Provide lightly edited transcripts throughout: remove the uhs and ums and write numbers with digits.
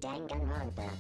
Danganronpa.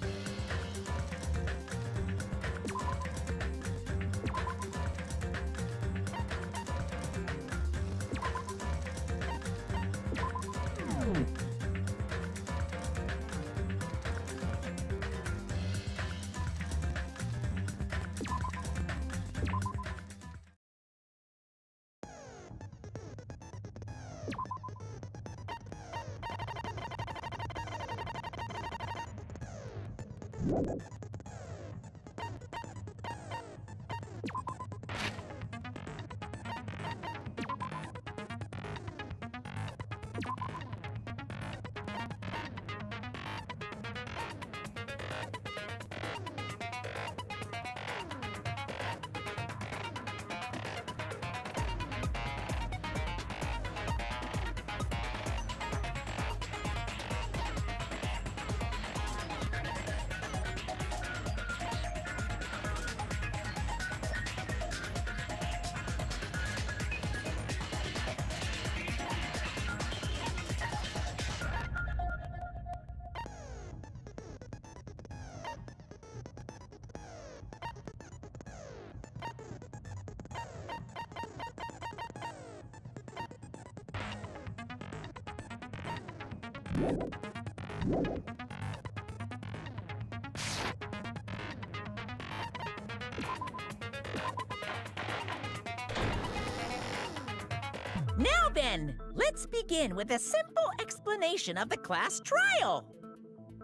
Now then, let's begin with a simple explanation of the class trial.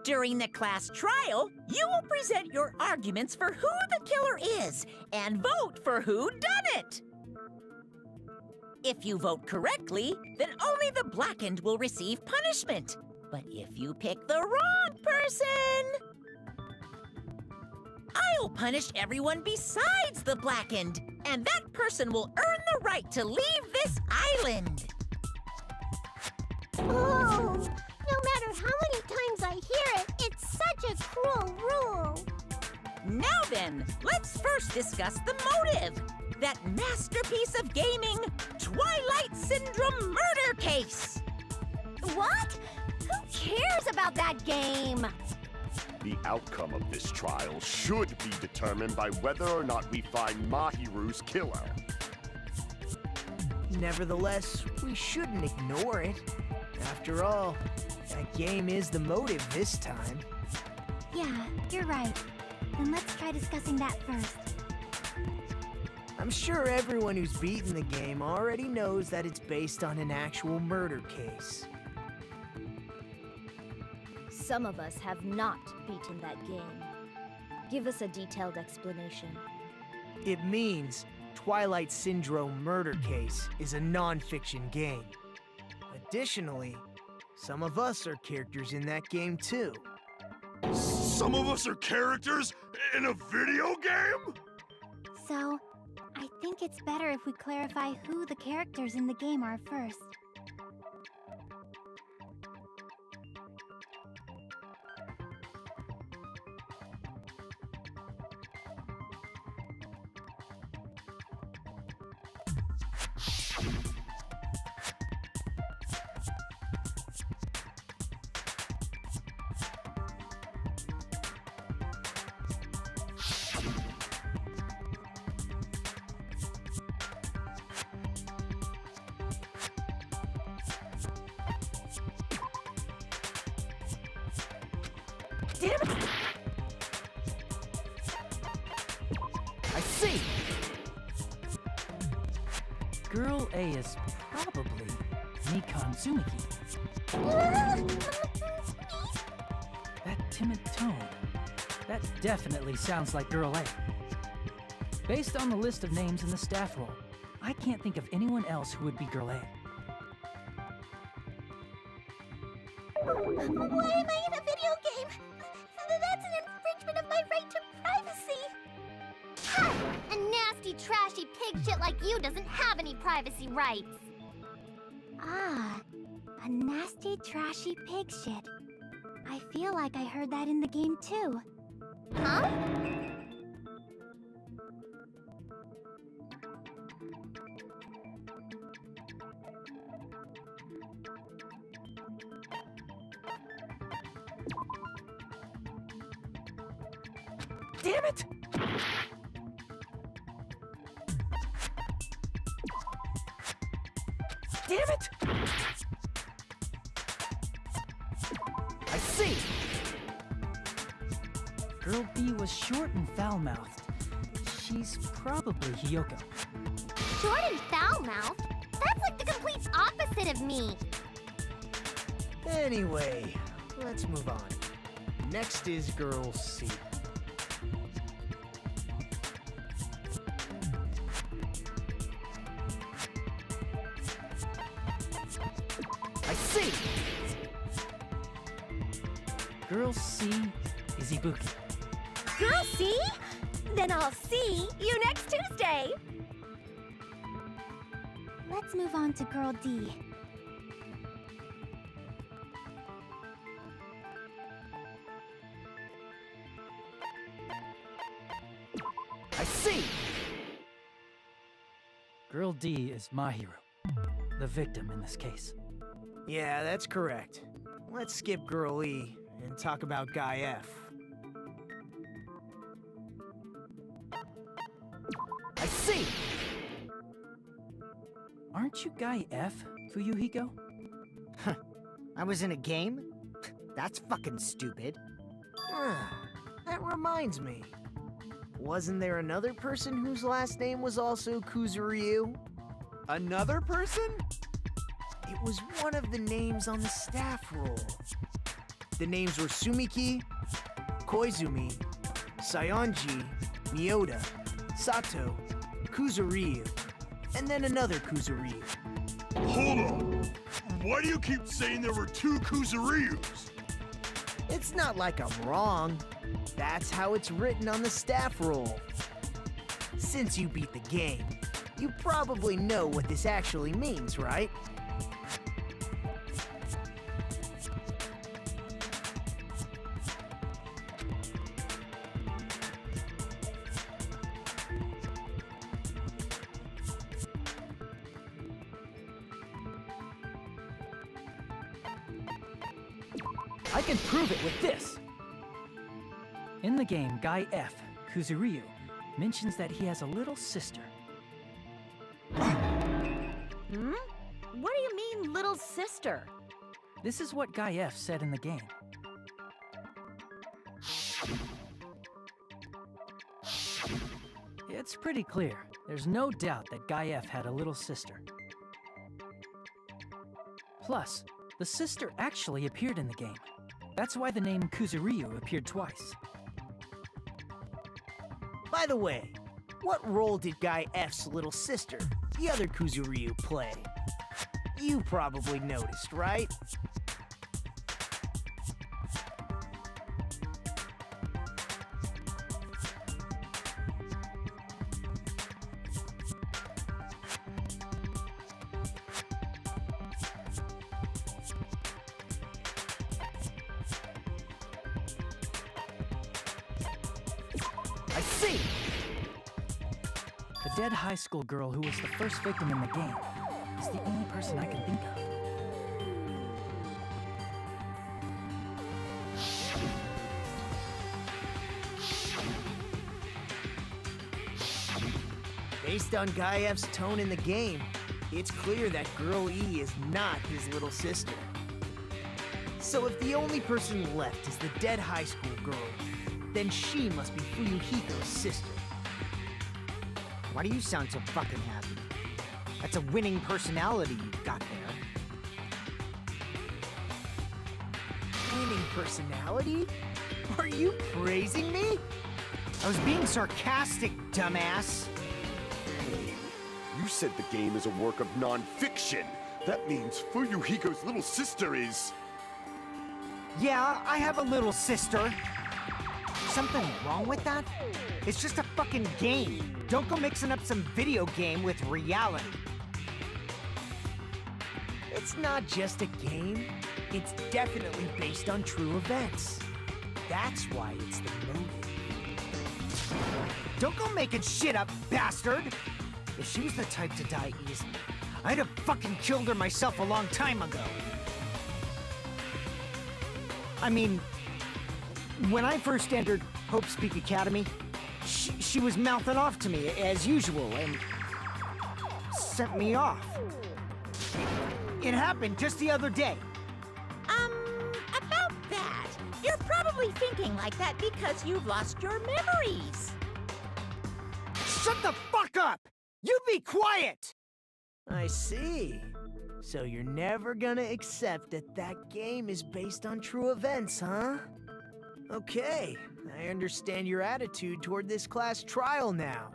During the class trial, you will present your arguments for who the killer is and vote for who done it. If you vote correctly, then only the blackened will receive punishment. But if you pick the wrong person, I'll punish everyone besides the blackened, and that person will earn the right to leave this island. Oh, no matter how many times I hear it, it's such a cruel rule. Now then, let's first discuss the motive. That masterpiece of gaming, Twilight Syndrome murder case. What? Who cares about that game? The outcome of this trial should be determined by whether or not we find Mahiru's killer. Nevertheless, we shouldn't ignore it. After all, that game is the motive this time. Yeah, you're right. Then let's try discussing that first. I'm sure everyone who's beaten the game already knows that it's based on an actual murder case. Some of us have not beaten that game. Give us a detailed explanation. It means Twilight Syndrome Murder Case is a non-fiction game. Additionally, some of us are characters in that game too. Some of us are characters in a video game? So, I think it's better if we clarify who the characters in the game are first. I see! Girl A is probably Nikon Tsumiki. That timid tone. That definitely sounds like Girl A. Based on the list of names in the staff roll, I can't think of anyone else who would be Girl A. Why am I in a video game? That's an infringement of my right to privacy. Ha! A nasty, trashy pig shit like you doesn't have any privacy rights. Ah, a nasty, trashy pig shit. I feel like I heard that in the game too. Huh? Damn it! Damn it! I see! Girl B was short and foul-mouthed. She's probably Hiyoko. Short and foul-mouthed? That's like the complete opposite of me. Anyway, let's move on. Next is Girl C. I see! Girl C is Ibuki. Girl, see? Then I'll see you next Tuesday. Let's move on to Girl D. I see! Girl D is Mahiru, the victim in this case. Yeah, that's correct. Let's skip Girl E and talk about Guy F. I see! Aren't you Guy F, Fuyuhiko? I was in a game? That's fucking stupid. That reminds me. Wasn't there another person whose last name was also Kuzuryu? Another person? It was one of the names on the staff roll. The names were Sumiki, Koizumi, Sayonji, Miyoda, Sato, Kuzuryu, and then another Kuzuryu. Hold on! Why do you keep saying there were two Kuzuryus? It's not like I'm wrong. That's how it's written on the staff roll. Since you beat the game, you probably know what this actually means, right? I can prove it with this! In the game, Guy F, Kuzuryu, mentions that he has a little sister. Hmm? What do you mean, little sister? This is what Guy F said in the game. It's pretty clear. There's no doubt that Guy F had a little sister. Plus, the sister actually appeared in the game. That's why the name Kuzuryu appeared twice. By the way, what role did Guy F's little sister, the other Kuzuryu, play? You probably noticed, right? I see! The dead high school girl who was the first victim in the game is the only person I can think of. Based on Guy F's tone in the game, it's clear that Girl E is not his little sister. So if the only person left is the dead high school girl, then she must be Fuyuhiko's sister. Why do you sound so fucking happy? That's a winning personality you've got there. Winning personality? Are you praising me? I was being sarcastic, dumbass. Hey, you said the game is a work of non-fiction. That means Fuyuhiko's little sister is... Yeah, I have a little sister. Something wrong with that? It's just a fucking game. Don't go mixing up some video game with reality. It's not just a game. It's definitely based on true events. That's why it's the motive. Don't go making shit up, bastard! If she was the type to die easily, I'd have fucking killed her myself a long time ago. I mean, when I first entered Hope's Peak Academy. She was mouthing off to me, as usual, and sent me off. It happened just the other day. About that, you're probably thinking like that because you've lost your memories. Shut the fuck up! You be quiet! I see. So you're never gonna accept that that game is based on true events, huh? Okay, I understand your attitude toward this class trial now.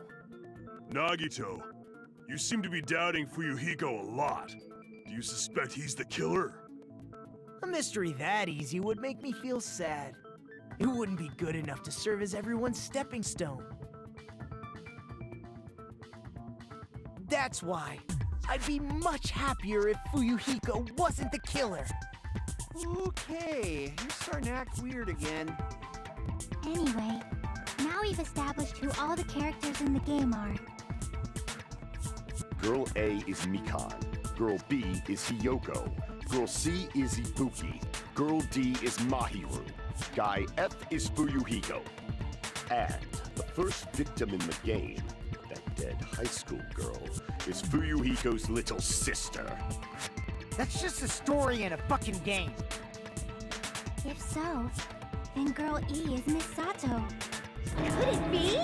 Nagito, you seem to be doubting Fuyuhiko a lot. Do you suspect he's the killer? A mystery that easy would make me feel sad. It wouldn't be good enough to serve as everyone's stepping stone. That's why I'd be much happier if Fuyuhiko wasn't the killer. Okay, you're starting to act weird again. Anyway, now we've established who all the characters in the game are. Girl A is Mikan. Girl B is Hiyoko. Girl C is Ibuki. Girl D is Mahiru. Guy F is Fuyuhiko. And the first victim in the game, that dead high school girl, is Fuyuhiko's little sister. That's just a story in a fucking game. If so, then Girl E is Miss Sato. Could it be?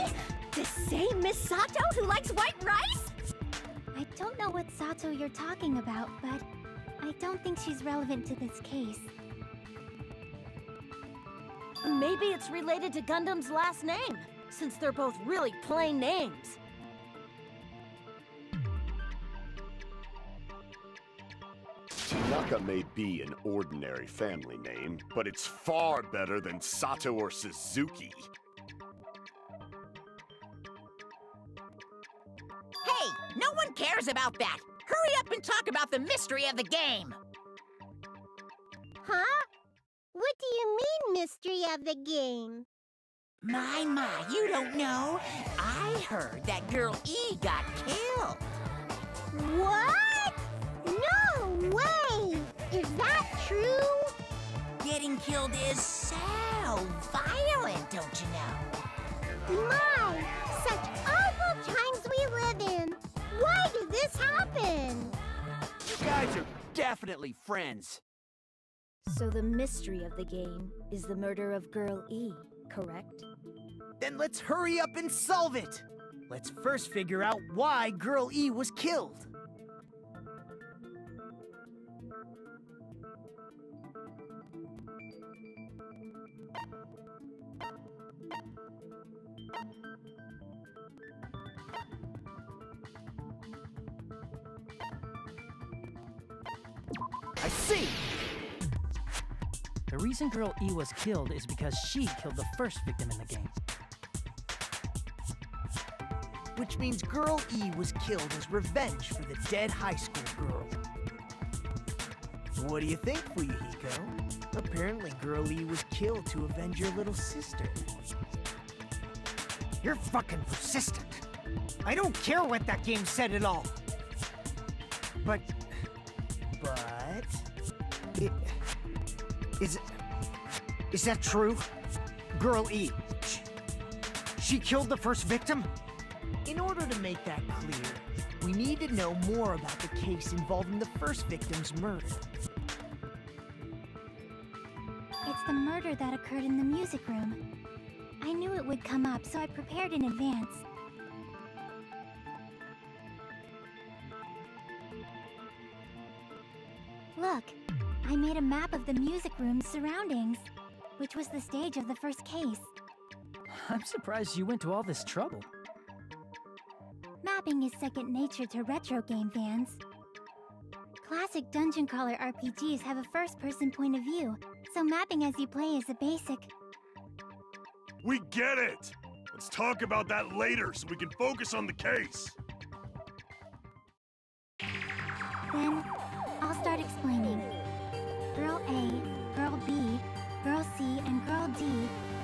The same Miss Sato who likes white rice? I don't know what Sato you're talking about, but I don't think she's relevant to this case. Maybe it's related to Gundam's last name, since they're both really plain names. Tanaka may be an ordinary family name, but it's far better than Sato or Suzuki. Hey, no one cares about that. Hurry up and talk about the mystery of the game. Huh? What do you mean, mystery of the game? My, you don't know. I heard that Girl E got killed. What? No way! Is that true? Getting killed is so violent, don't you know? My, such awful times we live in. Why did this happen? You guys are definitely friends. So the mystery of the game is the murder of Girl E, correct? Then let's hurry up and solve it! Let's first figure out why Girl E was killed. I see! The reason Girl E was killed is because she killed the first victim in the game. Which means Girl E was killed as revenge for the dead high school girl. What do you think, Fuyuhiko? Apparently Girl E was killed to avenge your little sister. You're fucking persistent. I don't care what that game said at all. But... Is that true? Girl E, she killed the first victim? In order to make that clear, we need to know more about the case involving the first victim's murder. It's the murder that occurred in the music room. I knew it would come up, so I prepared in advance. Look, I made a map of the music room's surroundings, which was the stage of the first case. I'm surprised you went to all this trouble. Mapping is second nature to retro game fans. Classic dungeon crawler RPGs have a first-person point of view, so mapping as you play is a basic. We get it! Let's talk about that later so we can focus on the case. Then, I'll start explaining. Girl A, Girl B, Girl C, and Girl D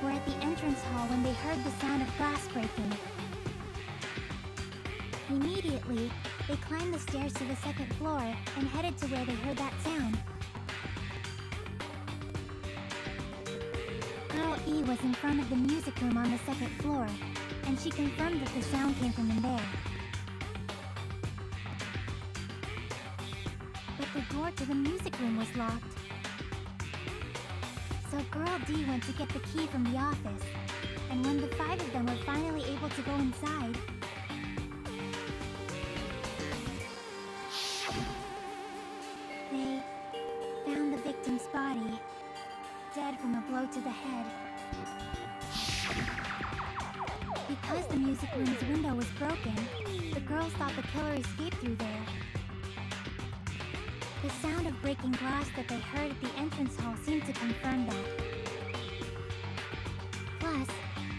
were at the entrance hall when they heard the sound of glass breaking. Immediately, they climbed the stairs to the second floor and headed to where they heard that sound. Girl E was in front of the music room on the second floor, and she confirmed that the sound came from in there. But the door to the music room was locked. So Girl D went to get the key from the office, and when the 5 of them were finally able to go inside, they found the victim's body, dead from a blow to the head. Because the music room's window was broken, the girls thought the killer escaped through there. The sound of breaking glass that they heard at the entrance hall seemed to confirm that. Plus,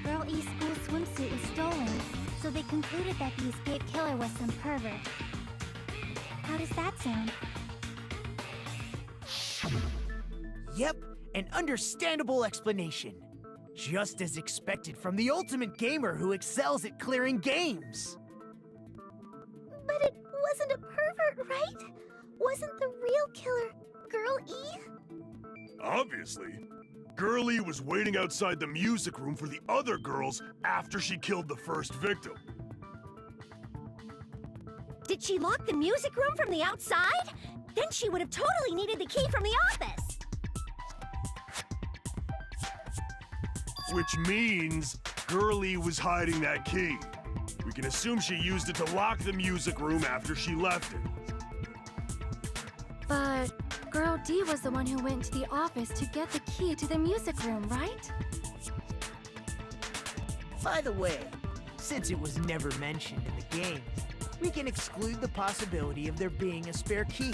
Girl E's school swimsuit was stolen, so they concluded that the escaped killer was some pervert. How does that sound? Yep, an understandable explanation. Just as expected from the ultimate gamer who excels at clearing games. But it wasn't a pervert, right? Wasn't the real killer Girl E? Obviously. Girlie was waiting outside the music room for the other girls after she killed the first victim. Did she lock the music room from the outside? Then she would have totally needed the key from the office. Which means Girlie was hiding that key. We can assume she used it to lock the music room after she left it. But Girl D was the one who went to the office to get the key to the music room, right? By the way, since it was never mentioned in the game, we can exclude the possibility of there being a spare key.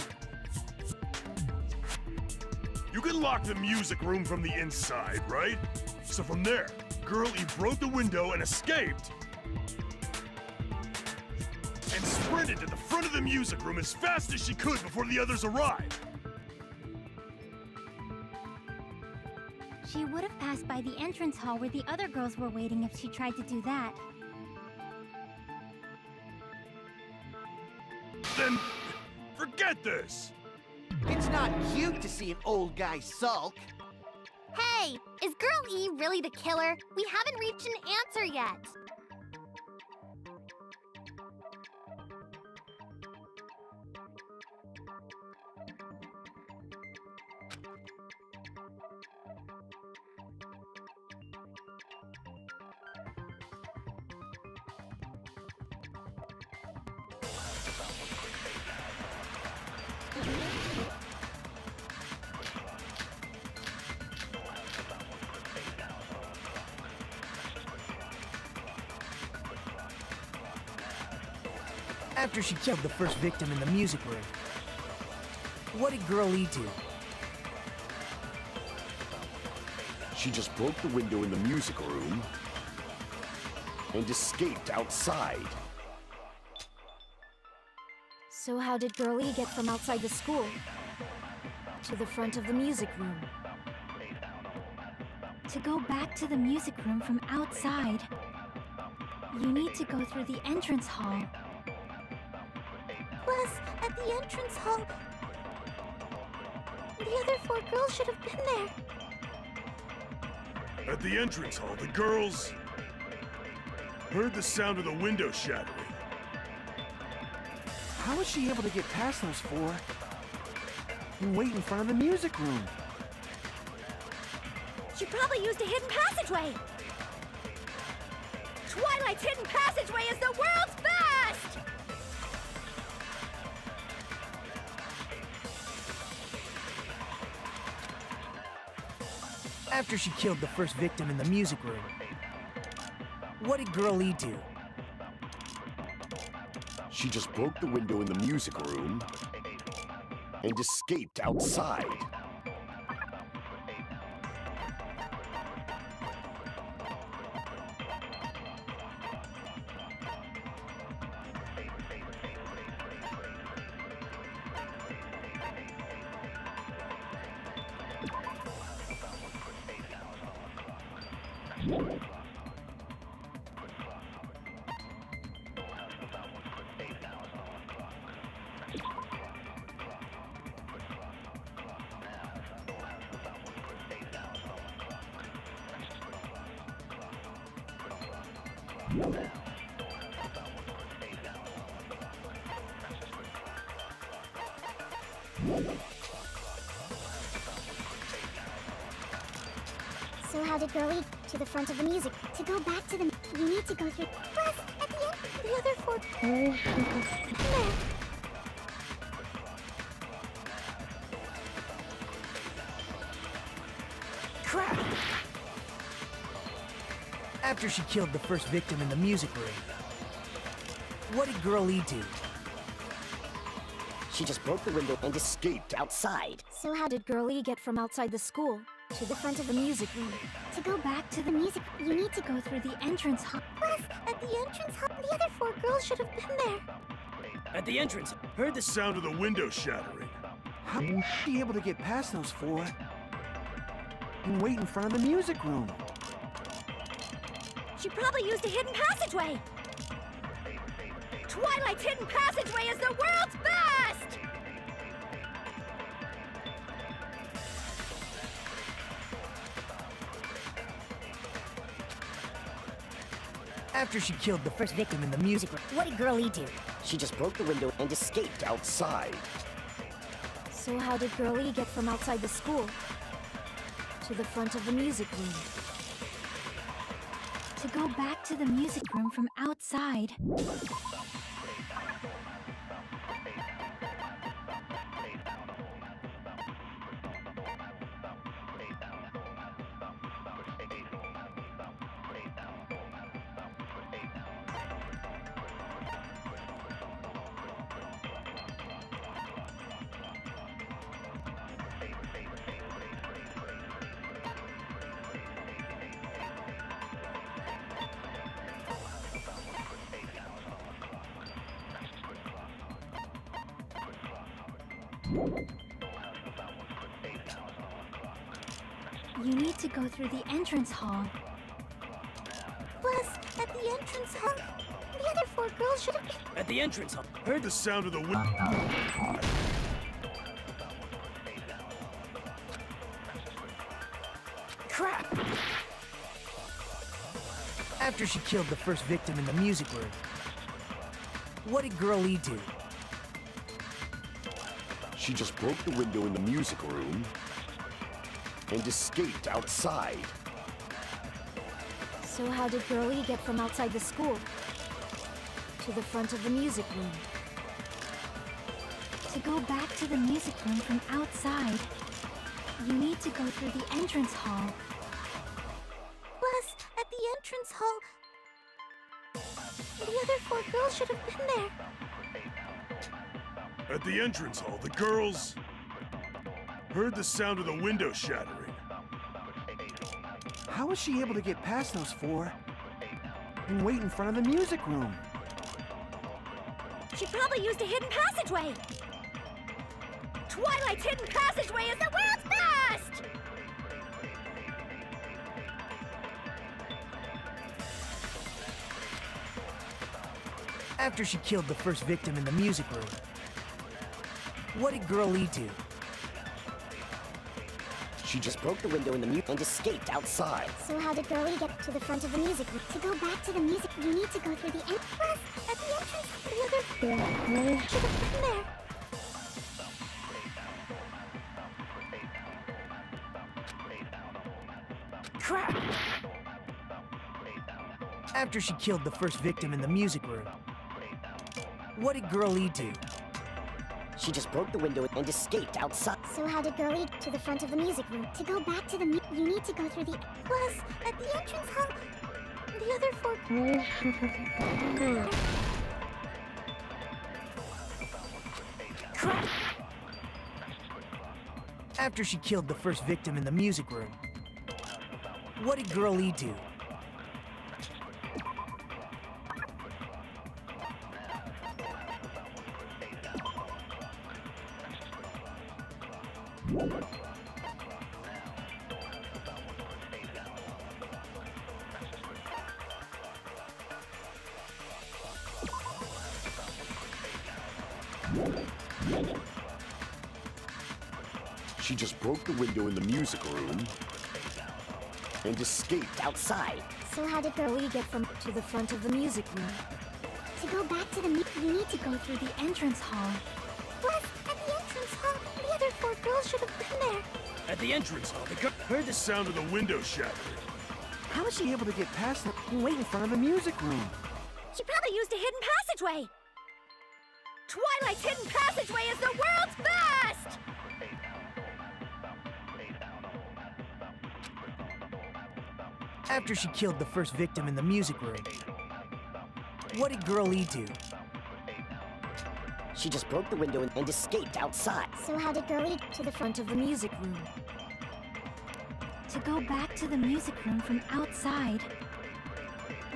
You can lock the music room from the inside, right? So from there, Girlie broke the window and escaped. And sprinted to the front of the music room as fast as she could before the others arrived. She would have passed by the entrance hall where the other girls were waiting if she tried to do that. Then, forget this! It's not cute to see an old guy sulk. Hey, is Girl E really the killer? We haven't reached an answer yet. After she killed the first victim in the music room, what did Girl E do? She just broke the window in the music room and escaped outside. So how did Girl E get from outside the school to the front of the music room? To go back to the music room from outside, you need to go through the entrance hall. Plus, at the entrance hall, the other 4 girls should have been there. At the entrance hall, the girls heard the sound of the window shattering. How was she able to get past those 4 and wait in front of the music room? She probably used a hidden passageway. Twilight's hidden passageway is the world's best! After she killed the first victim in the music room, what did Girl E do? She just broke the window in the music room and escaped outside. So how did Girlie to the front of the music? To go back to the... You need to go through... Plus, at the end, the other four... There. Crap! After she killed the first victim in the music room, what did Girl E do? She just broke the window and escaped outside. So how did Girlie get from outside the school to the front of the music room? To go back to the music, you need to go through the entrance hall. Plus, at the entrance hall, the other four girls should have been there. At the entrance, heard the sound of the window shattering. How was she able to get past those four and wait in front of the music room? She probably used a hidden passageway. Twilight's hidden passageway is the world's best! After she killed the first victim in the music room, What did Girl E do? She just broke the window and escaped outside. So how did Girlie get from outside the school to the front of the music room? To go back to the music room from outside. You need to go through the entrance hall. Plus, at the entrance hall, the other four girls should have been... At the entrance, heard the sound of the window. crap! After she killed the first victim in the music room, what did Girl E do? She just broke the window in the music room and escaped outside. So how did Girlie get from outside the school to the front of the music room? To go back to the music room from outside, you need to go through the entrance hall. Plus, at the entrance hall, the other four girls should have been there. At the entrance hall, the girls heard the sound of the window shattering. How was she able to get past those four and wait in front of the music room? She probably used a hidden passageway. Twilight's hidden passageway is the world's best! After she killed the first victim in the music room, what did Girl E do? She just broke the window in the mute and escaped outside. So how did Girlie get to the front of the music room? To go back to the music, you need to go through the entrance. At the entrance, the other four should have been there. Crap! After she killed the first victim in the music room, what did Girl E do? She just broke the window and escaped outside. So how did Girlie to the front of the music room? To go back to the you need to go through the... Plus, at the entrance hall, the other four... Crap! After she killed the first victim in the music room, what did Girl E do? She just broke the window in the music room and escaped outside. So how did Girlie get from to the front of the music room? To go back to the you need to go through the entrance hall. Plus, at the entrance hall, the other 4 girls should have been there. At the entrance hall, they heard the sound of the window shattering. How was she able to get past them and wait in front of the music room? She probably used a hidden passageway. Twilight's hidden passageway is the world's best! After she killed the first victim in the music room, what did Girlie do? She just broke the window and escaped outside. So how did Girlie To the front of the music room. To go back to the music room from outside,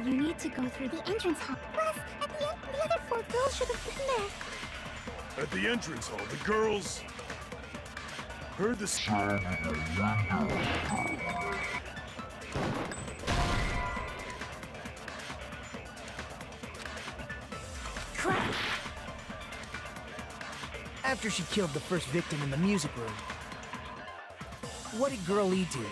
you need to go through the entrance hall? Plus, at the end, the other 4 girls should have been there. At the entrance hall, the girls heard the sound. Crap! After she killed the first victim in the music room, what did Girlie do?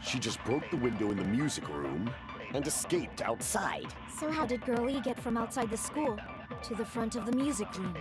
She just broke the window in the music room and escaped outside. So how did Girlie get from outside the school to the front of the music room?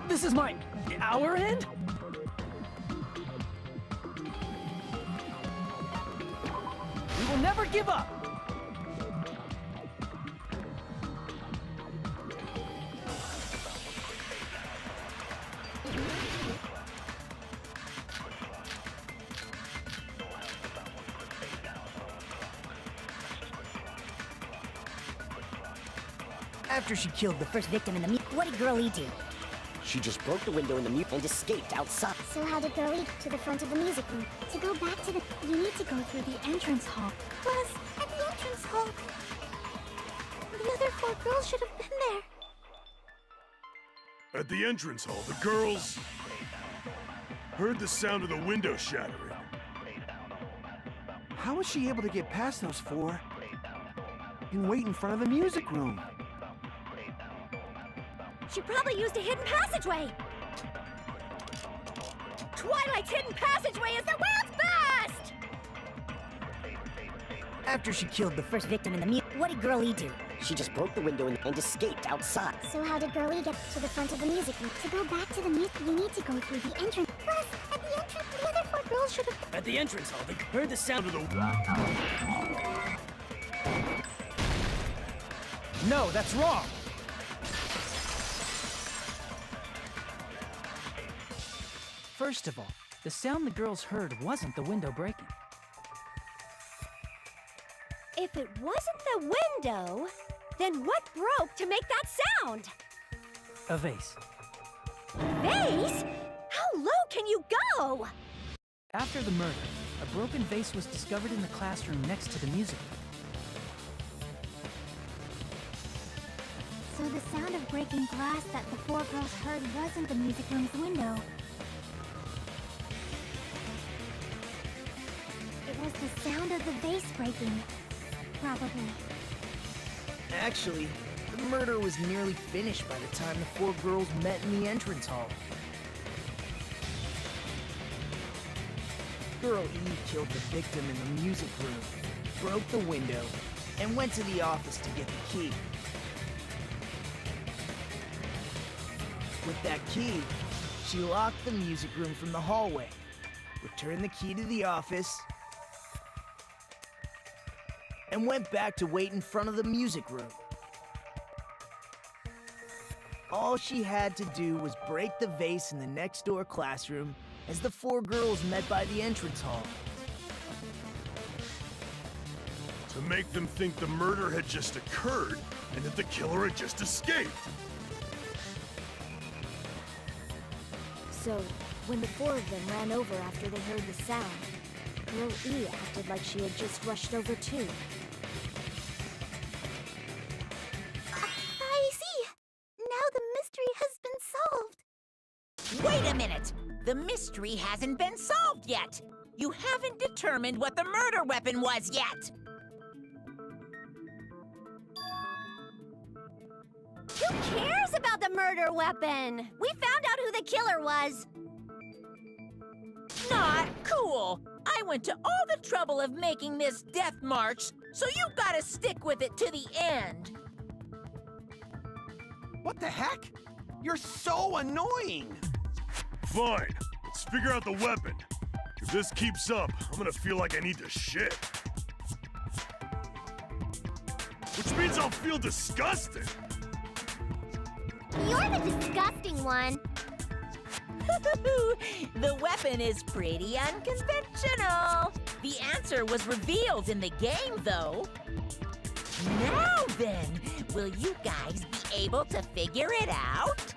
This is our end? We will never give up! After she killed the First victim in the what did Girlie do? She just broke the window in the and escaped outside. So how did Girlie to the front of the music room? To go back to the you need to go through the entrance hall. Plus, at the entrance hall, the other 4 girls should have been there. At the entrance hall, the girls heard the sound of the window shattering. How was she able to get past those 4 and wait in front of the music room? She probably used a hidden passageway. Twilight's hidden passageway is the world's best! After she killed the First victim in the what did Girlie do? She just broke the window and escaped outside. So how did Girlie get to the front of the music room? To go back to the you need to go through the entrance. Plus, at the entrance, the other 4 girls should have At the entrance hall, they heard the sound of the No, that's wrong! First of all, the sound the girls heard wasn't the window breaking. If it wasn't the window, then what broke to make that sound? A vase. Vase? How low can you go? After the murder, a broken vase was discovered in the classroom next to the music room. So the sound of breaking glass that the 4 girls heard wasn't the music room's window. It was the sound of the vase breaking. Probably. Actually, the murder was nearly finished by the time the 4 girls met in the entrance hall. Girl E killed the victim in the music room, broke the window, and went to the office to get the key. With that key, she locked the music room from the hallway, returned the key to the office, and went back to wait in front of the music room. All she had to do was break the vase in the next door classroom as the four girls met by the entrance hall. To make them think the murder had just occurred and that the killer had just escaped. So, when the four of them ran over after they heard the sound, Girl E acted like she had just rushed over too. I see. Now the mystery has been solved. Wait a minute! The mystery hasn't been solved yet! You haven't determined what the murder weapon was yet! Who cares about the murder weapon? We found out who the killer was. Not cool! I went to all the trouble of making this death march, so you've gotta stick with it to the end! What the heck? You're so annoying! Fine, let's figure out the weapon. If this keeps up, I'm gonna feel like I need to shit. Which means I'll feel disgusted. You're the disgusting one. The weapon is pretty unconventional. The answer was revealed in the game, though. Now then, will you guys be able to figure it out?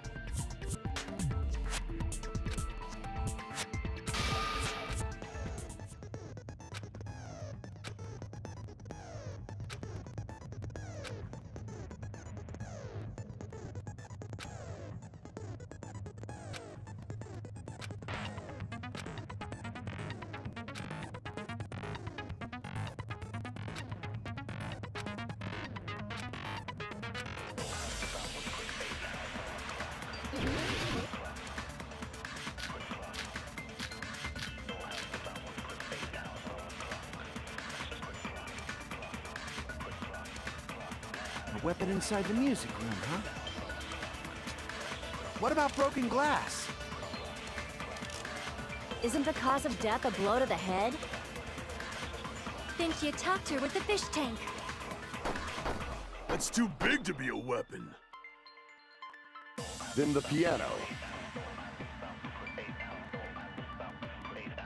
A weapon inside the music room, huh? What about broken glass? Isn't the cause of death a blow to the head? Think you talked her with the fish tank. That's too big to be a weapon. Then the piano.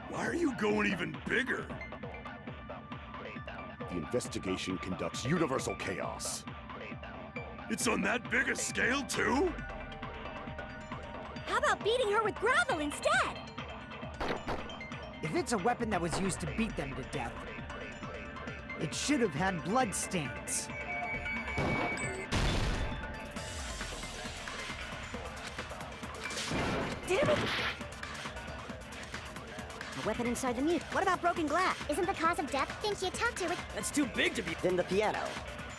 Why are you going even bigger? The investigation conducts universal chaos. It's on that big a scale, too? How about beating her with gravel instead? If it's a weapon that was used to beat them to death, it should have had blood stains. Damn it! A weapon inside the mute. What about broken glass? Isn't the cause of death? Think you talked her with... That's too big to be. Then the piano.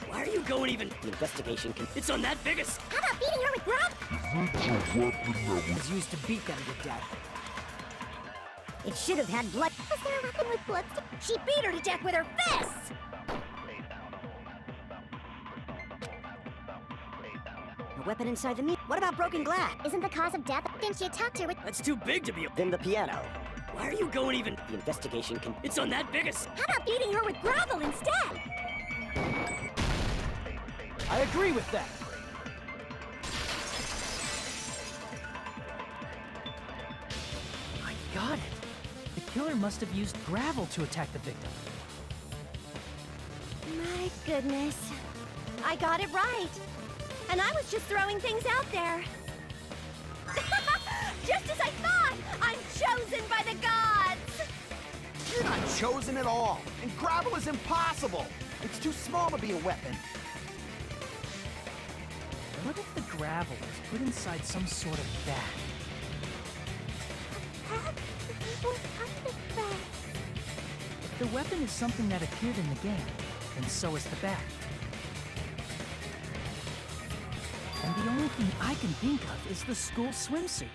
Why are you going even? The investigation can. It's on that biggest. How about beating her with gravel? It was used to beat them to death. It should have had blood. Was there a weapon with blood? She beat her to death with her fists! A weapon inside the mute. What about broken glass? Isn't the cause of death? Think you talked her with... That's too big to be. Then the piano. Why are you going even? The investigation can. It's on that biggest. How about beating her with gravel instead? I agree with that. I got it. The killer must have used gravel to attack the victim. My goodness. I got it right. And I was just throwing things out there. Just as I thought! I'm chosen by the gods! You're not chosen at all, and gravel is impossible. It's too small to be a weapon. What if the gravel was put inside some sort of bag? If the weapon is something that appeared in the game, then so is the bag. And the only thing I can think of is the school swimsuit.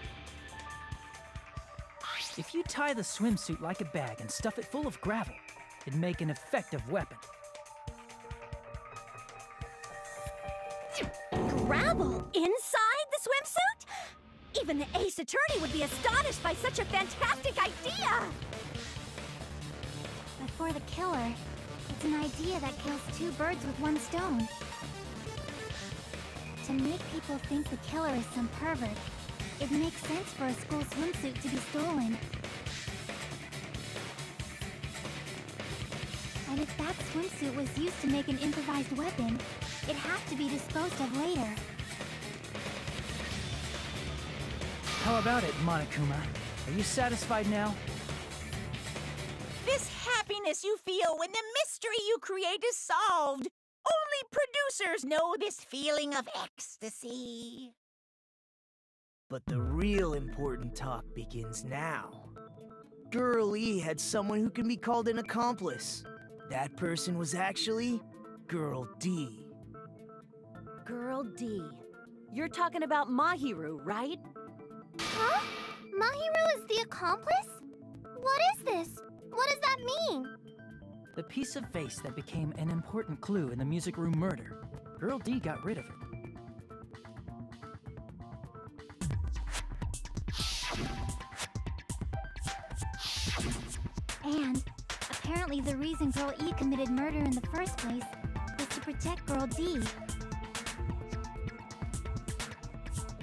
If you tie the swimsuit like a bag and stuff it full of gravel, it'd make an effective weapon. Gravel inside the swimsuit? Even the ace attorney would be astonished by such a fantastic idea! But for the killer, it's an idea that kills two birds with one stone. To make people think the killer is some pervert, it makes sense for a school swimsuit to be stolen. And if that swimsuit was used to make an improvised weapon, it has to be disposed of later. How about it, Monokuma? Are you satisfied now? This happiness you feel when the mystery you create is solved. Only producers know this feeling of ecstasy. But the real important talk begins now. Girl E had someone who can be called an accomplice. That person was actually Girl D. Girl D. You're talking about Mahiru, right? Huh? Mahiru is the accomplice? What is this? What does that mean? The piece of face that became an important clue in the music room murder. Girl D got rid of it. And apparently the reason Girl E committed murder in the first place was to protect Girl D.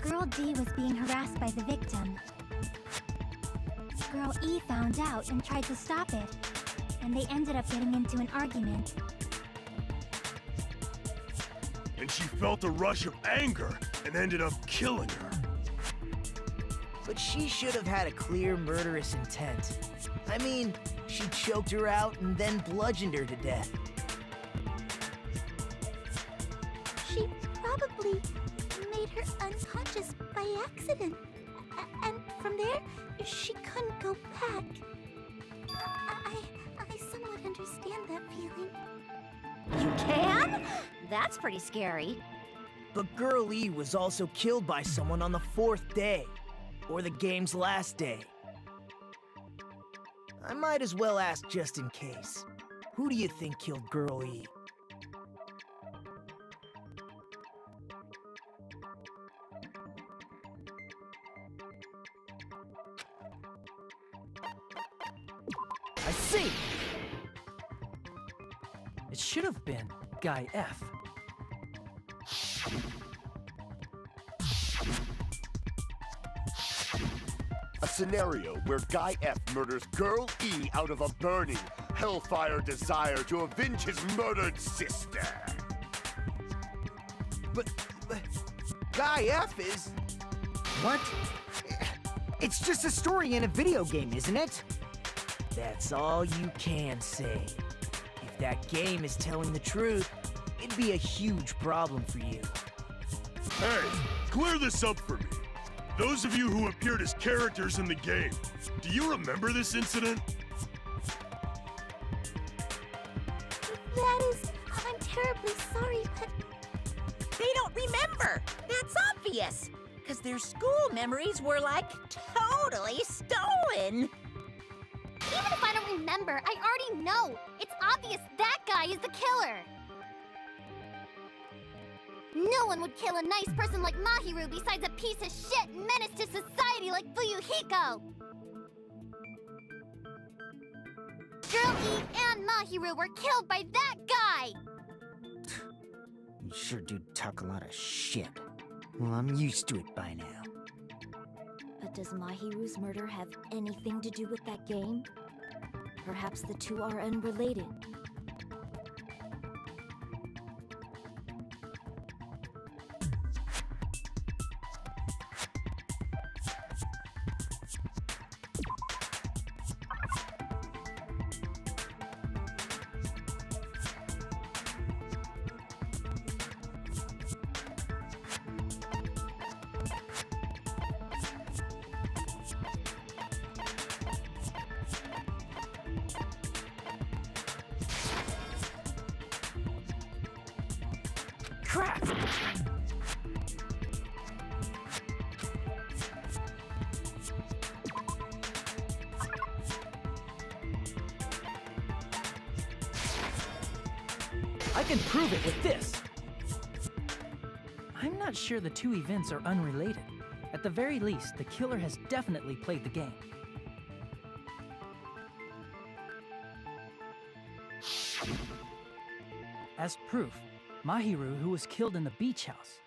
Girl D was being harassed by the victim. Girl E found out and tried to stop it, and they ended up getting into an argument. And she felt a rush of anger and ended up killing her. But she should have had a clear murderous intent. I mean, she choked her out and then bludgeoned her to death. She probably made her unconscious by accident. And from there, she couldn't go back. I somewhat understand that feeling. You can? That's pretty scary. But Girl E was also killed by someone on the 4th day, or the game's last day. I might as well ask just in case. Who do you think killed Girl E? I see! It should have been Guy F. A scenario where Guy F murders Girl E out of a burning, hellfire desire to avenge his murdered sister. But Guy F is... What? It's just a story in a video game, isn't it? That's all you can say. If that game is telling the truth, it'd be a huge problem for you. Hey, clear this up for me. Those of you who appeared as characters in the game, do you remember this incident? That is, I'm terribly sorry, but... They don't remember. That's obvious. Because their school memories were, like, totally stolen. Even if I don't remember, I already know. It's obvious that guy is the killer. No one would kill a nice person like Mahiru besides a piece of shit menace to society like Fuyuhiko. Girl E and Mahiru were killed by that guy. You sure do talk a lot of shit. Well, I'm used to it by now. But does Mahiru's murder have anything to do with that game? Perhaps the two are unrelated. Crap! I can prove it with this! I'm not sure the two events are unrelated. At the very least, the killer has definitely played the game. As proof, Mahiru, who was killed in the beach house,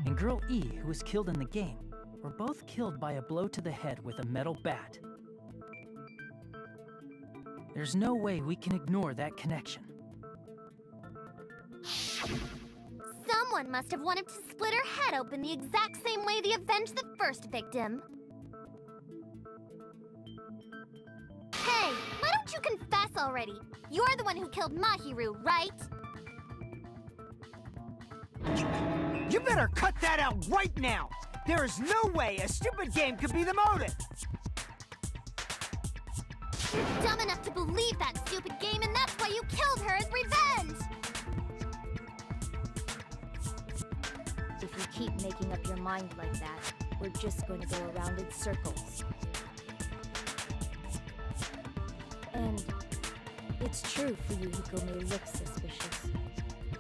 And Girl E, who was killed in the game, were both killed by a blow to the head with a metal bat. There's no way we can ignore that connection. Someone must have wanted to split her head open the exact same way they avenged the first victim. Hey, why don't you confess already? You're the one who killed Mahiru, right? You better cut that out right now! There is no way a stupid game could be the motive! You're dumb enough to believe that stupid game, and that's why you killed her as revenge! If you keep making up your mind like that, we're just going to go around in circles. And it's true Fuyuhiko may look suspicious.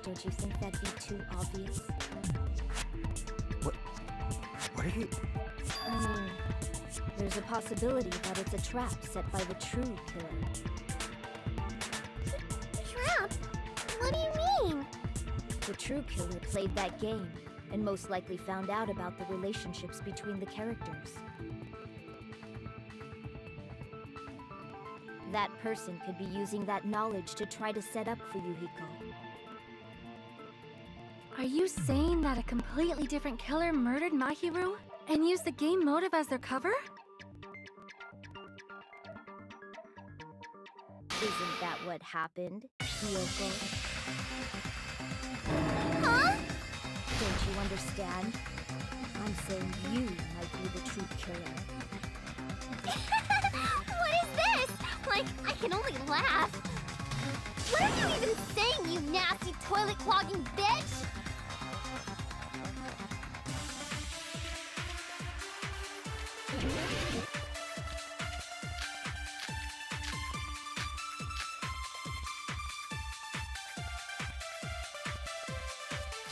Don't you think that'd be too obvious? What are you... I mean, there's a possibility that it's a trap set by the true killer. Trap? What do you mean? The true killer played that game, and most likely found out about the relationships between the characters. That person could be using that knowledge to try to set up Fuyuhiko. Are you saying that a completely different killer murdered Mahiru and used the game motive as their cover? Isn't that what happened, Hiyoko? Huh? Don't you understand? I'm saying you might be the true killer. What is this? Like, I can only laugh. What are you even saying, you nasty toilet-clogging bitch?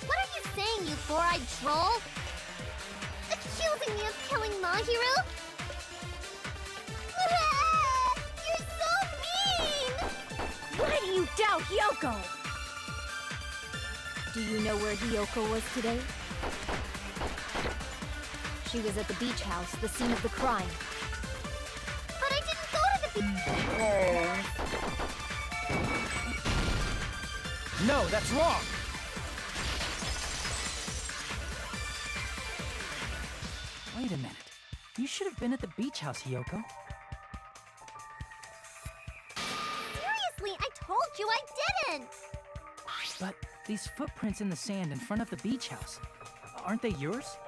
What are you saying, you four-eyed troll? Accusing me of killing Mahiru? You're so mean! Why do you doubt Hiyoko? Do you know where Hiyoko was today? She was at the beach house, the scene of the crime. But I didn't go to the beach. No, that's wrong! Wait a minute. You should have been at the beach house, Hiyoko. Seriously, I told you I didn't! But these footprints in the sand in front of the beach house, aren't they yours?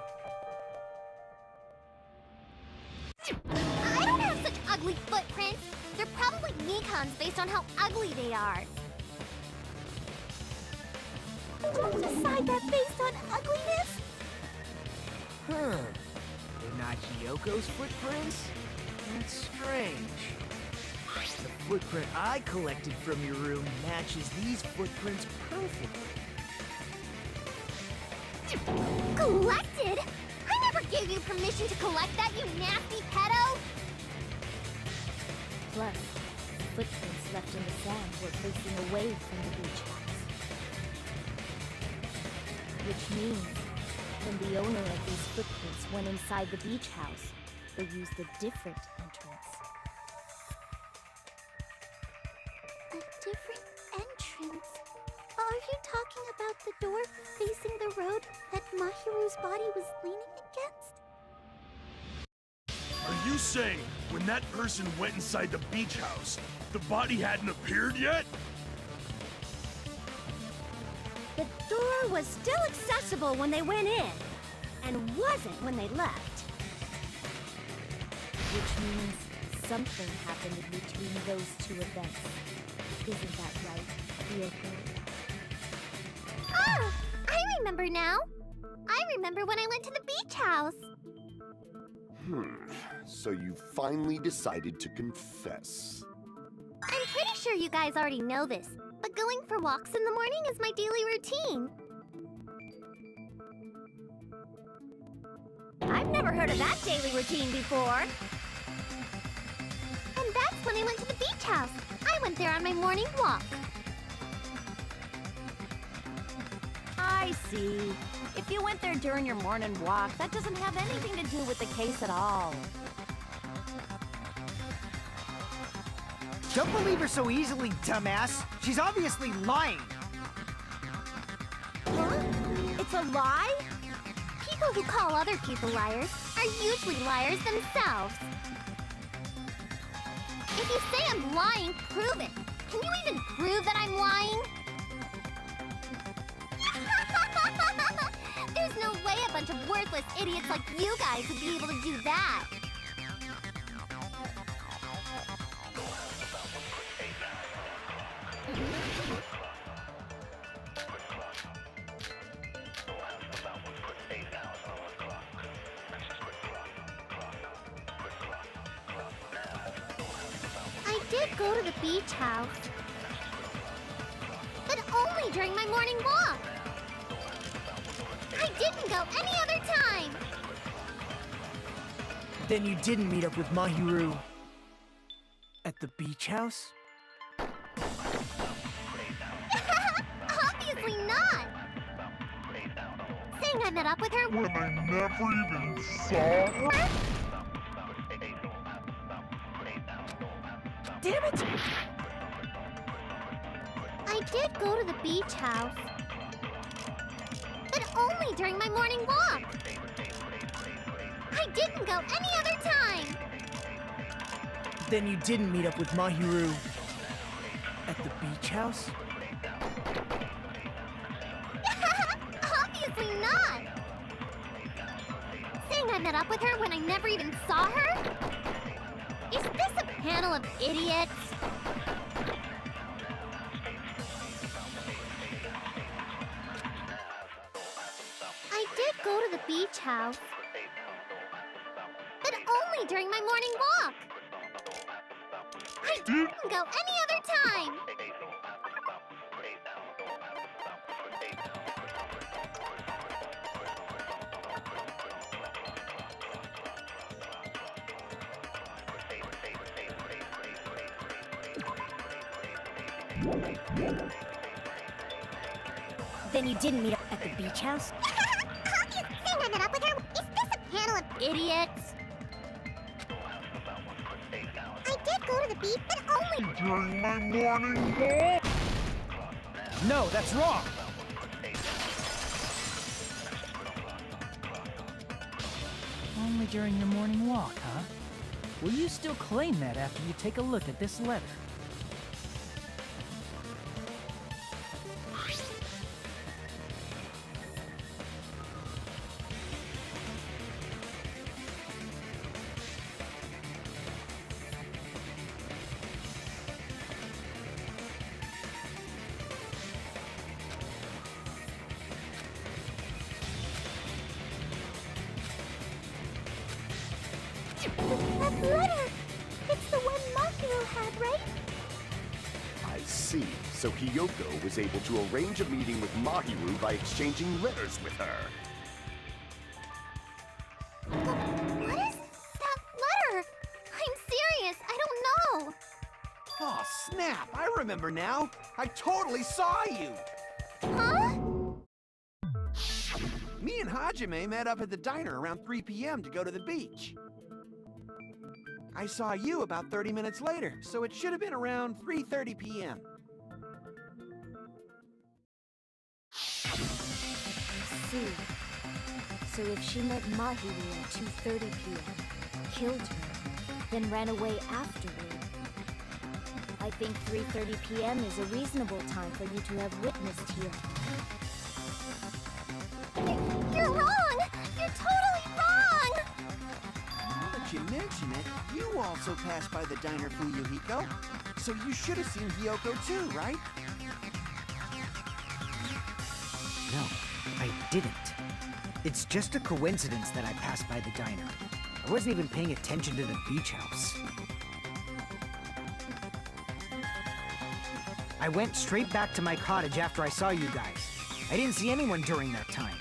I don't have such ugly footprints. They're probably Nikon's based on how ugly they are. Don't decide that based on ugliness. Huh. They're not Hiyoko's footprints? That's strange. The footprint I collected from your room matches these footprints perfectly. Collected? I never gave you permission to collect that, you nasty pedo! Plus, the footprints left in the sand were facing away from the beach house. Which means, when the owner of these footprints went inside the beach house, they used a different entrance. A different entrance? Are you talking about the door facing the road that Mahiru's body was leaning against? Are you saying when that person went inside the beach house, the body hadn't appeared yet? The door was still accessible when they went in, and wasn't when they left. Which means something happened in between those two events. Isn't that right, Hiyoko? Oh! I remember now! I remember when I went to the beach house! So you finally decided to confess. I'm pretty sure you guys already know this, but going for walks in the morning is my daily routine. I've never heard of that daily routine before. And that's when I went to the beach house. I went there on my morning walk. I I see. If you went there during your morning walk, that doesn't have anything to do with the case at all. Don't believe her so easily, dumbass. She's obviously lying. Huh? It's a lie? People who call other people liars are usually liars themselves. If you say I'm lying, prove it. Can you even prove that I'm lying? There's no way a bunch of worthless idiots like you guys would be able to do that. I did go to the beach house, but only during my morning walk. I didn't go any other time. Then you didn't meet up with Mahiru at the beach house? Obviously not. Saying I met up with her When I never even saw her? Damn it! I did go to the beach house, but only during my morning walk. I didn't go any other time. Then you didn't meet up with Mahiru at the beach house? Obviously not. Saying I met up with her when I never even saw her? Is this a panel of idiots? I did go to the beach house, but only during my morning walk. I didn't go any other time. Then you didn't meet up at the beach house? Saying I met up with her? Is this a panel of idiots? I did go to the beach, but only During my morning walk? No, that's wrong! Only during your morning walk, huh? Will you still claim that after you take a look at this letter? that letter. It's the one Mahiru had, right? I see. So Hiyoko was able to arrange a meeting with Mahiru by exchanging letters with her. What is that letter? I'm serious. I don't know. Oh, snap! I remember now. I totally saw you. Huh? Me and Hajime met up at the diner around 3 p.m. to go to the beach. I saw you about 30 minutes later, so it should have been around 3:30 p.m. See. So if she met Mahiru at 2:30 p.m., killed her, then ran away afterward, I think 3:30 p.m. is a reasonable time for you to have witnessed here. You're wrong! You're totally wrong! Now that you mention it, you also passed by the diner, Fuyuhiko. So you should have seen Hiyoko too, right? No, I didn't. It's just a coincidence that I passed by the diner. I wasn't even paying attention to the beach house. I went straight back to my cottage after I saw you guys. I didn't see anyone during that time.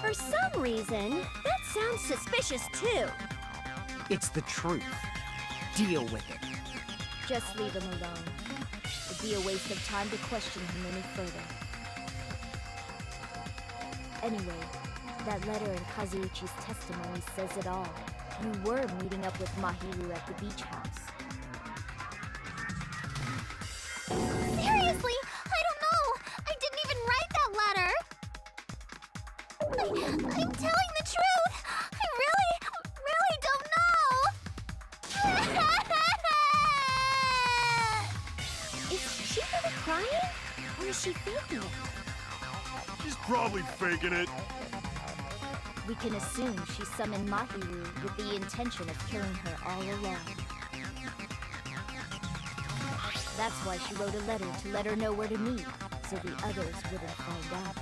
For some reason, that sounds suspicious too. It's the truth. Deal with it. Just leave him alone. The be a waste of time to question him any further. Anyway, that letter in Kazuichi's testimony says it all. You were meeting up with Mahiru at the beach house. Seriously, I don't know. I didn't even write that letter. I'm telling the truth. I really don't know. Is she really crying? Or is she faking it? She's probably faking it. We can assume she summoned Mahiru with the intention of killing her all along. That's why she wrote a letter to let her know where to meet, so the others wouldn't find out.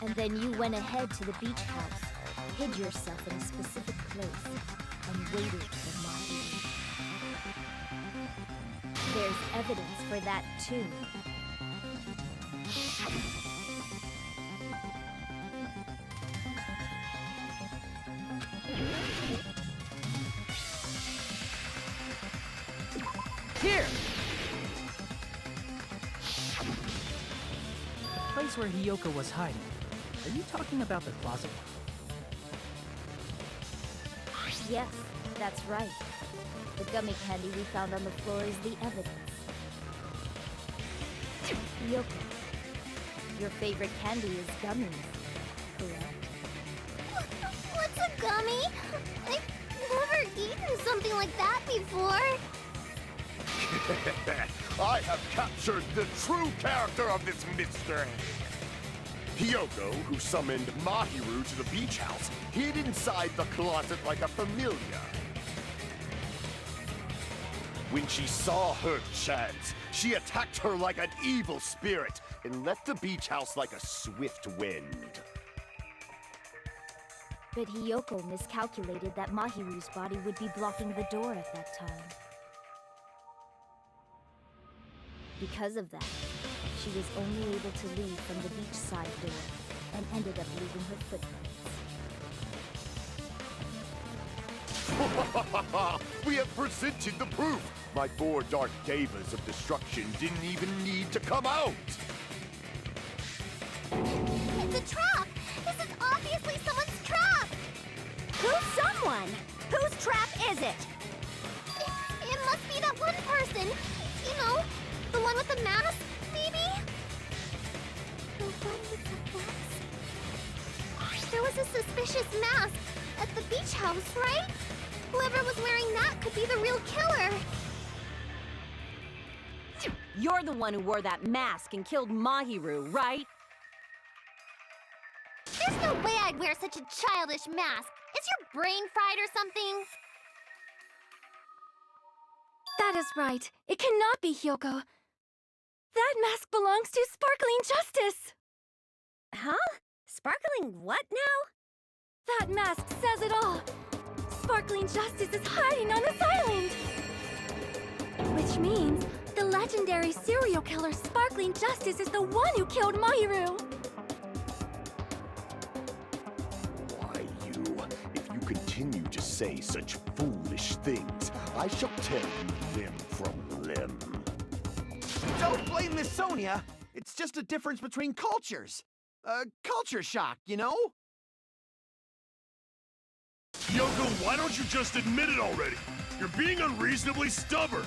And then you went ahead to the beach house, hid yourself in a specific place, and waited for Mahiru. There's evidence for that too. Here! Place where Hiyoko was hiding. Are you talking about the closet? Yes, that's right. The gummy candy we found on the floor is the evidence. Hiyoko, your favorite candy is gummies, correct? What's a gummy? I've never eaten something like that before. I have captured the true character of this mystery. Hiyoko, who summoned Mahiru to the beach house, hid inside the closet like a familiar. When she saw her chance, she attacked her like an evil spirit and left the beach house like a swift wind. But Hiyoko miscalculated that Mahiru's body would be blocking the door at that time. Because of that, she was only able to leave from the beachside door and ended up leaving her footprints. We have presented the proof! My 4 dark devas of destruction didn't even need to come out! It's a trap! This is obviously someone's trap! Who's someone? Whose trap is it? It must be that one person. You know, the one with the mask, maybe? The one with the mask? There was a suspicious mask at the beach house, right? Whoever was wearing that could be the real killer. You're the one who wore that mask and killed Mahiru, right? There's no way I'd wear such a childish mask. Is your brain fried or something? That is right. It cannot be Hiyoko. That mask belongs to Sparkling Justice! Huh? Sparkling what now? That mask says it all. Sparkling Justice is hiding on this island! Which means the legendary serial killer Sparkling Justice is the one who killed Mahiru! Why, you... If you continue to say such foolish things, I shall tell you limb from limb. Don't blame Miss Sonia. It's just a difference between cultures. Culture shock, you know? Yoko, why don't you just admit it already? You're being unreasonably stubborn.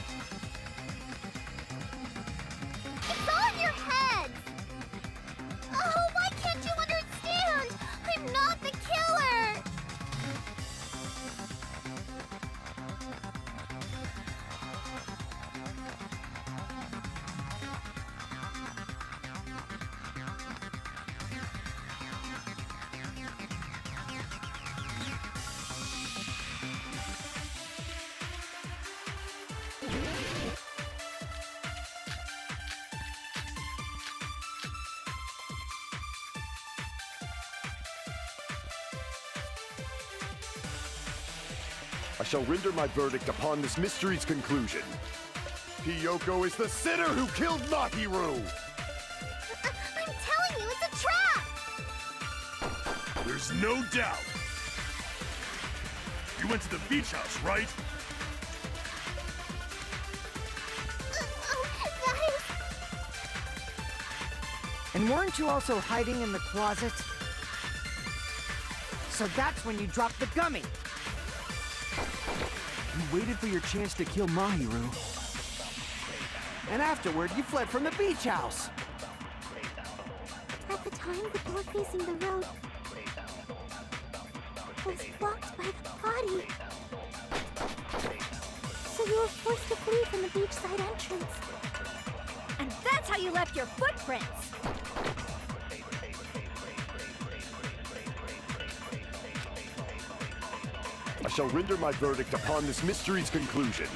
It's all in your head! Oh, why can't you understand? I'm not the killer! I shall render my verdict upon this mystery's conclusion. Hiyoko is the sinner who killed Mahiru! I'm telling you, it's a trap! There's no doubt. You went to the beach house, right? And weren't you also hiding in the closet? So that's when you dropped the gummy. You waited for your chance to kill Mahiru. And afterward, you fled from the beach house. At the time, the door facing the road was blocked by the body. So you were forced to flee from the beachside entrance. And that's how you left your footprints! I shall render my verdict upon this mystery's conclusion.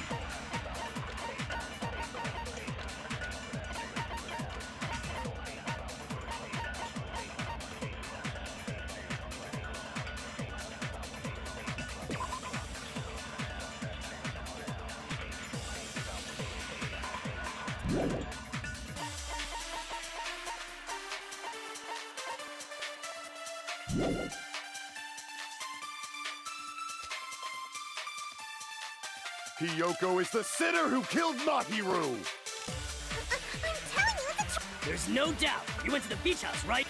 Hiyoko is the sinner who killed Mahiru! I'm telling you, it's a There's no doubt. You went to the beach house, right?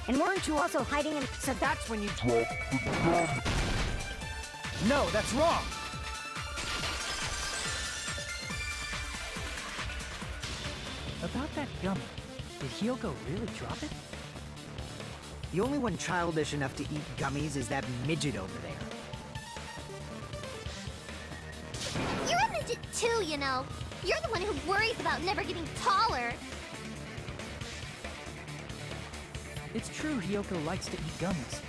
And weren't you also hiding in... So that's when you dropped the gummy. No, that's wrong. About that gummy, did Hiyoko really drop it? The only one childish enough to eat gummies is that midget over there. You're a midget too, you know. You're the one who worries about never getting taller. It's true Hiyoko likes to eat gummies,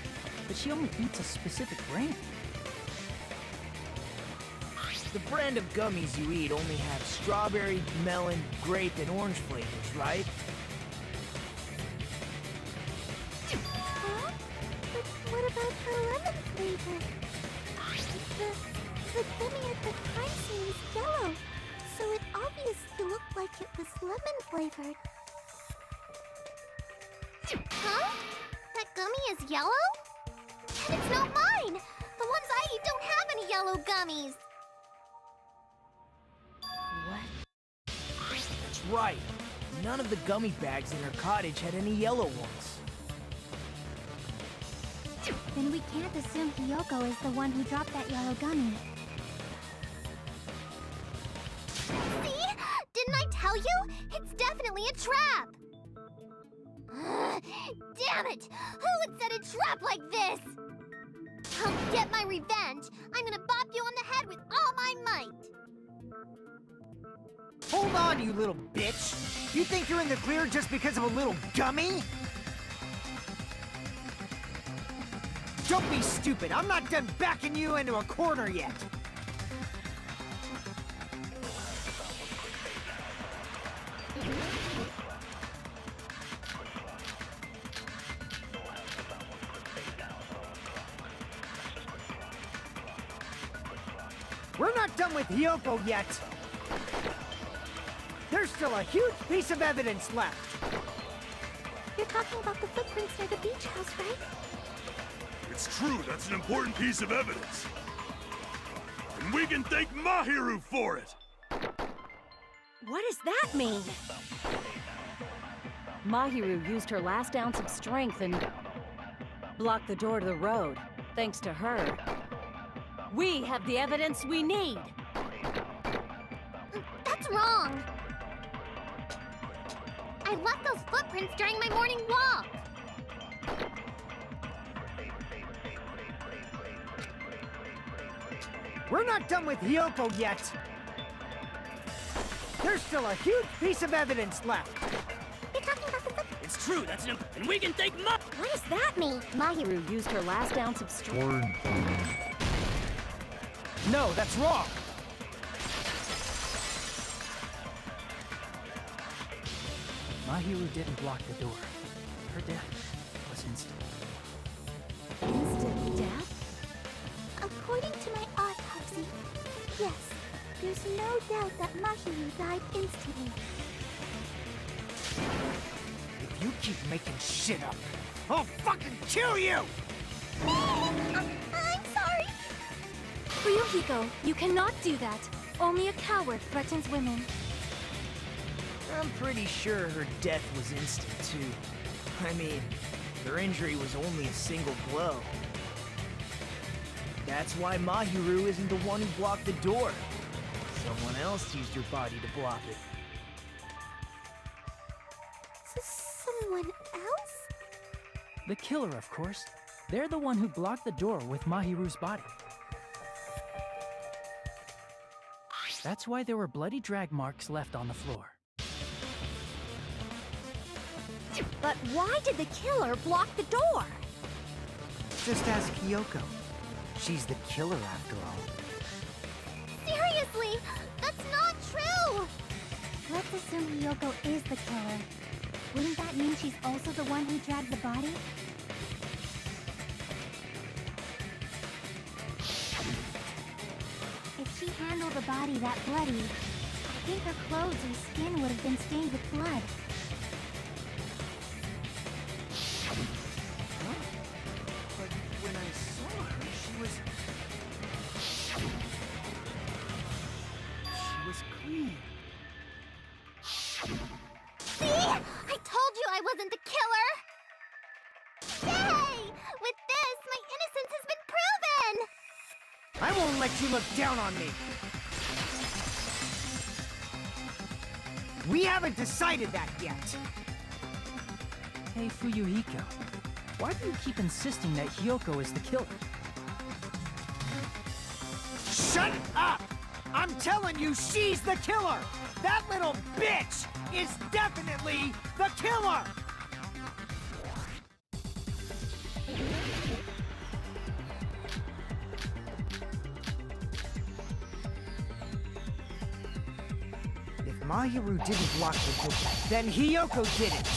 but she only eats a specific brand. The brand of gummies you eat only have strawberry, melon, grape, and orange flavors, right? Huh? But what about the lemon flavor? The gummy at the crime scene was yellow, so it obviously looked like it was lemon flavored. Huh? That gummy is yellow? And it's not mine! The ones I eat don't have any yellow gummies! That's right. None of the gummy bags in her cottage had any yellow ones. Then we can't assume Hiyoko is the one who dropped that yellow gummy. See? Didn't I tell you? It's definitely a trap! Damn it! Who would set a trap like this? I'll get my revenge! I'm gonna bop you on the head with all my might! Hold on, you little bitch! You think you're in the clear just because of a little gummy? Don't be stupid! I'm not done backing you into a corner yet! We're not done with Hiyoko yet! There's still a huge piece of evidence left! You're talking about the footprints near the beach house, right? It's true, that's an important piece of evidence. And we can thank Mahiru for it! What does that mean? Mahiru used her last ounce of strength and blocked the door to the road. Thanks to her, we have the evidence we need. That's wrong! I left those footprints during my morning walk! We're not done with Hiyoko yet! There's still a huge piece of evidence left! You're talking about the footprints? It's true, that's an and we can thank What does that mean? Mahiru used her last ounce of strength. No, that's wrong! Mahiru didn't block the door. Her death was instant. Instant death? According to my autopsy, yes, there's no doubt that Mahiru died instantly. If you keep making shit up, I'll fucking kill you! I'm sorry! Ryuhiko, you cannot do that. Only a coward threatens women. I'm pretty sure her death was instant, too. I mean, her injury was only a single blow. That's why Mahiru isn't the one who blocked the door. Someone else used her body to block it. Someone else? The killer, of course. They're the one who blocked the door with Mahiru's body. That's why there were bloody drag marks left on the floor. But why did the killer block the door? Just ask Hiyoko. She's the killer after all. Seriously, that's not true! Let's assume Hiyoko is the killer. Wouldn't that mean she's also the one who dragged the body? If she handled the body that bloody, I think her clothes or skin would have been stained with blood. But when I saw her, she was clean. See? I told you I wasn't the killer! Yay! With this, my innocence has been proven! I won't let you look down on me! We haven't decided that yet! Hey, Fuyuhiko, why do you keep insisting that Hiyoko is the killer? Shut up! I'm telling you, she's the killer! That little bitch is definitely the killer! If Mahiru didn't block the door, then Hiyoko did it!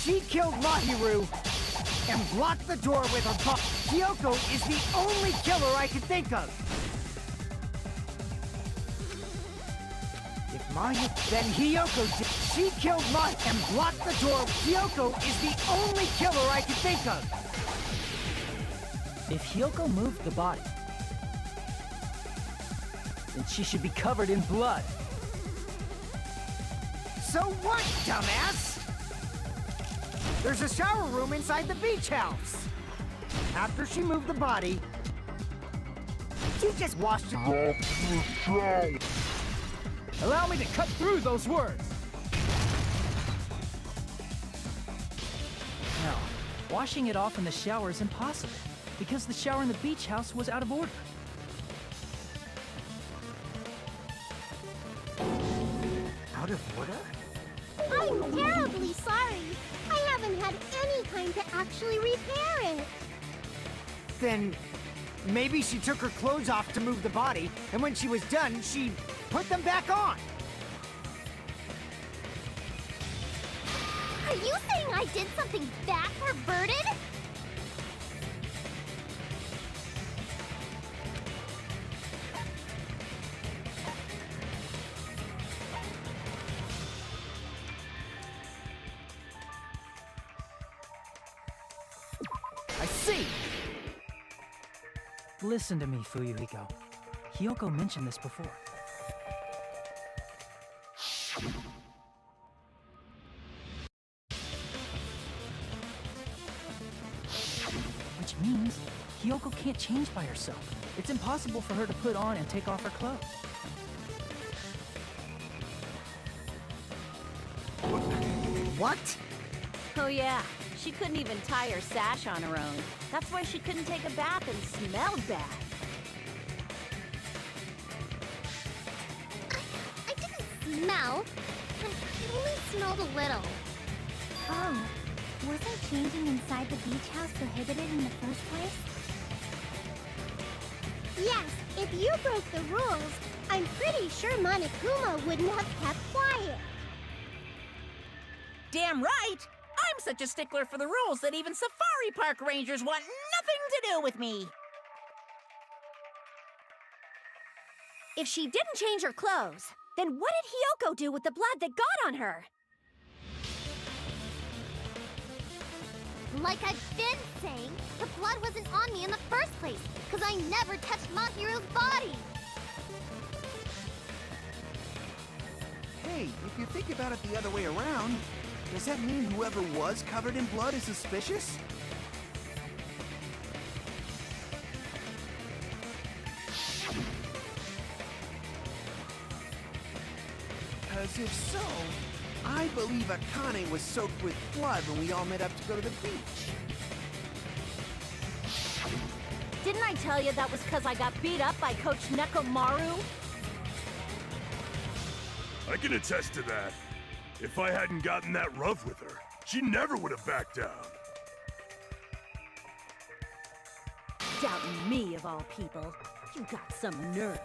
She killed Mahiru and blocked the door with her body. Hiyoko is the only killer I can think of! Then Hiyoko did. She killed Mahiru and blocked the door. Hiyoko is the only killer I can think of. If Hiyoko moved the body, then she should be covered in blood. So what, dumbass? There's a shower room inside the beach house. After she moved the body, she just washed it off. Allow me to cut through those words! No, washing it off in the shower is impossible, because the shower in the beach house was out of order. Out of order? I'm terribly sorry. I haven't had any time to actually repair it. Then maybe she took her clothes off to move the body, and when she was done, she put them back on. Are you saying I did something that perverted? I see. Listen to me, Fuyuhiko. Hiyoko mentioned this before. Which means Hiyoko can't change by herself. It's impossible for her to put on and take off her clothes. What? Oh yeah, she couldn't even tie her sash on her own. That's why she couldn't take a bath and smelled bad. I didn't smell. I only smelled a little. Oh, wasn't changing inside the beach house prohibited in the first place? Yes, if you broke the rules, I'm pretty sure Monokuma wouldn't have kept quiet. Damn right! I'm such a stickler for the rules that even safari park rangers want nothing to do with me! If she didn't change her clothes, then what did Hiyoko do with the blood that got on her? Like I've been saying, the blood wasn't on me in the first place, because I never touched Mahiru's body. Hey, if you think about it the other way around, does that mean whoever was covered in blood is suspicious? Because if so, I believe Akane was soaked with blood when we all met up to go to the beach. Didn't I tell you that was because I got beat up by Coach Nekomaru? I can attest to that. If I hadn't gotten that rough with her, she never would have backed down. Doubting me, of all people. You got some nerve.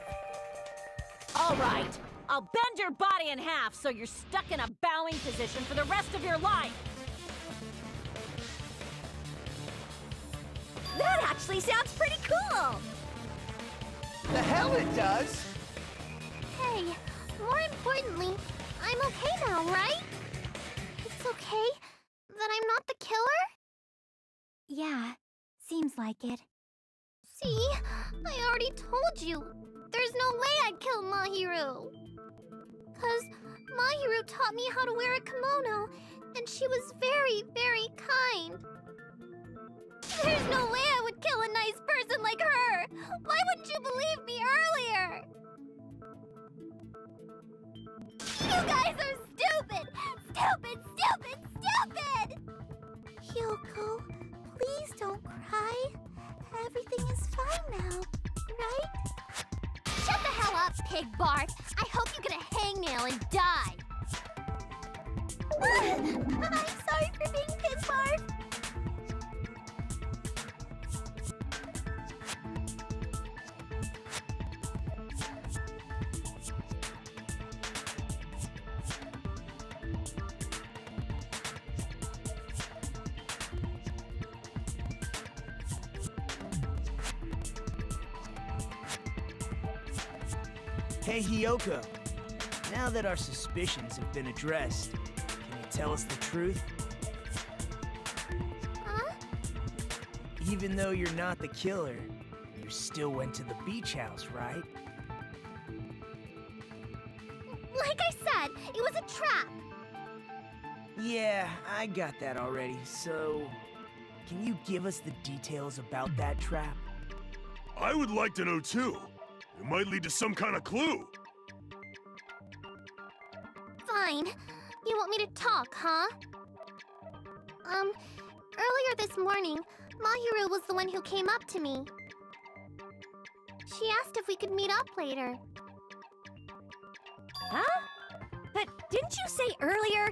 All right, I'll bend your body in half so you're stuck in a bowing position for the rest of your life. That actually sounds pretty cool! The hell it does! Hey, more importantly, I'm okay now, right? It's okay that I'm not the killer? Yeah, seems like it. See? I already told you. There's no way I'd kill Mahiru. 'Cause Mahiru taught me how to wear a kimono, and she was very, very kind. There's no way I would kill a nice person like her! Why wouldn't you believe me earlier? You guys are stupid! Stupid, stupid, stupid! Hyoko, please don't cry. Everything is fine now, right? Shut the hell up, Pig Barf! I hope you get a hangnail and die! I'm sorry for being Pig Barf! Hey, Hyoko. Now that our suspicions have been addressed, can you tell us the truth? Huh? Even though you're not the killer, you still went to the beach house, right? Like I said, it was a trap! Yeah, I got that already, so... Can you give us the details about that trap? I would like to know too. It might lead to some kind of clue. Fine. You want me to talk, huh? Earlier this morning, Mahiru was the one who came up to me. She asked if we could meet up later. Huh? But didn't you say earlier...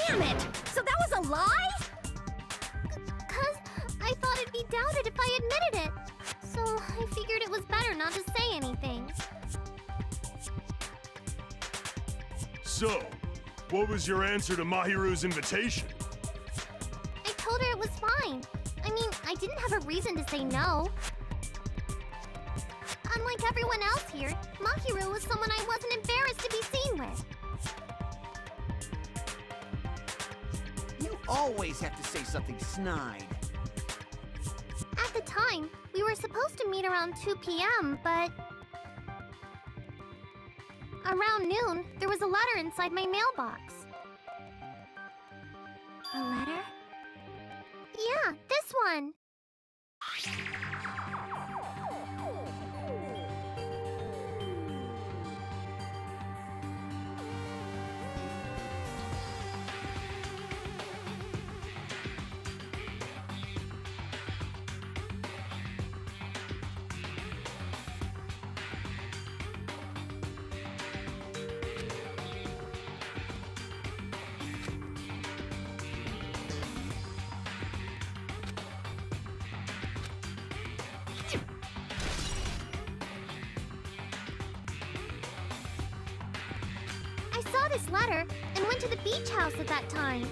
Damn it! So that was a lie? 'Cause I thought it'd be doubted if I admitted it. So I figured it was better not to say anything. So, what was your answer to Mahiru's invitation? I told her it was fine. I mean, I didn't have a reason to say no. Unlike everyone else here, Mahiru was someone I wasn't embarrassed to be seen with. You always have to say something snide. At the time, we were supposed to meet around 2 p.m., but... Around noon, there was a letter inside my mailbox. A letter? Yeah, this one! I saw this letter and went to the beach house at that time.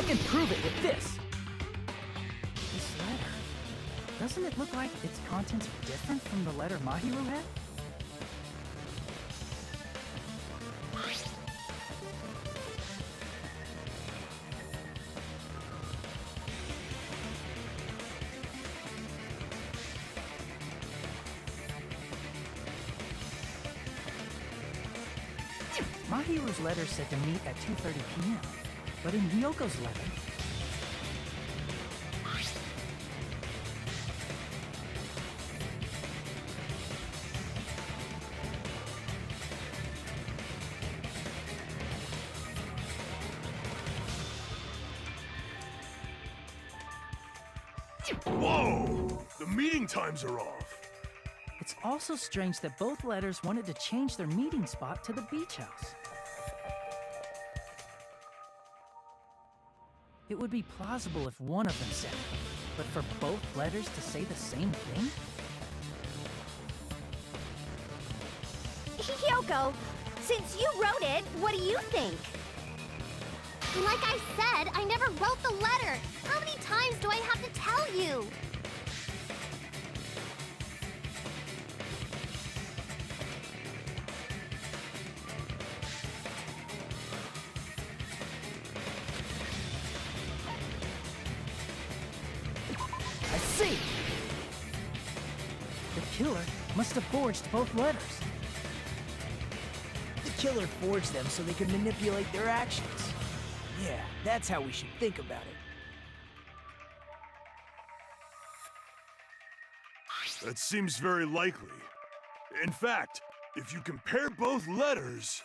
I can prove it with this. This letter. Doesn't it look like its contents are different from the letter Mahiru had? Mahiru's letter said to meet at 2:30 p.m., but in Hyoko's letter... Whoa! The meeting times are off. It's also strange that both letters wanted to change their meeting spot to the beach house. It would be plausible if one of them said it, but for both letters to say the same thing? Hyoko, since you wrote it, what do you think? Like I said, I never wrote the letter. How many times do I have to tell you? I see! The killer must have forged both letters. The killer forged them so they could manipulate their actions. Yeah, that's how we should think about it. That seems very likely. In fact, if you compare both letters...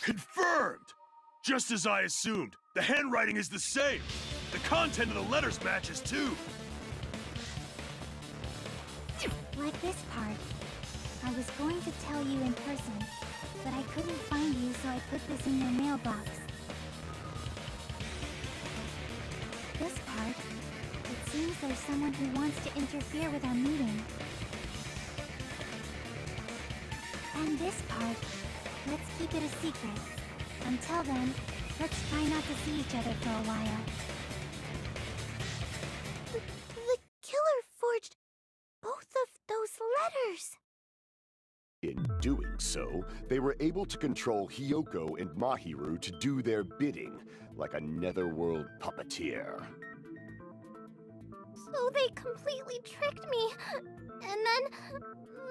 Confirmed! Just as I assumed, the handwriting is the same. The content of the letters matches too. Like this part. I was going to tell you in person, but I couldn't find you, so I put this in your mailbox. This part, it seems there's someone who wants to interfere with our meeting. And this part, let's keep it a secret. Until then, let's try not to see each other for a while. The killer forged both of those letters. In doing so, they were able to control Hyoko and Mahiru to do their bidding, like a netherworld puppeteer. So they completely tricked me. And then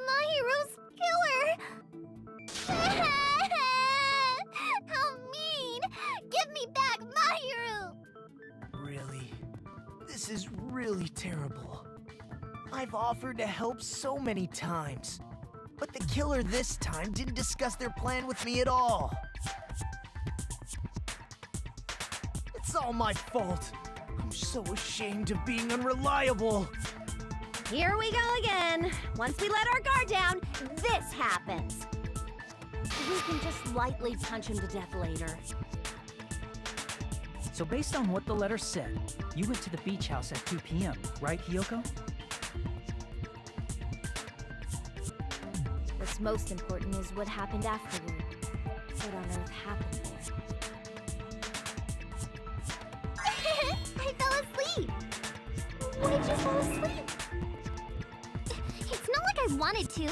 Mahiru's killer. How mean! Give me back Mahiru! Really? This is really terrible. I've offered to help so many times, but the killer this time didn't discuss their plan with me at all. It's all my fault. I'm so ashamed of being unreliable. Here we go again. Once we let our guard down, this happens. We can just lightly punch him to death later. So based on what the letter said, you went to the beach house at 2 p.m., right, Hyoko? What's most important is what happened afterward. What on earth happened there? I fell asleep. Why did you fall asleep? It's not like I wanted to.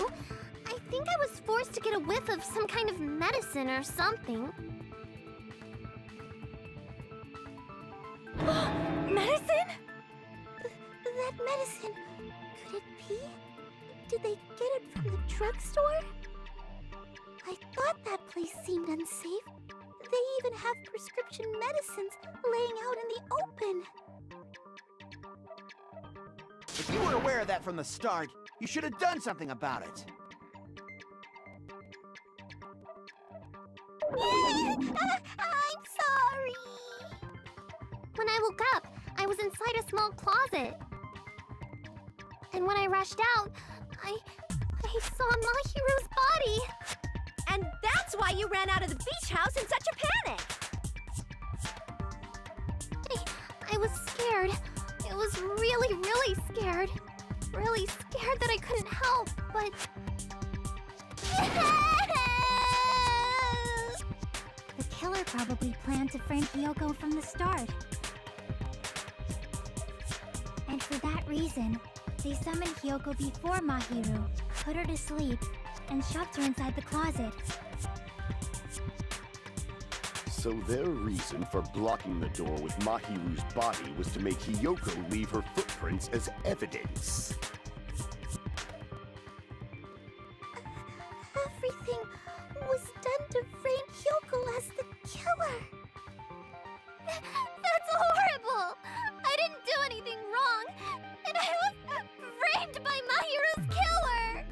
I think I was forced to get a whiff of some kind of medicine or something. Medicine? That medicine, could it be? Did they get it from the drugstore? I thought that place seemed unsafe. They even have prescription medicines laying out in the open. If you were aware of that from the start, you should have done something about it. I'm sorry. When I woke up, I was inside a small closet. And when I rushed out, I saw Mahiru's body. And that's why you ran out of the beach house in such a panic! I was scared. I was really, really scared. Really scared that I couldn't help, but... The killer probably planned to frame Hiyoko from the start. And for that reason, they summoned Hiyoko before Mahiru, put her to sleep, and shoved her inside the closet. So their reason for blocking the door with Mahiru's body was to make Hiyoko leave her footprints as evidence. Everything was done to frame Hiyoko as the killer. That's horrible! I didn't do anything wrong, and I was framed by Mahiru's killer!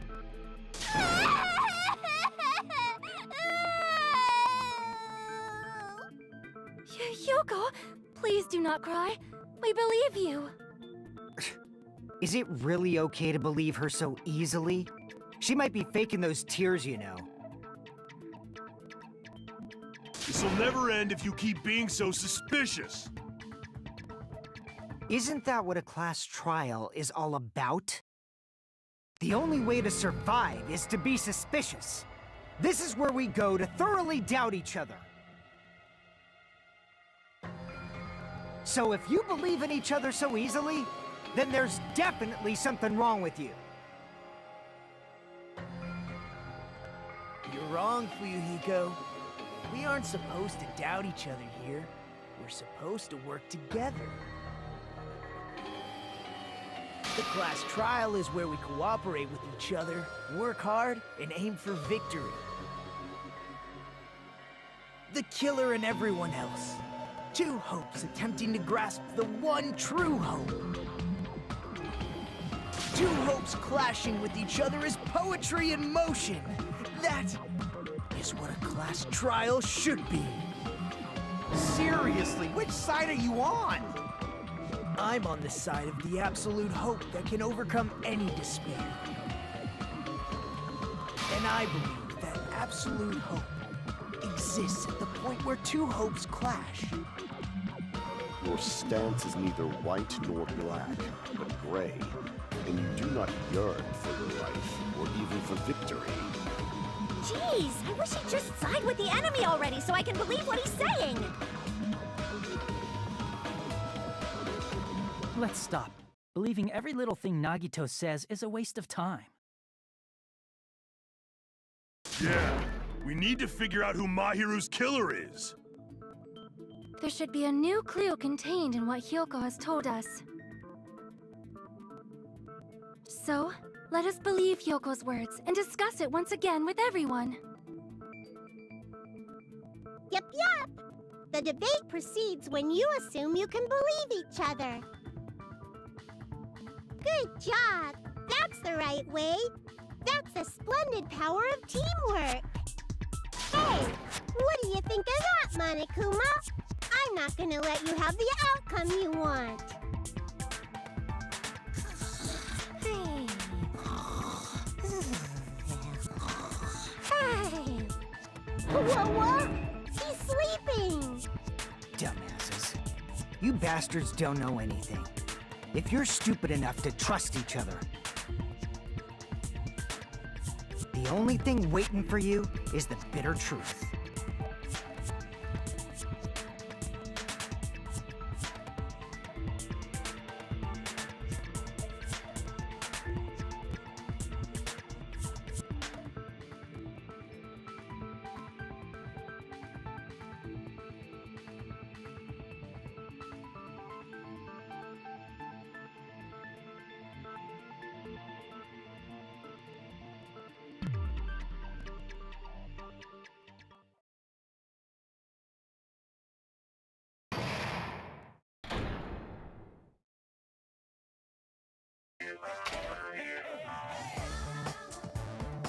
Hiyoko, please do not cry. We believe you. Is it really okay to believe her so easily? She might be faking those tears, you know. This'll never end if you keep being so suspicious. Isn't that what a class trial is all about? The only way to survive is to be suspicious. This is where we go to thoroughly doubt each other. So if you believe in each other so easily, then there's definitely something wrong with you. You're wrong, Fuyuhiko. We aren't supposed to doubt each other here. We're supposed to work together. The class trial is where we cooperate with each other, work hard, and aim for victory. The killer and everyone else. Two hopes attempting to grasp the one true hope. Two hopes clashing with each other is poetry in motion. That is what a class trial should be. Seriously, which side are you on? I'm on the side of the absolute hope that can overcome any despair. And I believe that absolute hope exists at the point where two hopes clash. Your stance is neither white nor black, but gray, and you do not yearn for your life, or even for victory. Jeez, I wish he'd just side with the enemy already so I can believe what he's saying! Let's stop. Believing every little thing Nagito says is a waste of time. Yeah, we need to figure out who Mahiru's killer is. There should be a new clue contained in what Hiyoko has told us. So, let us believe Hyoko's words and discuss it once again with everyone. Yup, yup! The debate proceeds when you assume you can believe each other. Good job! That's the right way! That's the splendid power of teamwork! Hey! What do you think of that, Monokuma? I'm not gonna let you have the outcome you want! Hey! Hey! What? He's sleeping! Dumbasses. You bastards don't know anything. If you're stupid enough to trust each other, the only thing waiting for you is the bitter truth.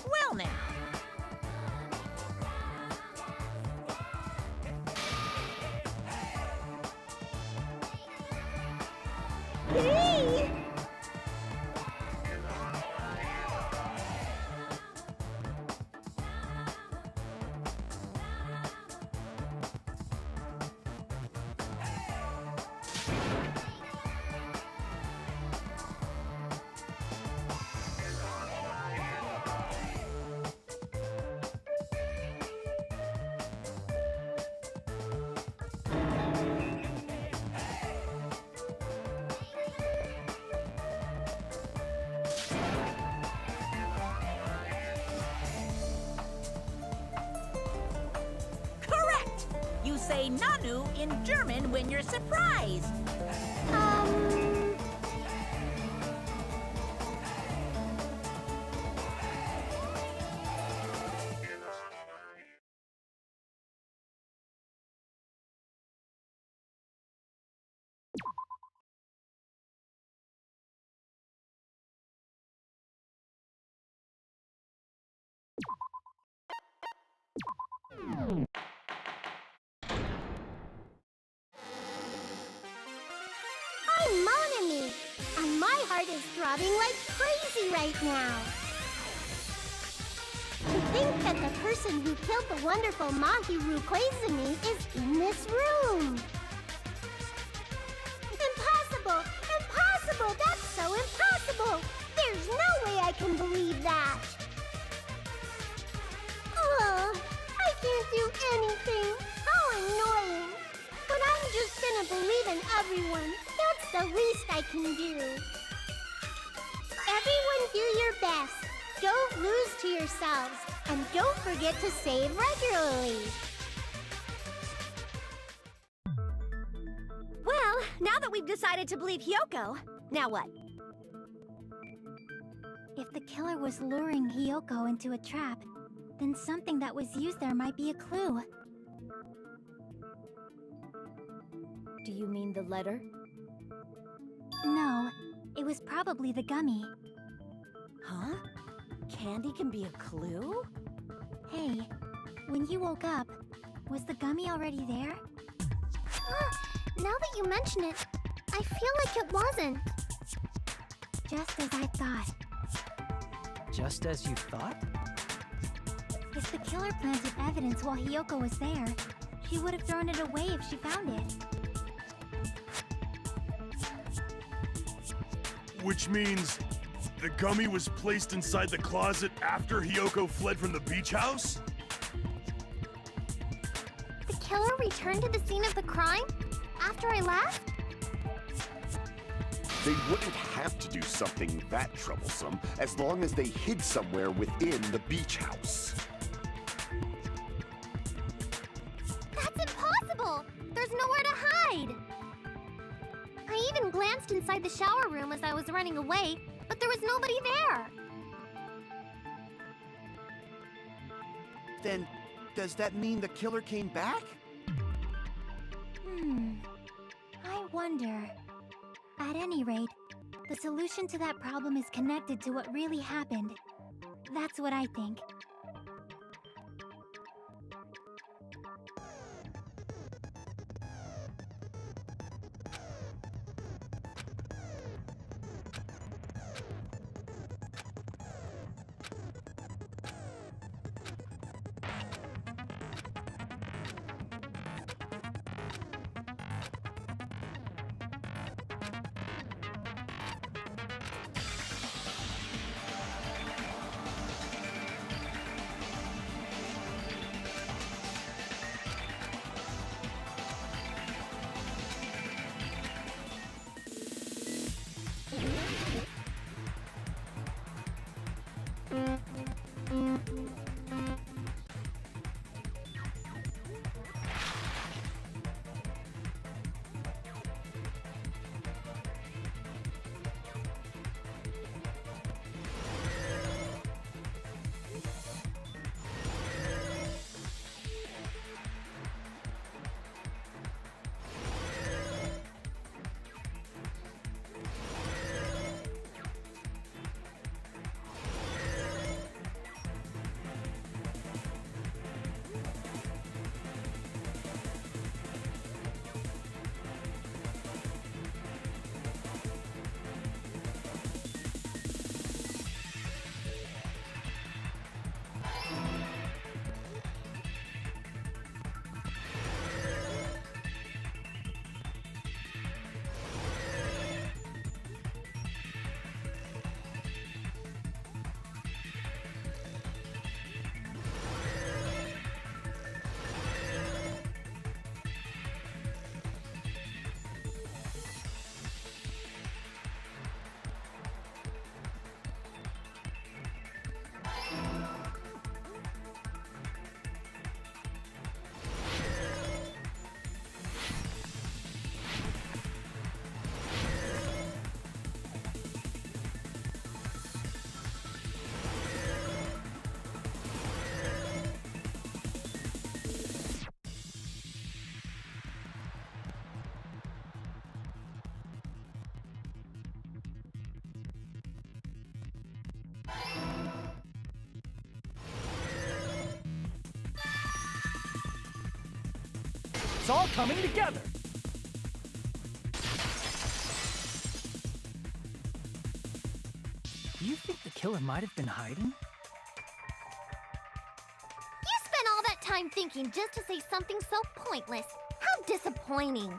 Well now. Hey! say Nanu in German when you're surprised? I'm Monami, and my heart is throbbing like crazy right now. To think that the person who killed the wonderful Mahiru Koizumi is in this room. Impossible! Impossible! That's so impossible! There's no way I can believe that! Ugh, I can't do anything. How annoying! But I'm just gonna believe in everyone. That's the least I can do. Everyone do your best. Don't lose to yourselves. And don't forget to save regularly. Well, now that we've decided to believe Hyoko, now what? If the killer was luring Hyoko into a trap, then something that was used there might be a clue. Do you mean the letter? No, it was probably the gummy. Huh? Candy can be a clue? Hey, when you woke up, was the gummy already there? Now that you mention it, I feel like it wasn't. Just as I thought. Just as you thought? If the killer planted evidence while Hyoko was there, she would have thrown it away if she found it. Which means the gummy was placed inside the closet after Hyoko fled from the beach house? The killer returned to the scene of the crime after I left? They wouldn't have to do something that troublesome as long as they hid somewhere within the beach house. That's impossible! There's nowhere to hide! I even glanced inside the shower room as I was running away, but there was nobody there. Then, does that mean the killer came back? I wonder. At any rate, the solution to that problem is connected to what really happened. That's what I think. It's all coming together. Do you think the killer might have been hiding? You spent all that time thinking just to say something so pointless. How disappointing.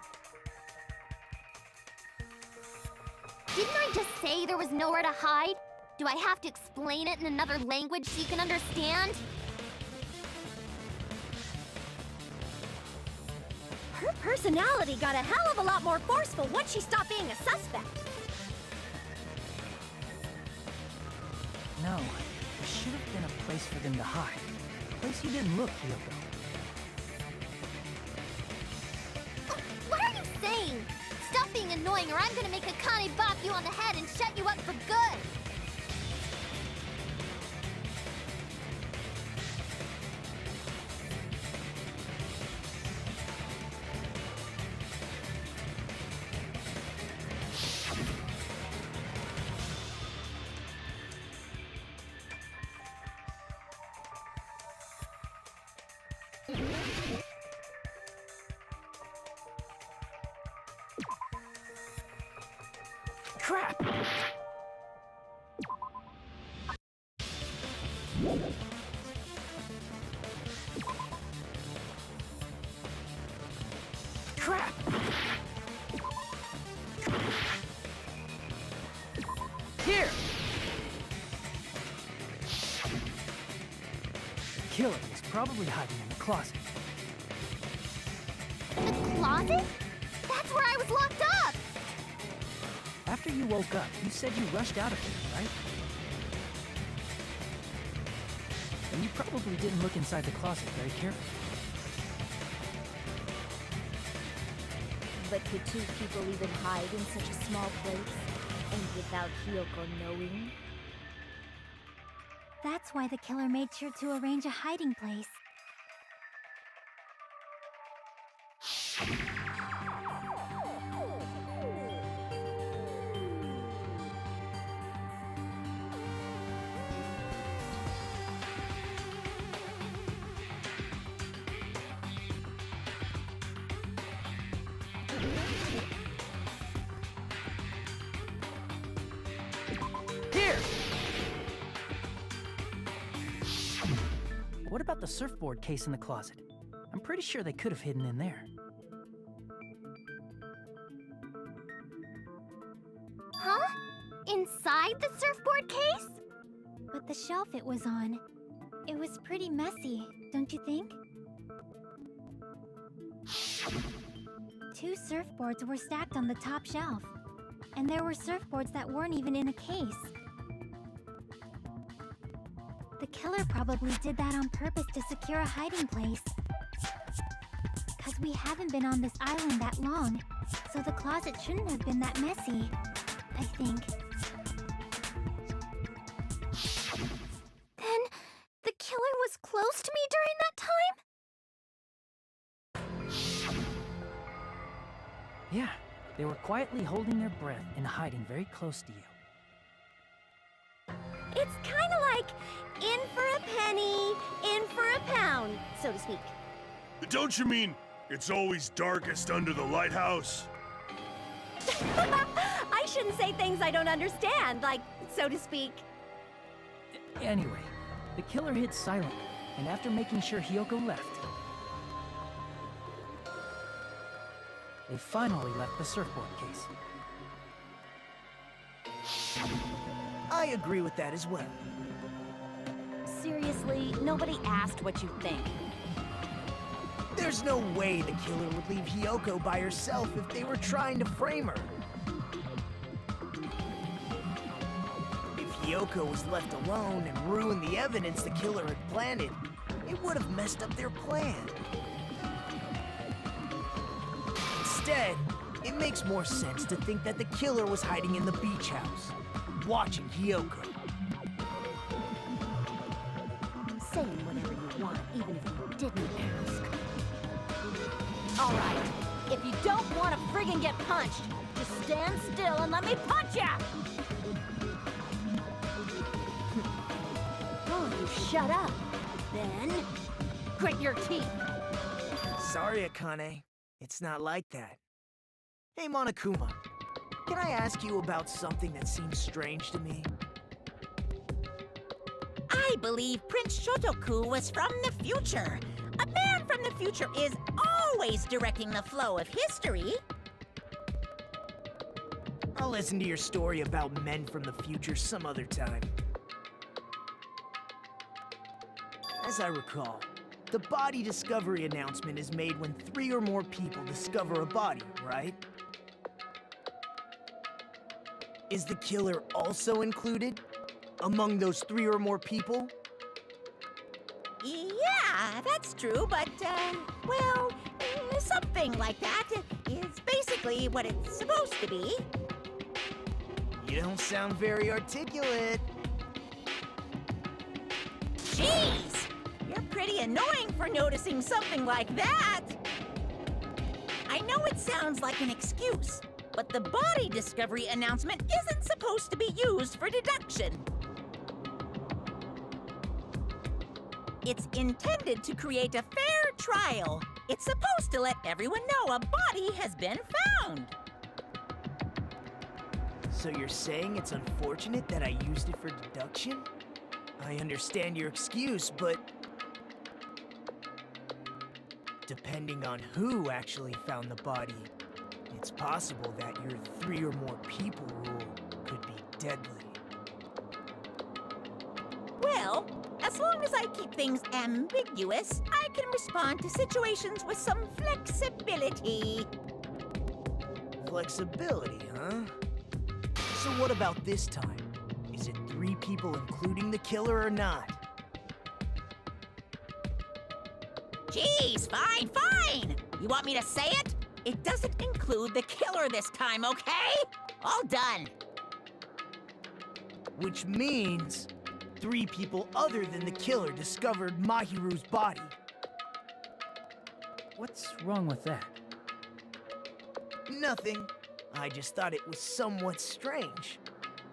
Didn't I just say there was nowhere to hide? Do I have to explain it in another language so you can understand? Her personality got a hell of a lot more forceful once she stopped being a suspect. No, there should have been a place for them to hide. A place you didn't look, Hyoko. What are you saying? Stop being annoying or I'm gonna make Akane bop you on the head and shut you up for good! Crap! Crap! Here! The killer is probably hiding in the closet. The closet? That's where I was locked up! After you woke up, you said you rushed out of there, right? And you probably didn't look inside the closet very carefully. But could two people even hide in such a small place? And without Hyoko knowing? That's why the killer made sure to arrange a hiding place. Here! What about the surfboard case in the closet? I'm pretty sure they could have hidden in there. Huh? Inside the surfboard case? But the shelf it was on, it was pretty messy, don't you think? Two surfboards were stacked on the top shelf, and there were surfboards that weren't even in a case. The killer probably did that on purpose to secure a hiding place. 'Cause we haven't been on this island that long, so the closet shouldn't have been that messy, I think. Then, the killer was close to me during that time? Yeah, they were quietly holding their breath and hiding very close to you. It's kinda like in for a penny, in for a pound, so to speak. Don't you mean it's always darkest under the lighthouse? I shouldn't say things I don't understand, like, so to speak. Anyway, the killer hid silently, and after making sure Hyoko left, they finally left the surfboard case. I agree with that as well. Seriously, nobody asked what you think. There's no way the killer would leave Hyoko by herself if they were trying to frame her. If Hyoko was left alone and ruined the evidence the killer had planted, it would have messed up their plan. Instead, it makes more sense to think that the killer was hiding in the beach house, watching Hyoko. Saying whatever you want, even if you didn't ask. All right, if you don't want to friggin' get punched, just stand still and let me punch ya! Oh, you shut up. Then, grit your teeth. Sorry, Akane. It's not like that. Hey, Monokuma, can I ask you about something that seems strange to me? I believe Prince Shotoku was from the future. A man from the future is always directing the flow of history. I'll listen to your story about men from the future some other time. As I recall, the body discovery announcement is made when 3 or more people discover a body, right? Is the killer also included among those 3 or more people? Yeah, that's true, but, well, something like that is basically what it's supposed to be. You don't sound very articulate. Jeez! You're pretty annoying for noticing something like that! I know it sounds like an excuse, but the body discovery announcement isn't supposed to be used for deduction. It's intended to create a fair trial. It's supposed to let everyone know a body has been found. So you're saying it's unfortunate that I used it for deduction? I understand your excuse, but depending on who actually found the body, it's possible that your 3 or more people rule could be deadly. Well, as long as I keep things ambiguous, I can respond to situations with some flexibility. Flexibility, huh? So what about this time? Is it 3 people including the killer or not? Jeez, fine! You want me to say it? It doesn't include the killer this time, okay? All done. Which means 3 people other than the killer discovered Mahiru's body. What's wrong with that? Nothing. I just thought it was somewhat strange.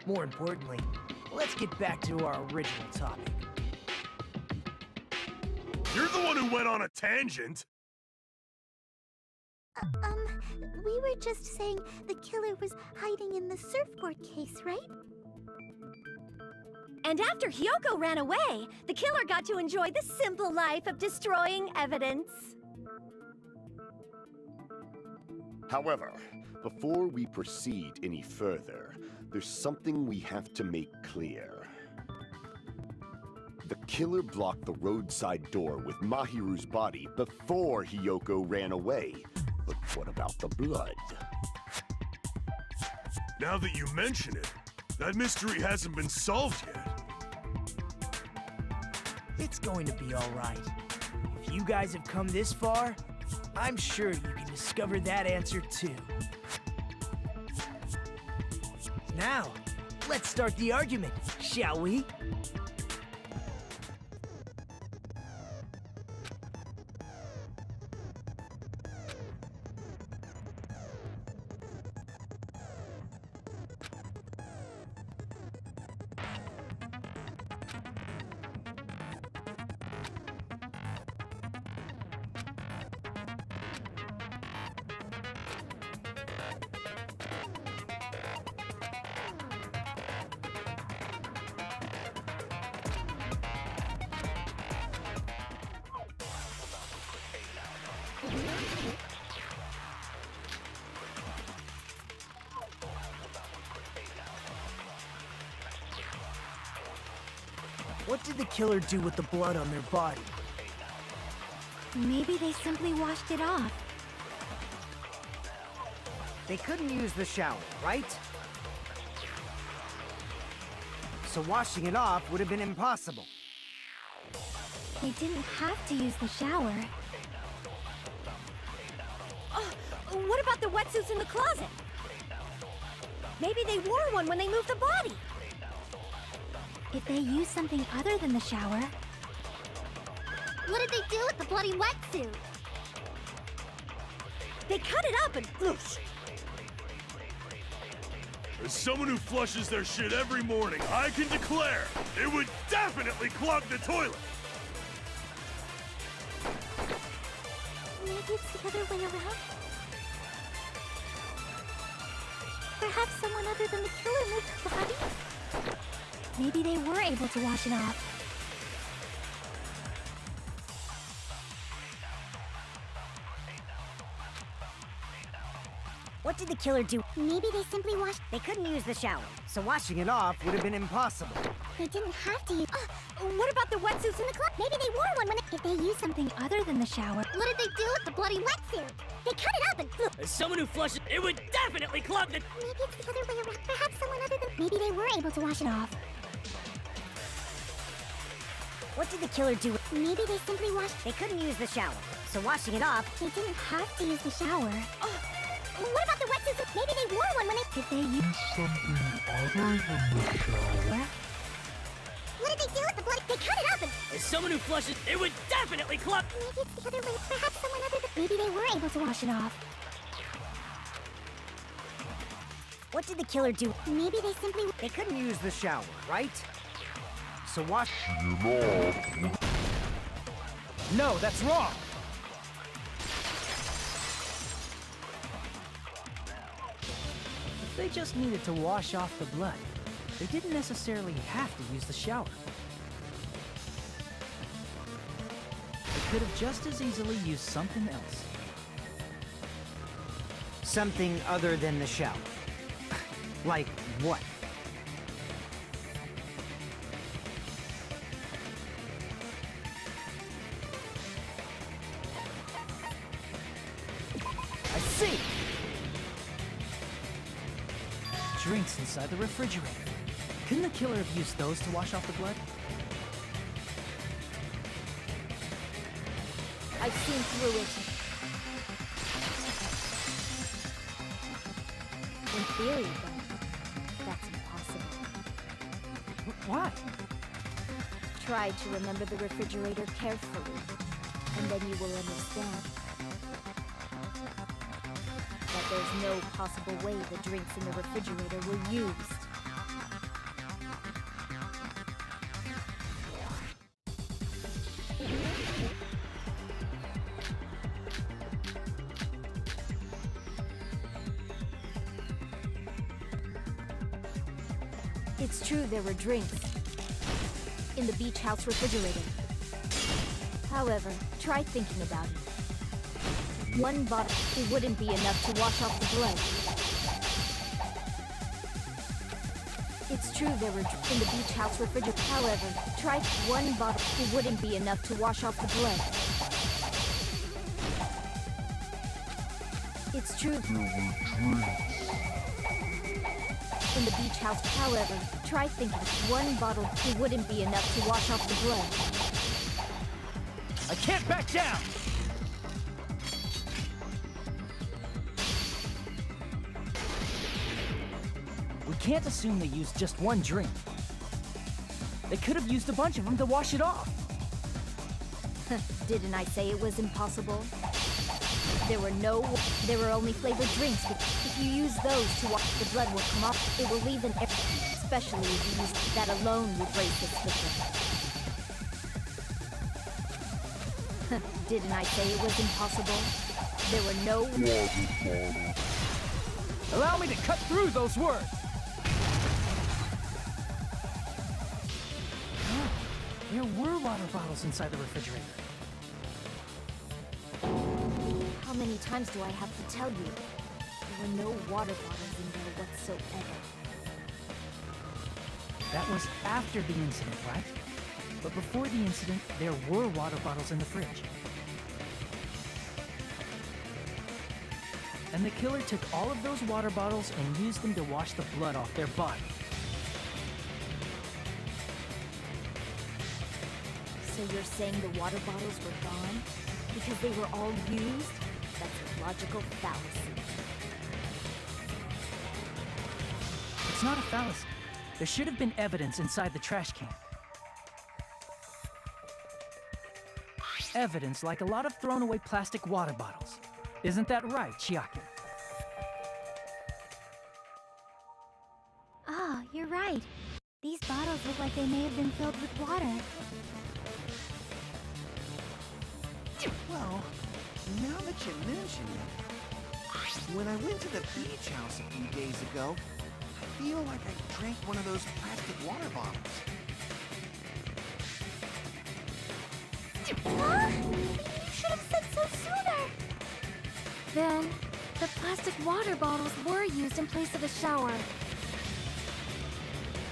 More importantly, let's get back to our original topic. You're the one who went on a tangent. We were just saying the killer was hiding in the surfboard case, right? And after Hyoko ran away, the killer got to enjoy the simple life of destroying evidence. However, before we proceed any further, there's something we have to make clear. The killer blocked the roadside door with Mahiru's body before Hyoko ran away. But what about the blood? Now that you mention it, that mystery hasn't been solved yet. It's going to be all right. If you guys have come this far, I'm sure you can discover that answer too. Now, let's start the argument, shall we? What did the killer do with the blood on their body? Maybe they simply washed it off. They couldn't use the shower, right? So washing it off would have been impossible. They didn't have to use the shower. Oh, what about the wetsuits in the closet? Maybe they wore one when they moved the body. If they used something other than the shower... What did they do with the bloody wetsuit? They cut it up and... As someone who flushes their shit every morning, I can declare it would definitely clog the toilet. Maybe it's the other way around? Perhaps someone other than the killer moved the body? Maybe they were able to wash it off. What did the killer do? Maybe they simply washed... They couldn't use the shower. So washing it off would have been impossible. They didn't have to use... what about the wetsuits in the club? Maybe they wore one when they... If they used something other than the shower, what did they do with the bloody wetsuit? They cut it up and... As someone who flushes, it would definitely clog the... Maybe it's the other way around. Perhaps someone other than... Maybe they were able to wash it off. What did the killer do? Maybe they simply washed... They couldn't use the shower. So washing it off... They didn't have to use the shower. What about the wetsuits? Maybe they wore one when they... Did they use something other than the shower? What did they do with the blood? They cut it up and... As someone who flushes, it would definitely clog... Maybe it's the other way. Perhaps someone other than... Maybe they were able to wash it off. What did the killer do? Maybe they simply... They couldn't use the shower, right? So washing it off. No, that's wrong! If they just needed to wash off the blood, they didn't necessarily have to use the shower. They could have just as easily used something else. something other than the shower. Like what? I see! Drinks inside the refrigerator. Couldn't the killer have used those to wash off the blood? I've seen through it. In theory, though, that's impossible. Why? Try to remember the refrigerator carefully, and then you will understand that there's no possible way the drinks in the refrigerator were used. It's true there were drinks in the beach house refrigerator. However, try thinking about it. One bottle, it wouldn't be enough to wash off the blood. It's true there were in the beach house refrigerator. However, try one bottle, it wouldn't be enough to wash off the blood. It's true there were drinks in the beach house. However, try thinking one bottle, it wouldn't be enough to wash off the blood. I can't back down! We can't assume they used just one drink. They could have used a bunch of them to wash it off. Didn't I say it was impossible? There were only flavored drinks. If you use those to wash, the blood will come off. It will leave an air, especially if you use that alone would raise suspicion. Didn't I say it was impossible? There were no... Allow me to cut through those words! Oh, there were water bottles inside the refrigerator. How many times do I have to tell you? There were no water bottles in there whatsoever. That was after the incident, right? But before the incident, there were water bottles in the fridge. And the killer took all of those water bottles and used them to wash the blood off their body. So you're saying the water bottles were gone? Because they were all used? That's a logical fallacy. It's not a fallacy. There should have been evidence inside the trash can. Evidence like a lot of thrown away plastic water bottles. Isn't that right, Chiaki? Ah, you're right. These bottles look like they may have been filled with water. Well, Now that you mention it, when I went to the beach house a few days ago, I feel like I drank one of those plastic water bottles. Huh? You should have said so sooner! Then, the plastic water bottles were used in place of a shower.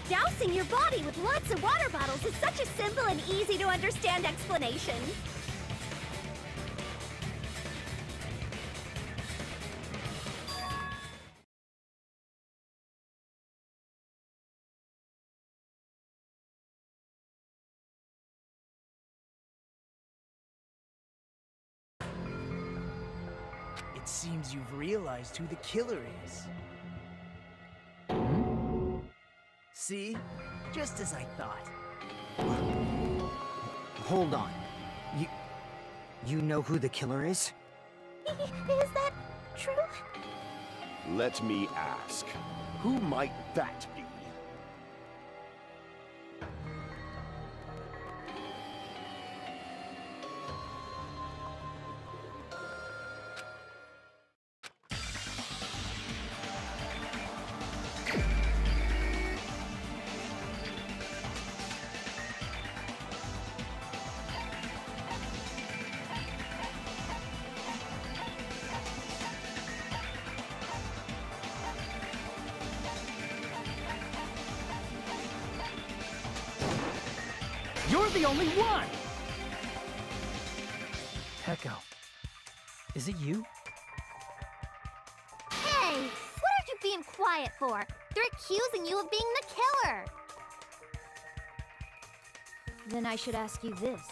Dousing your body with lots of water bottles is such a simple and easy to understand explanation. It seems you've realized who the killer is. See? Just as I thought. Hold on. You know who the killer is? Is that true? Let me ask, who might that be? You're the only one! Echo, is it you? Hey, what are you being quiet for? They're accusing you of being the killer. Then I should ask you this.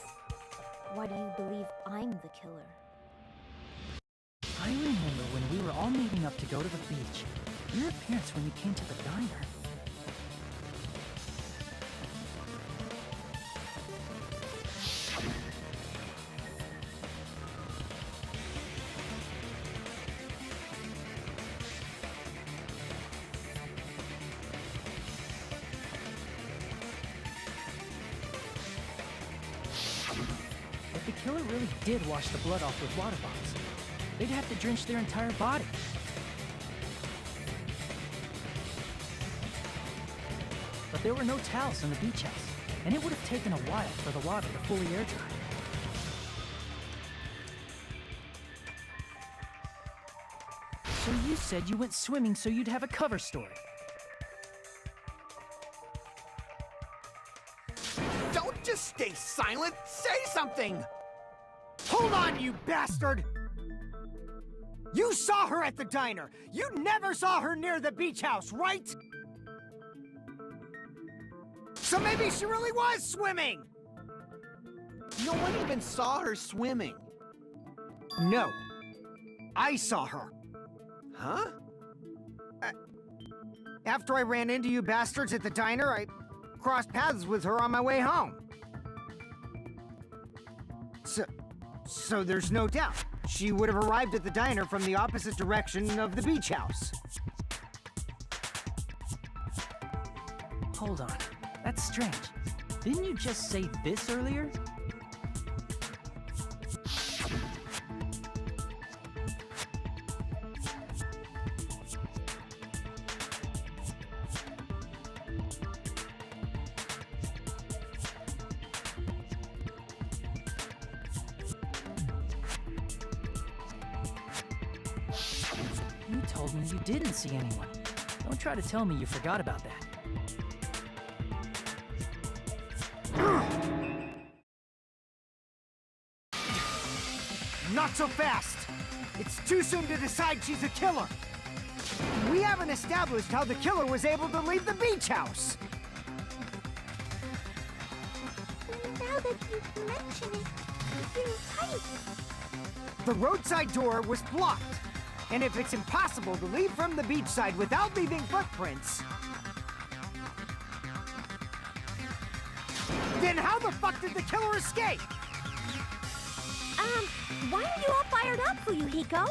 Why do you believe I'm the killer? I remember when we were all meeting up to go to the beach. Your appearance when you came to the diner. If the killer really did wash the blood off with water bottles, they'd have to drench their entire body. But there were no towels in the beach house, and it would have taken a while for the water to fully air dry. So you said you went swimming so you'd have a cover story. Don't just stay silent! Say something! Hold on, you bastard! You saw her at the diner! You never saw her near the beach house, right? So maybe she really was swimming! No one even saw her swimming. No. I saw her. Huh? After I ran into you bastards at the diner, I crossed paths with her on my way home. So there's no doubt. She would have arrived at the diner from the opposite direction of the beach house. Hold on. That's strange. Didn't you just say this earlier? You told me you didn't see anyone. Don't try to tell me you forgot about that. Not so fast! It's too soon to decide she's a killer! We haven't established how the killer was able to leave the beach house! Now that you mention it, you're right. The roadside door was blocked, and if it's impossible to leave from the beachside without leaving footprints, then how the fuck did the killer escape? Why are you all fired up, Fuyuhiko?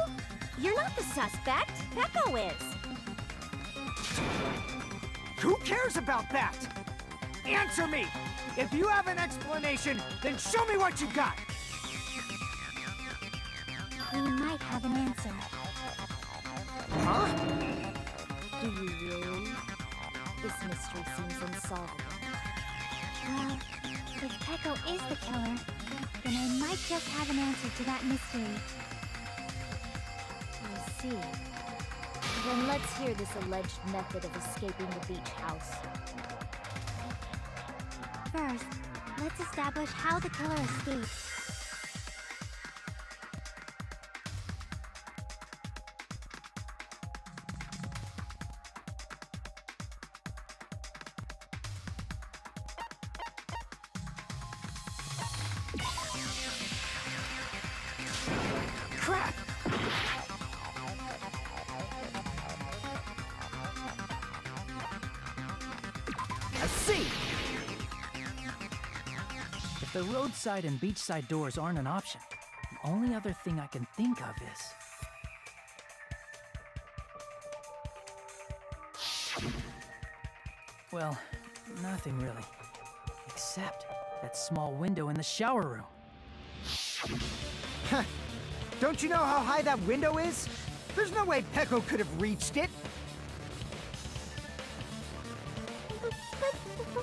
You're not the suspect. Peko is. Who cares about that? Answer me! If you have an explanation, then show me what you got! might have an answer. Huh? Do you really? This mystery seems unsolvable. Well, if Peko is the killer, then I might just have an answer to that mystery. I see. Then let's hear this alleged method of escaping the beach house. First, let's establish how the killer escaped. Crap! I see! If the roadside and beachside doors aren't an option, the only other thing I can think of is... Well, nothing really. Except that small window in the shower room. Don't you know how high that window is? There's no way Peko could have reached it. But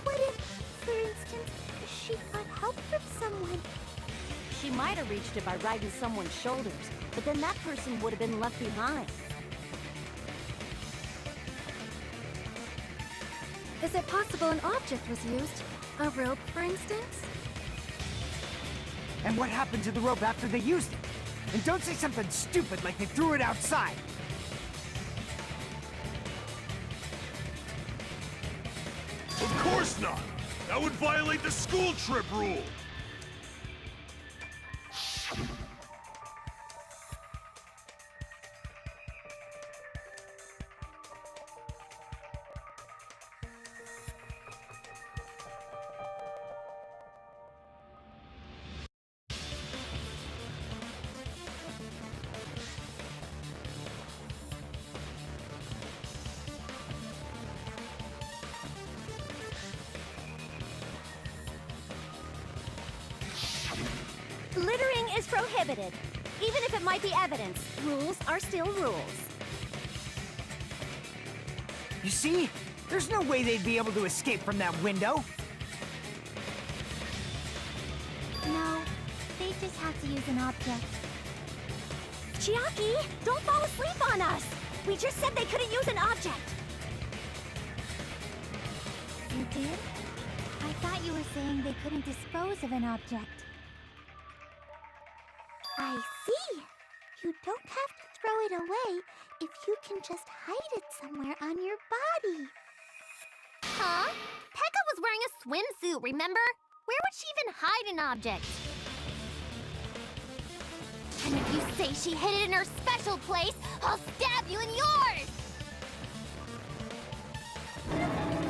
what if, for instance, she got help from someone? She might have reached it by riding someone's shoulders, but then that person would have been left behind. Is it possible an object was used? A rope, for instance? And what happened to the rope after they used it? And don't say something stupid like they threw it outside. Of course not! That would violate the school trip rule! Littering is prohibited. Even if it might be evidence, rules are still rules. You see? There's no way they'd be able to escape from that window. No, they just have to use an object. Chiaki, don't fall asleep on us! We just said they couldn't use an object! You did? I thought you were saying they couldn't dispose of an object. I see. You don't have to throw it away if you can just hide it somewhere on your body. Huh? Pekka was wearing a swimsuit, remember? Where would she even hide an object? And if you say she hid it in her special place, I'll stab you in yours!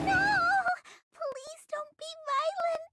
No! Please don't be violent.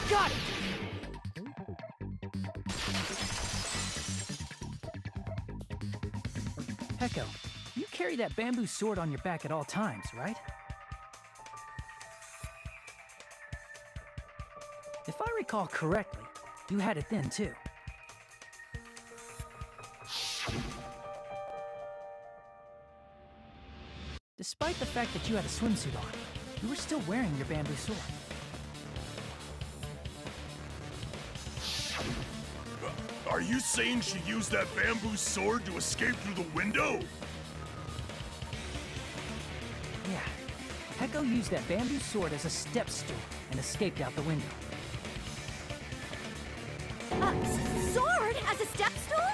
Got it! Peko, you carry that bamboo sword on your back at all times, right? If I recall correctly, you had it then too. Despite the fact that you had a swimsuit on, you were still wearing your bamboo sword. Are you saying she used that bamboo sword to escape through the window? Yeah, Peko used that bamboo sword as a step stool and escaped out the window. Sword as a step stool?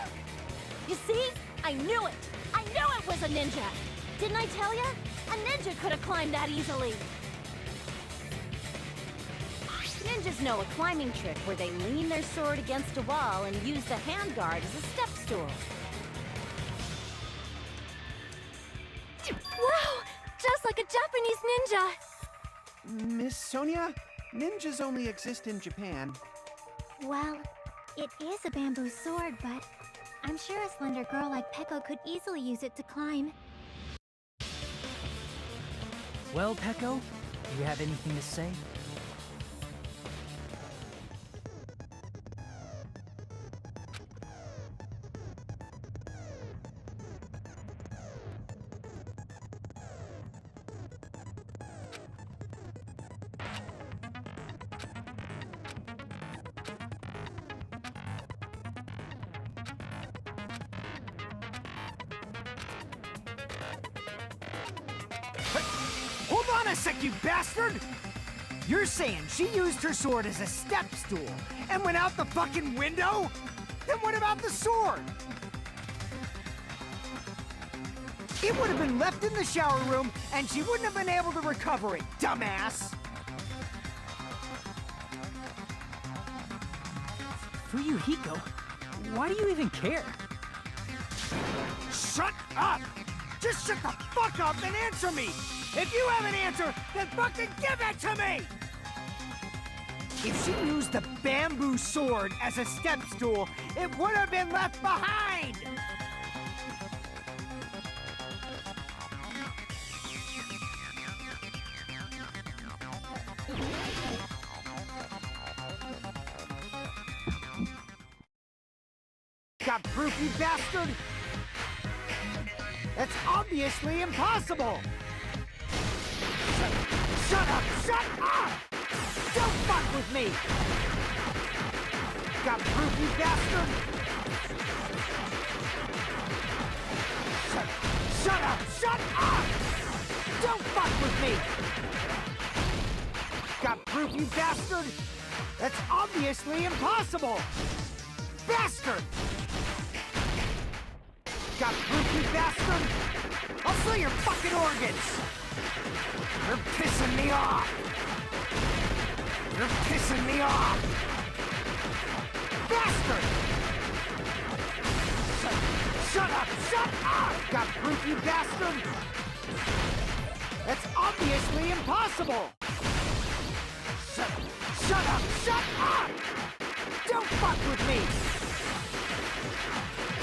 You see? I knew it! I knew it was a ninja! Didn't I tell ya? A ninja could have climbed that easily. Ninjas know a climbing trick where they lean their sword against a wall and use the handguard as a step stool. Wow! Just like a Japanese ninja! Miss Sonia, ninjas only exist in Japan. Well, it is a bamboo sword, but I'm sure a slender girl like Peko could easily use it to climb. Well, Peko, do you have anything to say? Hold on a sec, you bastard! You're saying she used her sword as a step stool and went out the fucking window? Then what about the sword? It would have been left in the shower room and she wouldn't have been able to recover it, dumbass! Fuyuhiko, why do you even care? Shut up! Just shut the fuck up and answer me! If you have an answer, then fucking give it to me! If she used the bamboo sword as a step stool, it would have been left behind! Got proof, you bastard? That's obviously impossible! Shut up! Shut up! Don't fuck with me! Got proof, you bastard? Shut up! Shut up! Don't fuck with me! Got proof, you bastard? That's obviously impossible! Bastard! Got proof, you bastard? I'll sell your fucking organs! You're pissing me off! You're pissing me off! Bastard! Shut up! Shut up! Got proof, you bastard? That's obviously impossible! Shut up! Shut up! Don't fuck with me!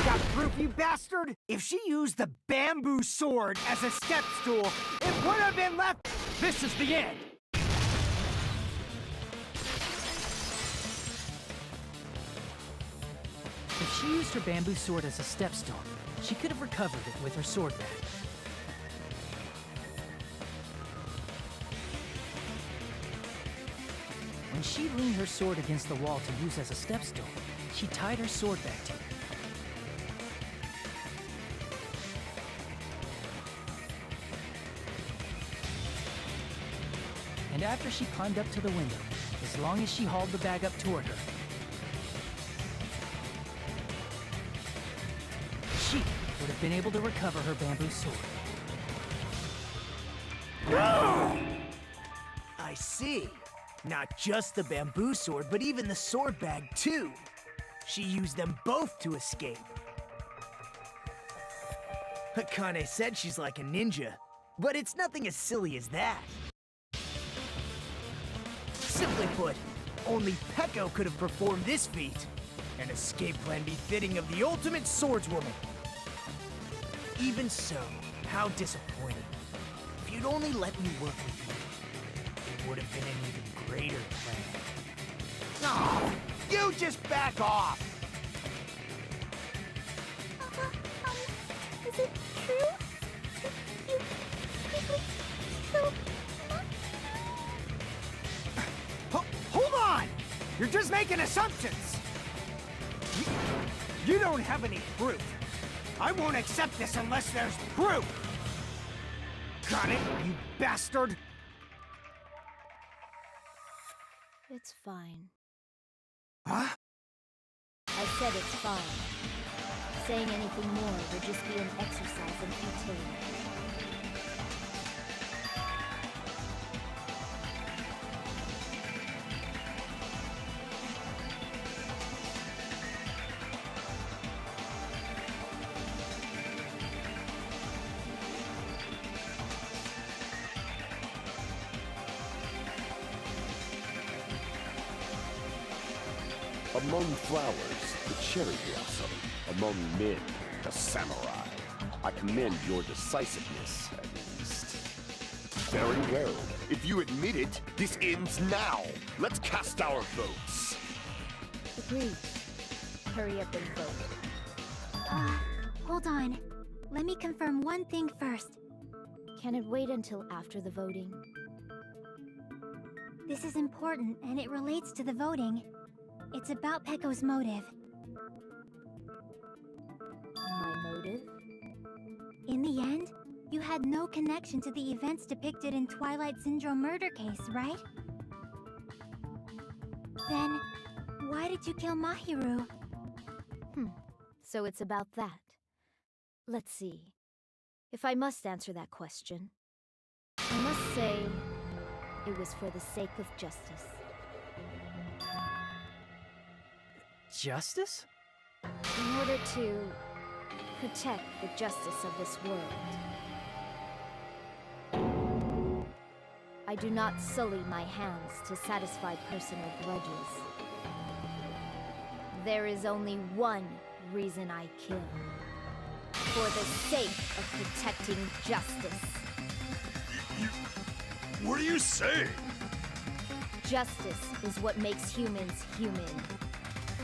Got proof, you bastard? If she used the bamboo sword as a step stool, it would have been left. This is the end. If she used her bamboo sword as a stepstone, she could have recovered it with her sword bag. When she leaned her sword against the wall to use as a stepstone, she tied her sword back to it. And after she climbed up to the window, as long as she hauled the bag up toward her, she would have been able to recover her bamboo sword. I see. Not just the bamboo sword, but even the sword bag, too. She used them both to escape. Akane said she's like a ninja, but it's nothing as silly as that. Simply put, only Peko could have performed this feat. An escape plan befitting of the ultimate swordswoman. Even so, how disappointing. If you'd only let me work with you, it would have been an even greater plan. Oh, you just back off! Is it true? You really killed Hold on! You're just making assumptions! You don't have any proof. I won't accept this unless there's proof! Got it, you bastard? It's fine. Huh? I said it's fine. Saying anything more would just be an exercise in futility. Among flowers, the cherry blossom. Among men, the samurai. I commend your decisiveness, at least. Very well. If you admit it, this ends now. Let's cast our votes. Agreed. Hurry up and vote. Hold on. Let me confirm one thing first. Can it wait until after the voting? This is important, and it relates to the voting. It's about Peko's motive. My motive? In the end, you had no connection to the events depicted in Twilight Syndrome murder case, right? Then, why did you kill Mahiru? So it's about that. Let's see. If I must answer that question, I must say it was for the sake of justice. Justice? In order to protect the justice of this world. I do not sully my hands to satisfy personal grudges. There is only one reason I kill. For the sake of protecting justice. What are you saying? Justice is what makes humans human.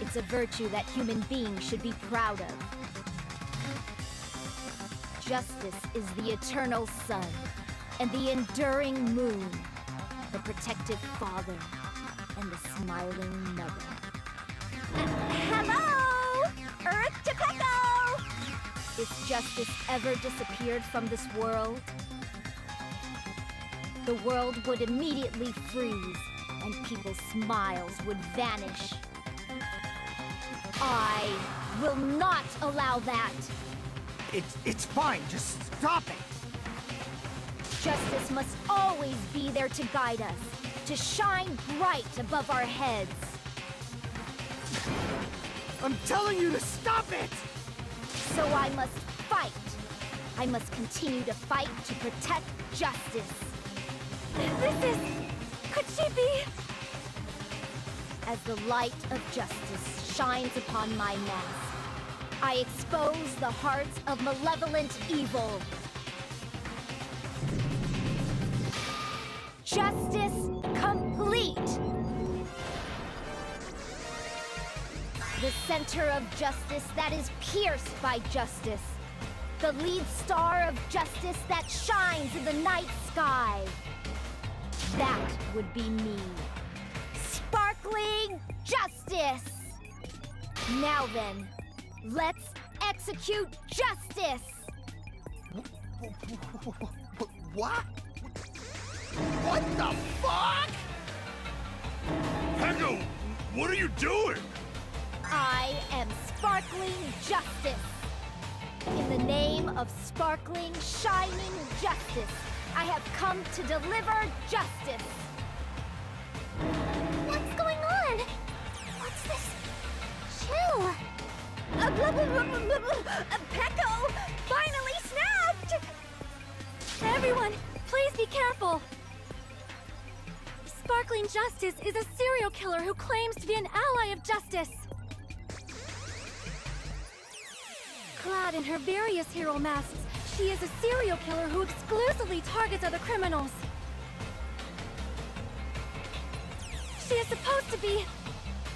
It's a virtue that human beings should be proud of. Justice is the eternal sun and the enduring moon, the protective father and the smiling mother. Hello! Earth to Peko! If justice ever disappeared from this world, the world would immediately freeze and people's smiles would vanish. I will not allow that! It's fine. Just stop it. Justice must always be there to guide us, to shine bright above our heads. I'm telling you to stop it! So I must fight. I must continue to fight to protect justice. This is... Could she be... As the light of justice shines upon my mask, I expose the hearts of malevolent evil. Justice complete! The center of justice that is pierced by justice. The lead star of justice that shines in the night sky. That would be me. Sparkling justice! Now then, let's execute justice! What? What the fuck? Peko, what are you doing? I am sparkling justice. In the name of sparkling, shining justice, I have come to deliver justice. What's going on? What's this? Chill. Peko finally snapped! Everyone, please be careful. Sparkling Justice is a serial killer who claims to be an ally of justice. Clad in her various hero masks, she is a serial killer who exclusively targets other criminals. She is supposed to be...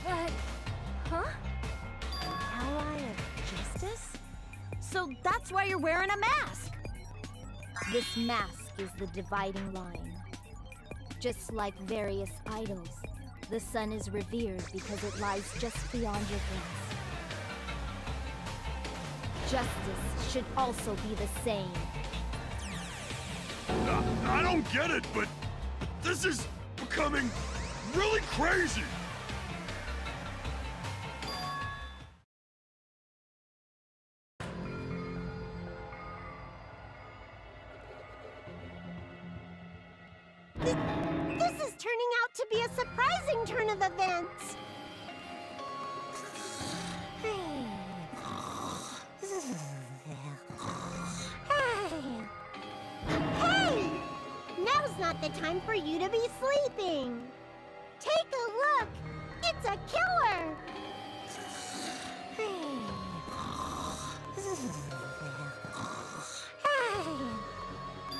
huh? Ally of justice? So that's why you're wearing a mask! This mask is the dividing line. Just like various idols, the sun is revered because it lies just beyond your glance. Justice should also be the same. I don't get it, but this is becoming really crazy. This is turning out to be a surprising turn of events. Hey! Now's not the time for you to be sleeping. Take a look. It's a killer.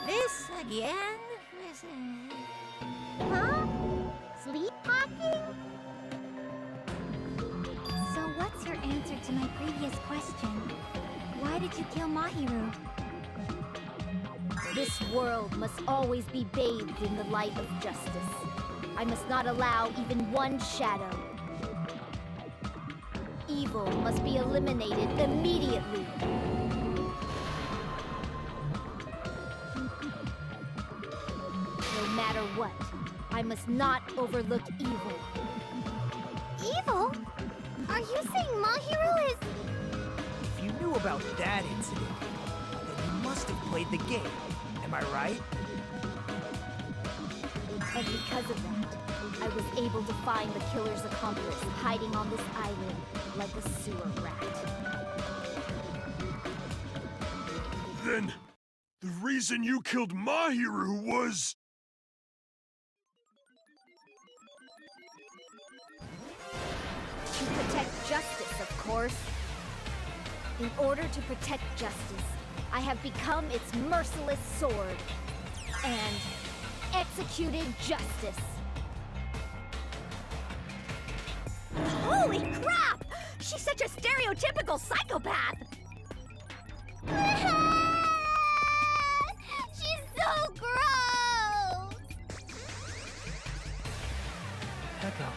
This again? Huh? Sleepwalking? So what's your answer to my previous question? Why did you kill Mahiru? This world must always be bathed in the light of justice. I must not allow even one shadow. Evil must be eliminated immediately. No matter what, I must not overlook evil. Evil? Are you saying Mahiru is... If you knew about that incident, then you must have played the game. Am I right? And because of that, I was able to find the killer's accomplice hiding on this island like a sewer rat. Then, the reason you killed Mahiru was... To protect justice, of course. In order to protect justice, I have become its merciless sword and executed justice. Holy crap! She's such a stereotypical psychopath! She's so gross! Peko,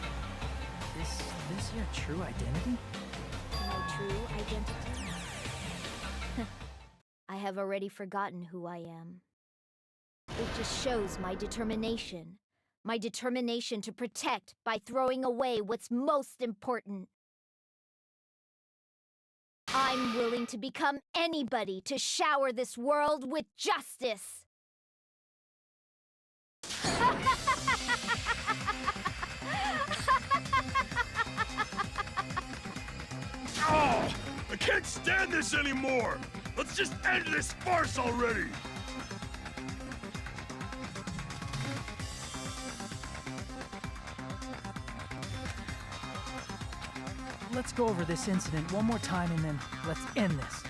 is this your true identity? My true identity? I have already forgotten who I am. It just shows my determination. My determination to protect by throwing away what's most important. I'm willing to become anybody to shower this world with justice. Oh, I can't stand this anymore! Let's just end this farce already! Let's go over this incident one more time and then let's end this.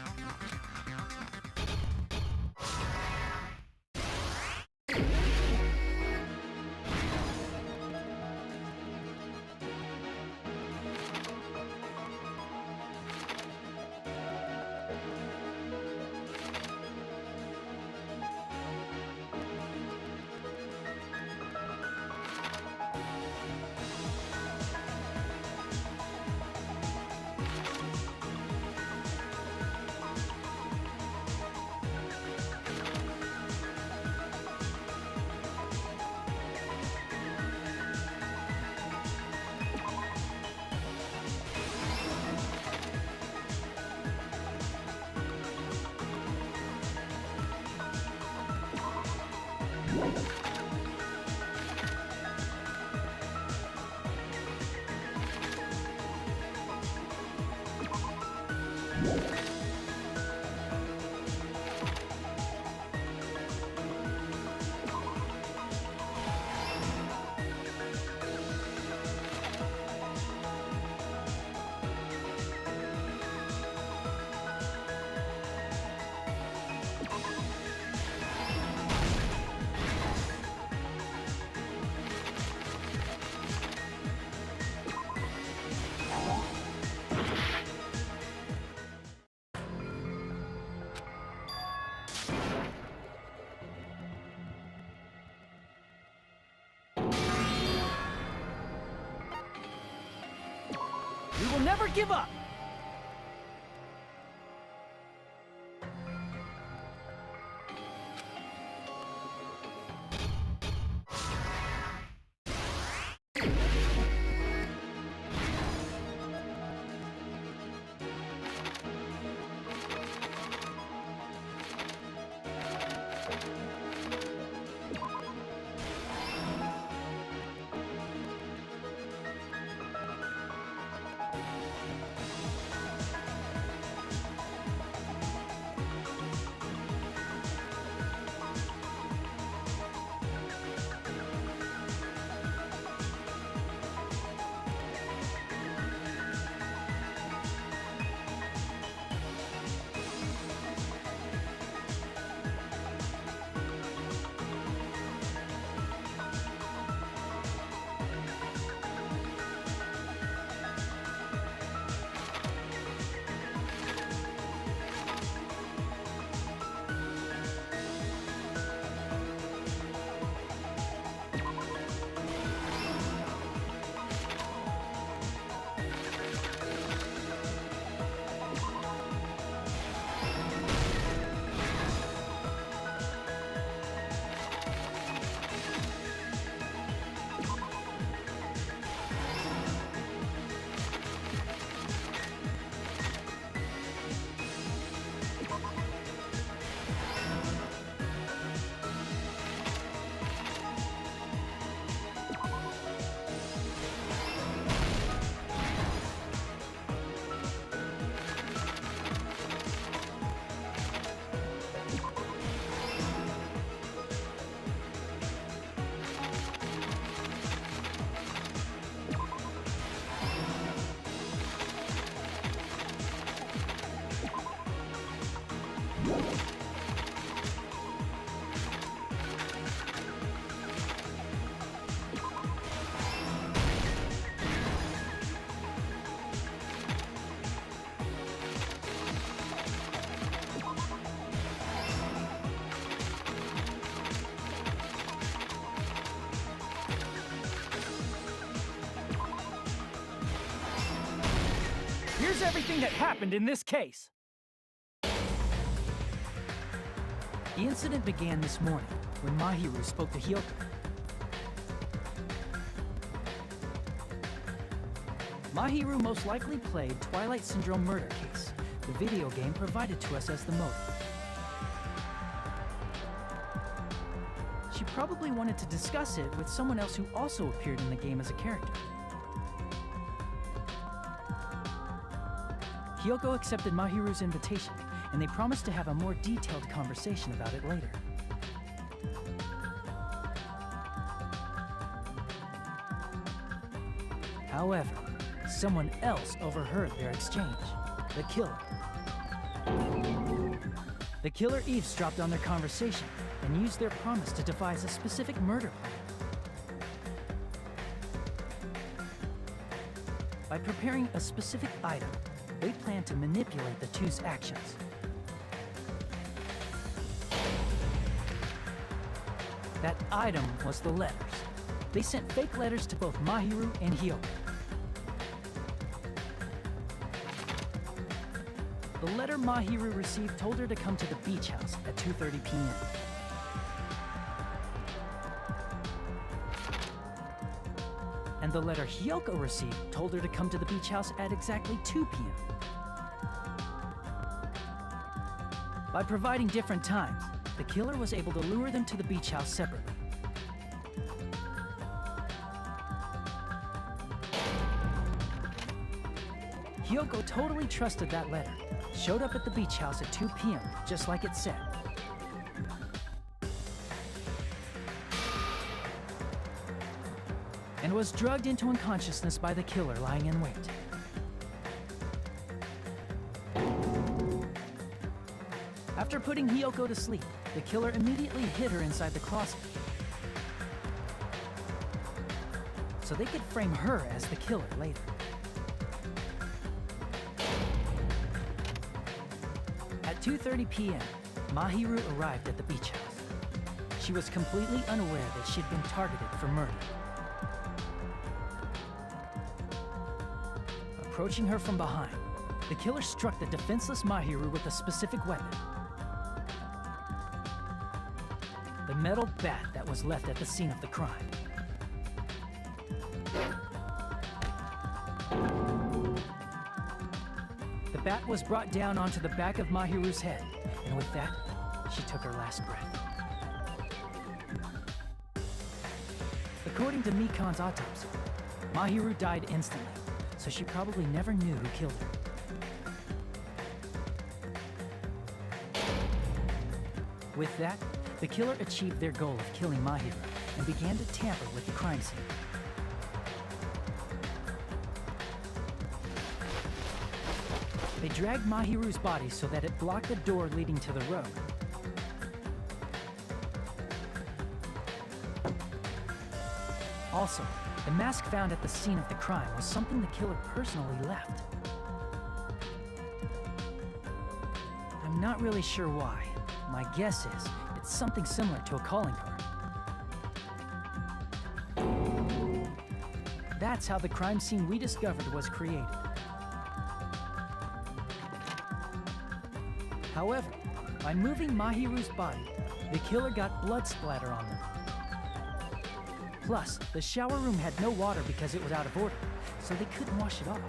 We will never give up! Here's everything that happened in this case. The incident began this morning when Mahiru spoke to Hyoko. Mahiru most likely played Twilight Syndrome murder case, the video game provided to us as the motive. She probably wanted to discuss it with someone else who also appeared in the game as a character. Hyoko accepted Mahiru's invitation, and they promised to have a more detailed conversation about it later. However, someone else overheard their exchange. The killer. The killer eavesdropped on their conversation and used their promise to devise a specific murder plan. By preparing a specific item, they planned to manipulate the two's actions. That item was the letters. They sent fake letters to both Mahiru and Hyoko. The letter Mahiru received told her to come to the beach house at 2:30 p.m. And the letter Hyoko received told her to come to the beach house at exactly 2 p.m. By providing different times, the killer was able to lure them to the beach house separately. Hyoko totally trusted that letter, showed up at the beach house at 2 p.m., just like it said. And was drugged into unconsciousness by the killer lying in wait. After putting Hyoko to sleep, the killer immediately hid her inside the closet, so they could frame her as the killer later. At 2:30 p.m., Mahiru arrived at the beach house. She was completely unaware that she'd been targeted for murder. Approaching her from behind, the killer struck the defenseless Mahiru with a specific weapon. The metal bat that was left at the scene of the crime. The bat was brought down onto the back of Mahiru's head, and with that, she took her last breath. According to Mikan's autopsy, Mahiru died instantly, so she probably never knew who killed her. With that, the killer achieved their goal of killing Mahiru and began to tamper with the crime scene. They dragged Mahiru's body so that it blocked the door leading to the road. Also, the mask found at the scene of the crime was something the killer personally left. I'm not really sure why. My guess is it's something similar to a calling card. That's how the crime scene we discovered was created. However, by moving Mahiru's body, the killer got blood splatter on them. Plus, the shower room had no water because it was out of order, so they couldn't wash it off.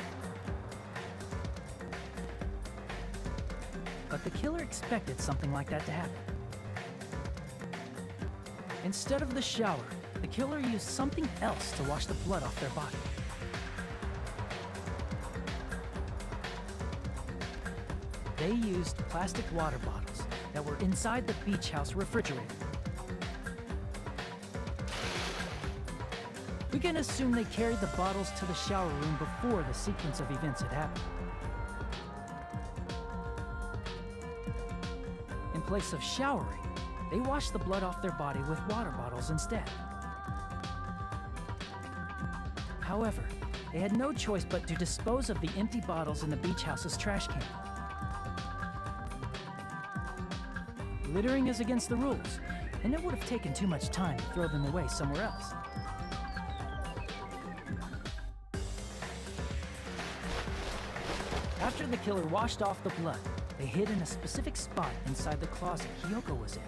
But the killer expected something like that to happen. Instead of the shower, the killer used something else to wash the blood off their body. They used plastic water bottles that were inside the beach house refrigerator. We can assume they carried the bottles to the shower room before the sequence of events had happened. In place of showering, they washed the blood off their body with water bottles instead. However, they had no choice but to dispose of the empty bottles in the beach house's trash can. Littering is against the rules, and it would have taken too much time to throw them away somewhere else. After the killer washed off the blood, they hid in a specific spot inside the closet Hyoko was in.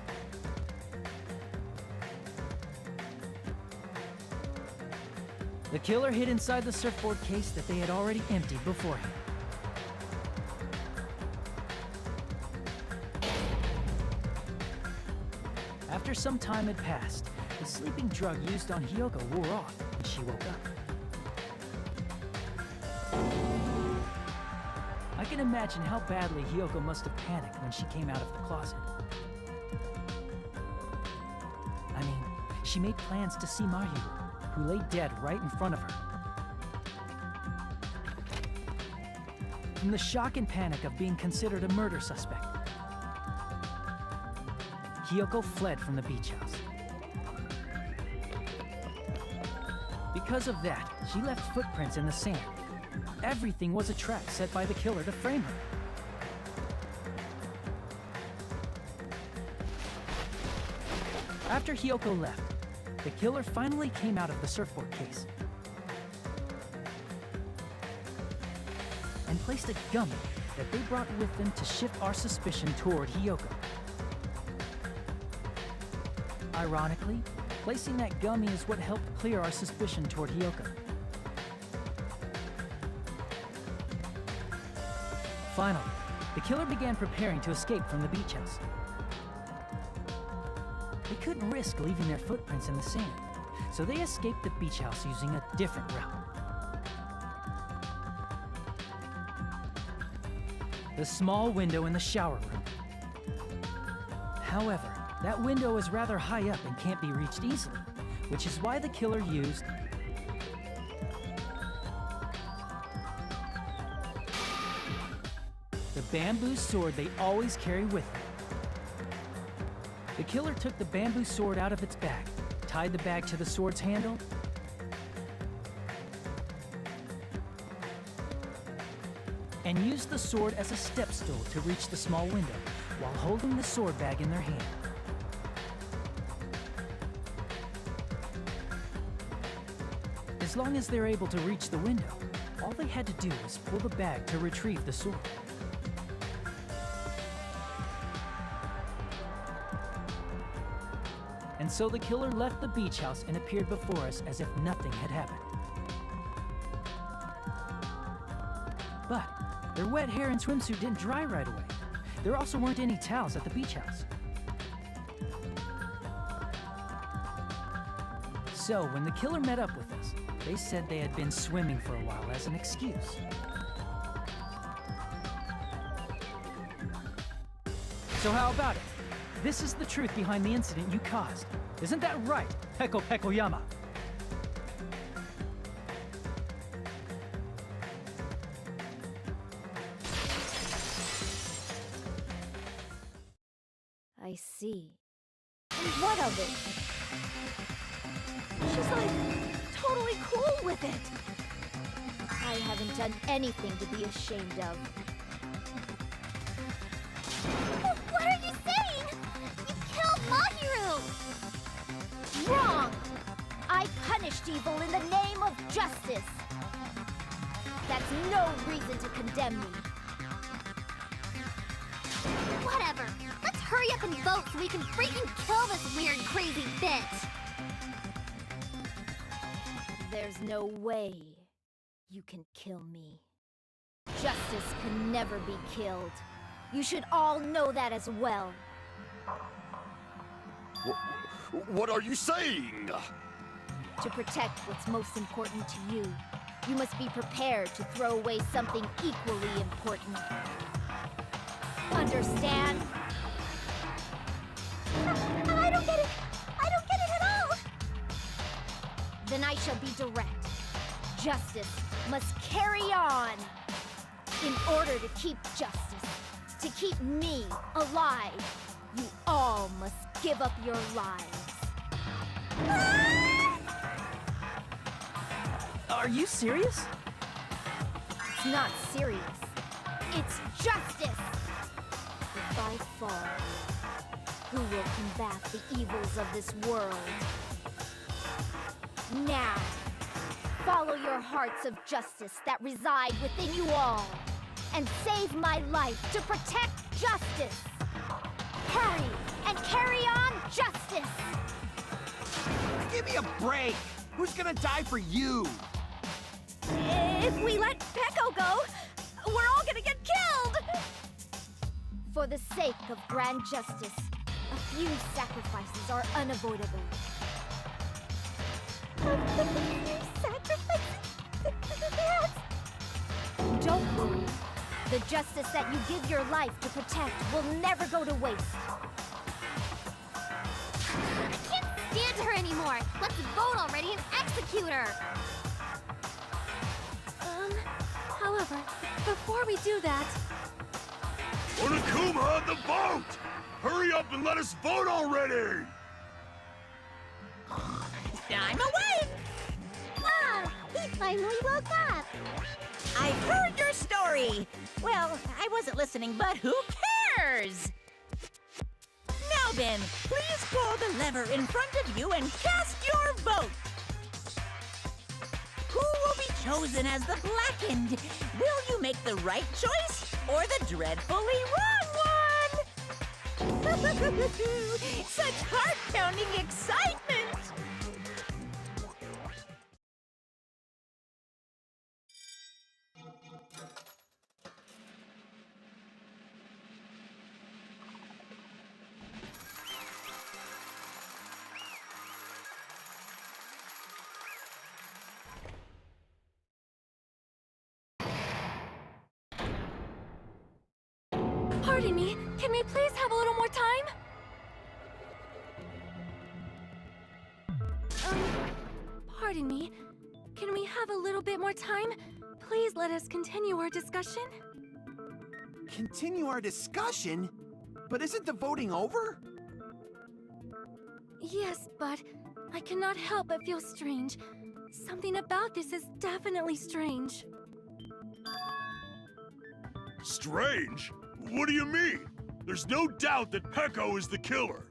The killer hid inside the surfboard case that they had already emptied beforehand. After some time had passed, the sleeping drug used on Hiyoko wore off, and she woke up. I can imagine how badly Hiyoko must have panicked when she came out of the closet. I mean, she made plans to see Mahiru, who lay dead right in front of her. From the shock and panic of being considered a murder suspect, Hiyoko fled from the beach house. Because of that, she left footprints in the sand. Everything was a trap set by the killer to frame her. After Hiyoko left, the killer finally came out of the surfboard case and placed a gummy that they brought with them to shift our suspicion toward Hiyoko. Ironically, placing that gummy is what helped clear our suspicion toward Hiyoko. Finally, the killer began preparing to escape from the beach house. They couldn't risk leaving their footprints in the sand, so they escaped the beach house using a different route. The small window in the shower room. However, that window is rather high up and can't be reached easily, which is why the killer used the bamboo sword they always carry with them. The killer took the bamboo sword out of its bag, tied the bag to the sword's handle, and used the sword as a step stool to reach the small window while holding the sword bag in their hand. As long as they're able to reach the window, all they had to do was pull the bag to retrieve the sword. And so the killer left the beach house and appeared before us as if nothing had happened. But their wet hair and swimsuit didn't dry right away. There also weren't any towels at the beach house. So when the killer met up with us, they said they had been swimming for a while as an excuse. So how about it? This is the truth behind the incident you caused. Isn't that right, Peko Pekoyama? I see. And what of it? She's like totally cool with it. I haven't done anything to be ashamed of. What are you saying? You killed Mahiru! Wrong! I punished evil in the name of justice. That's no reason to condemn me. Whatever. Let's hurry up and vote so we can freaking kill this weird, crazy bitch. There's no way you can kill me. Justice can never be killed. You should all know that as well. What are you saying? To protect what's most important to you, you must be prepared to throw away something equally important. Understand? I don't get it. I don't get it at all. Then I shall be direct. Justice must carry on. In order to keep justice, to keep me alive, you all must give up your lives. Are you serious? It's not serious. It's justice. If I fall, who will combat the evils of this world? Now, follow your hearts of justice that reside within you all, and save my life to protect justice. Hurry and carry on justice. Give me a break! Who's gonna die for you? If we let Peko go, we're all gonna get killed! For the sake of grand justice, A few sacrifices are unavoidable. Sacrifices? Don't worry. The justice that you give your life to protect will never go to waste. I can't stand her anymore! Let's vote already and execute her! However, before we do that, Onokuma, the vote! Hurry up and let us vote already! I'm awake! Ah! He finally woke up! I've heard your story! Well, I wasn't listening, but who cares? Now then, please pull the lever in front of you and cast your vote! Who will be chosen as the blackened? Will you make the right choice or the dreadfully wrong one? Such heart-pounding excitement! pardon me, can we please have a little more time? Pardon me, can we have a little bit more time? Please let us continue our discussion. Continue our discussion? But isn't the voting over? Yes, but I cannot help but feel strange. Something about this is definitely strange. Strange? What do you mean? There's no doubt that Peko is the killer.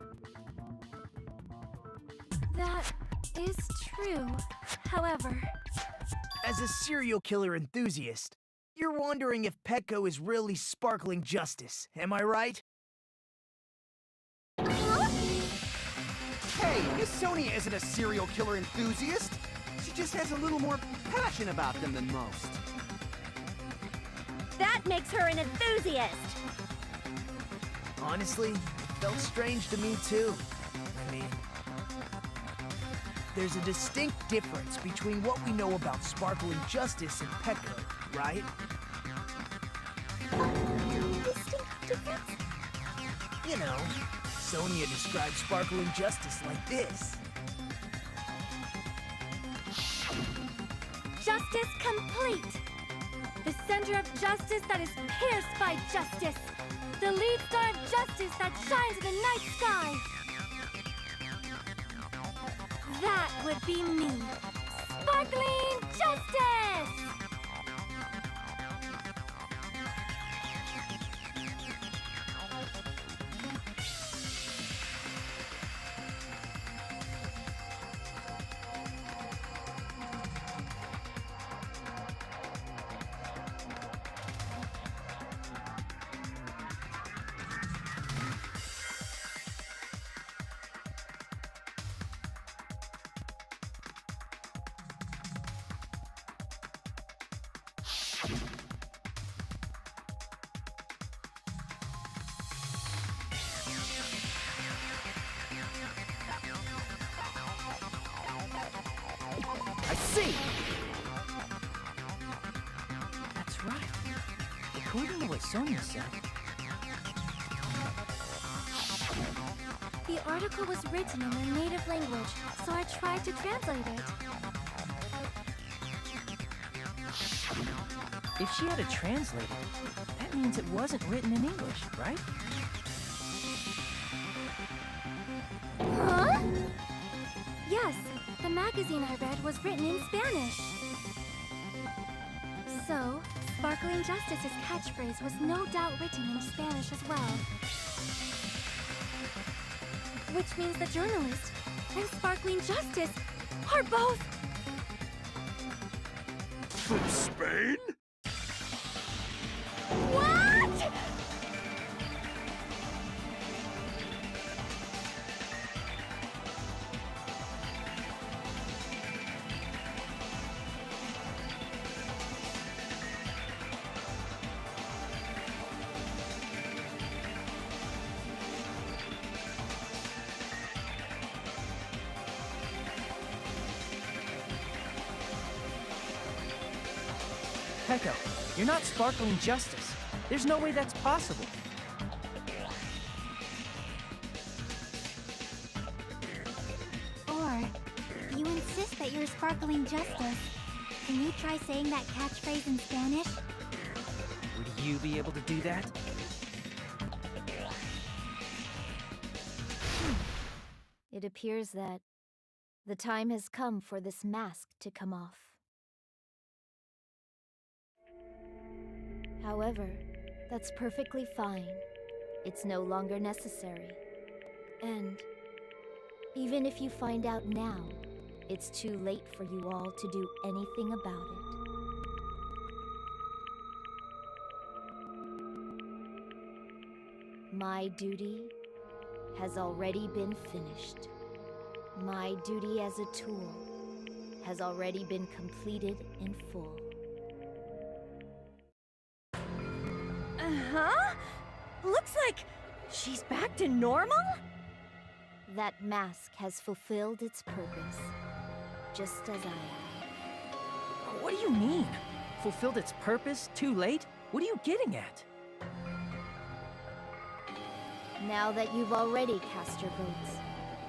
That is true. However, As a serial killer enthusiast, you're wondering if Peko is really sparkling justice, am I right? Hey, Miss Sonia isn't a serial killer enthusiast. She just has a little more passion about them than most. That makes her an enthusiast! Honestly, it felt strange to me too. I mean, there's a distinct difference between what we know about sparkling justice and Peko, right? Distinct difference? You know, Sonia describes sparkling justice like this. justice complete! The center of justice that is pierced by justice! The lead star of justice that shines in the night sky! That would be me! Sparkling Justice! I see! That's right. According to what Sonia said, The article was written in their native language, so I tried to translate it. if she had it translated, that means it wasn't written in English, right? Huh? Yes, the magazine I read was written in Spanish. So, Sparkling Justice's catchphrase was no doubt written in Spanish as well. Which means the journalist and Sparkling Justice are both... From Spain? What?! Pecco, you're not Sparkling Justice. There's no way that's possible. Or, if you insist that you're Sparkling Justice, can you try saying that catchphrase in Spanish? Would you be able to do that? It appears that the time has come for this mask to come off. However, that's perfectly fine. It's no longer necessary. And even if you find out now, it's too late for you all to do anything about it. My duty has already been finished. My duty as a tool has already been completed in full. Uh-huh? Looks like she's back to normal? That mask has fulfilled its purpose, just as I have. What do you mean? Fulfilled its purpose too late? What are you getting at? Now that you've already cast your votes,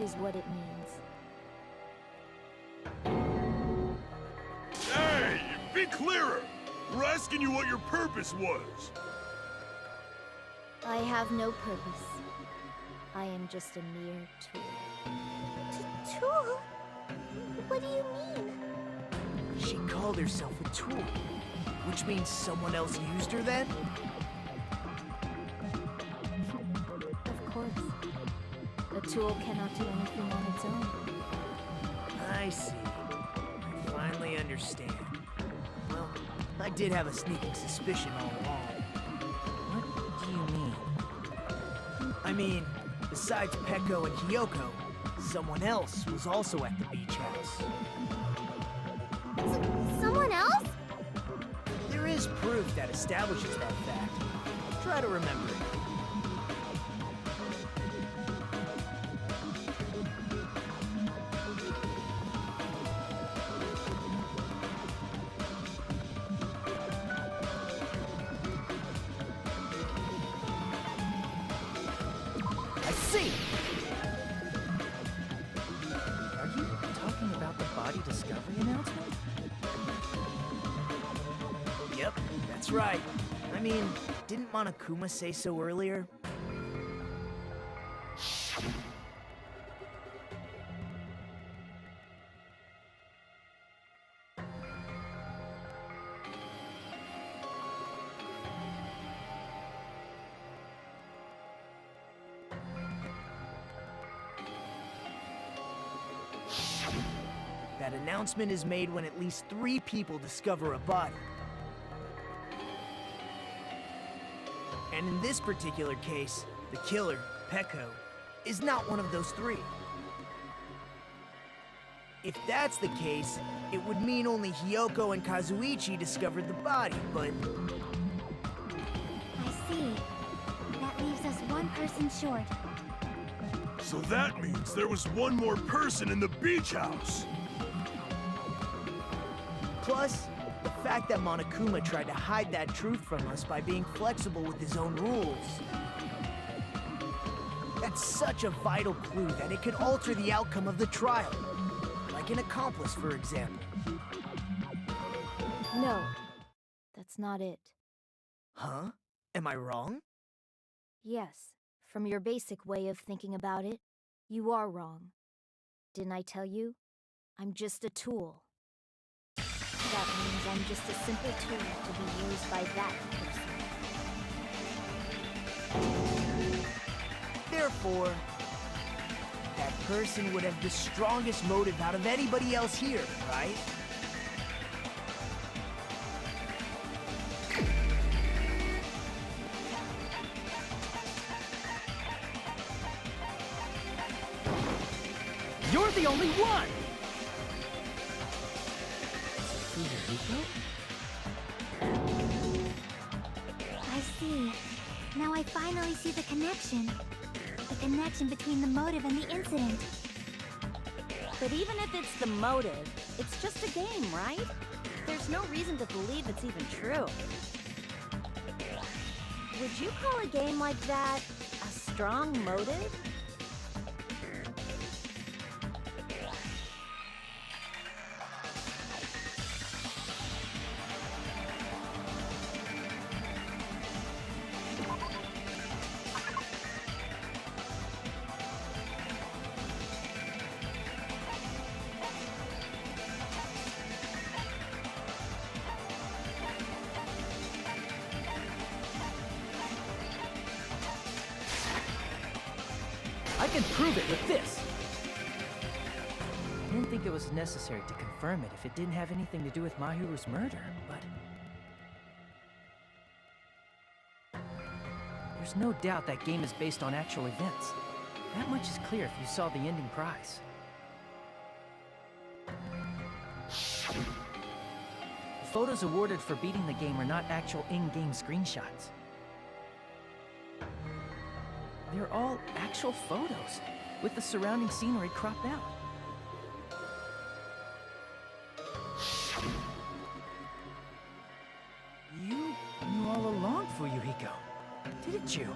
is what it means. Hey, be clearer! We're asking you what your purpose was. I have no purpose. I am just a mere tool. Tool? What do you mean? She called herself a tool, which means someone else used her then? Of course. A tool cannot do anything on its own. I see. I finally understand. Well, I did have a sneaking suspicion all along. What do you mean? I mean, besides Pecco and Hiyoko, someone else was also at the beach house. Someone else? There is proof that establishes that fact. Try to remember it. I see! Are you talking about the body discovery announcement? Yep, that's right. I mean, didn't Monokuma say so earlier? That announcement is made when at least 3 people discover a body. And in this particular case, the killer, Pecco, is not one of those 3. If that's the case, it would mean only Hiyoko and Kazuichi discovered the body, but... I see. That leaves us one person short. So that means there was one more person in the beach house. Plus, the fact that Monokuma tried to hide that truth from us by being flexible with his own rules. That's such a vital clue that it could alter the outcome of the trial. Like an accomplice, for example. No, that's not it. Huh? Am I wrong? Yes, from your basic way of thinking about it, you are wrong. Didn't I tell you? I'm just a tool. That means I'm just a simple tool to be used by that person. Therefore, that person would have the strongest motive out of anybody else here, right? You're the only one! I see. Now I finally see the connection. The connection between the motive and the incident. But even if it's the motive, it's just a game, right? There's There's no reason to believe it's even true. Would you call a game like that a strong motive? I can prove it with this! I didn't think it was necessary to confirm it if it didn't have anything to do with Mahiru's murder, but... There's no doubt that game is based on actual events. That much is clear if you saw the ending prize. The photos awarded for beating the game are not actual in-game screenshots. They're all actual photos, with the surrounding scenery cropped out. You knew all along, Fuyuhiko, didn't you?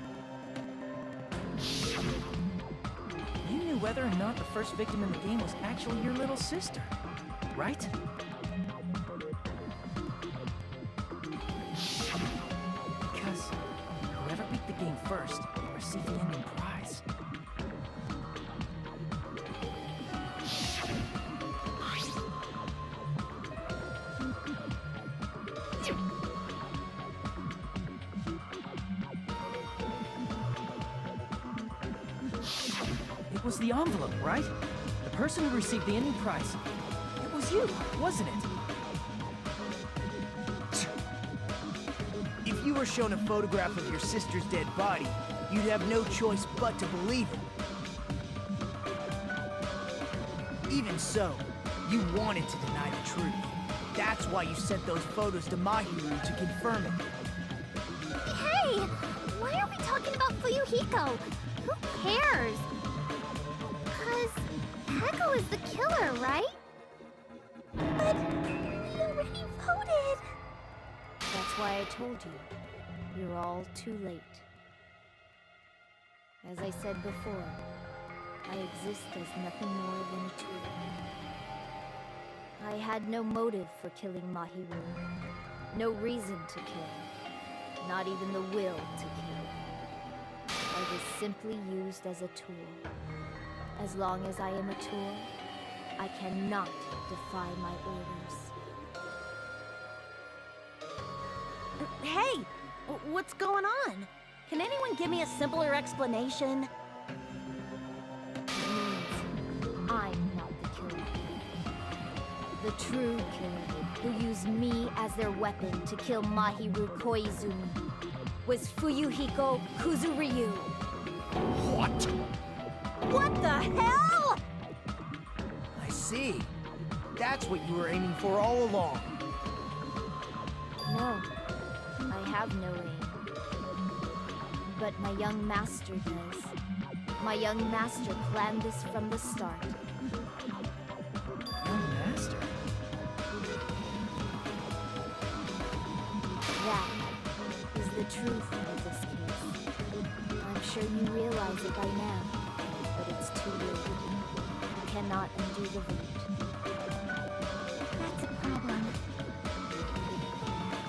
You knew whether or not the first victim in the game was actually your little sister, right? Because whoever beat the game first received the ending prize. It was the envelope, right? The person who received the ending prize. It was you, wasn't it? If you were shown a photograph of your sister's dead body, you'd have no choice but to believe it. Even so, you wanted to deny the truth. That's why you sent those photos to Mahiru to confirm it. Hey! Why are we talking about Fuyuhiko? Who cares? Because Peko is the killer, right? But we already voted! That's why I told you. You're all too late. As I said before, I exist as nothing more than a tool. I had no motive for killing Mahiru. No reason to kill. Not even the will to kill. I was simply used as a tool. As long as I am a tool, I cannot defy my orders. Hey! What's going on? Can anyone give me a simpler explanation? It means I'm not the killer. The true killer, who used me as their weapon to kill Mahiru Koizumi, was Fuyuhiko Kuzuryu. What? What the hell?! I see. That's what you were aiming for all along. No, I have no aim. But my young master does. My young master planned this from the start. Young master? That is the truth of this case. I'm sure you realize it by now, but it's too late. You cannot undo the vote. That's a problem.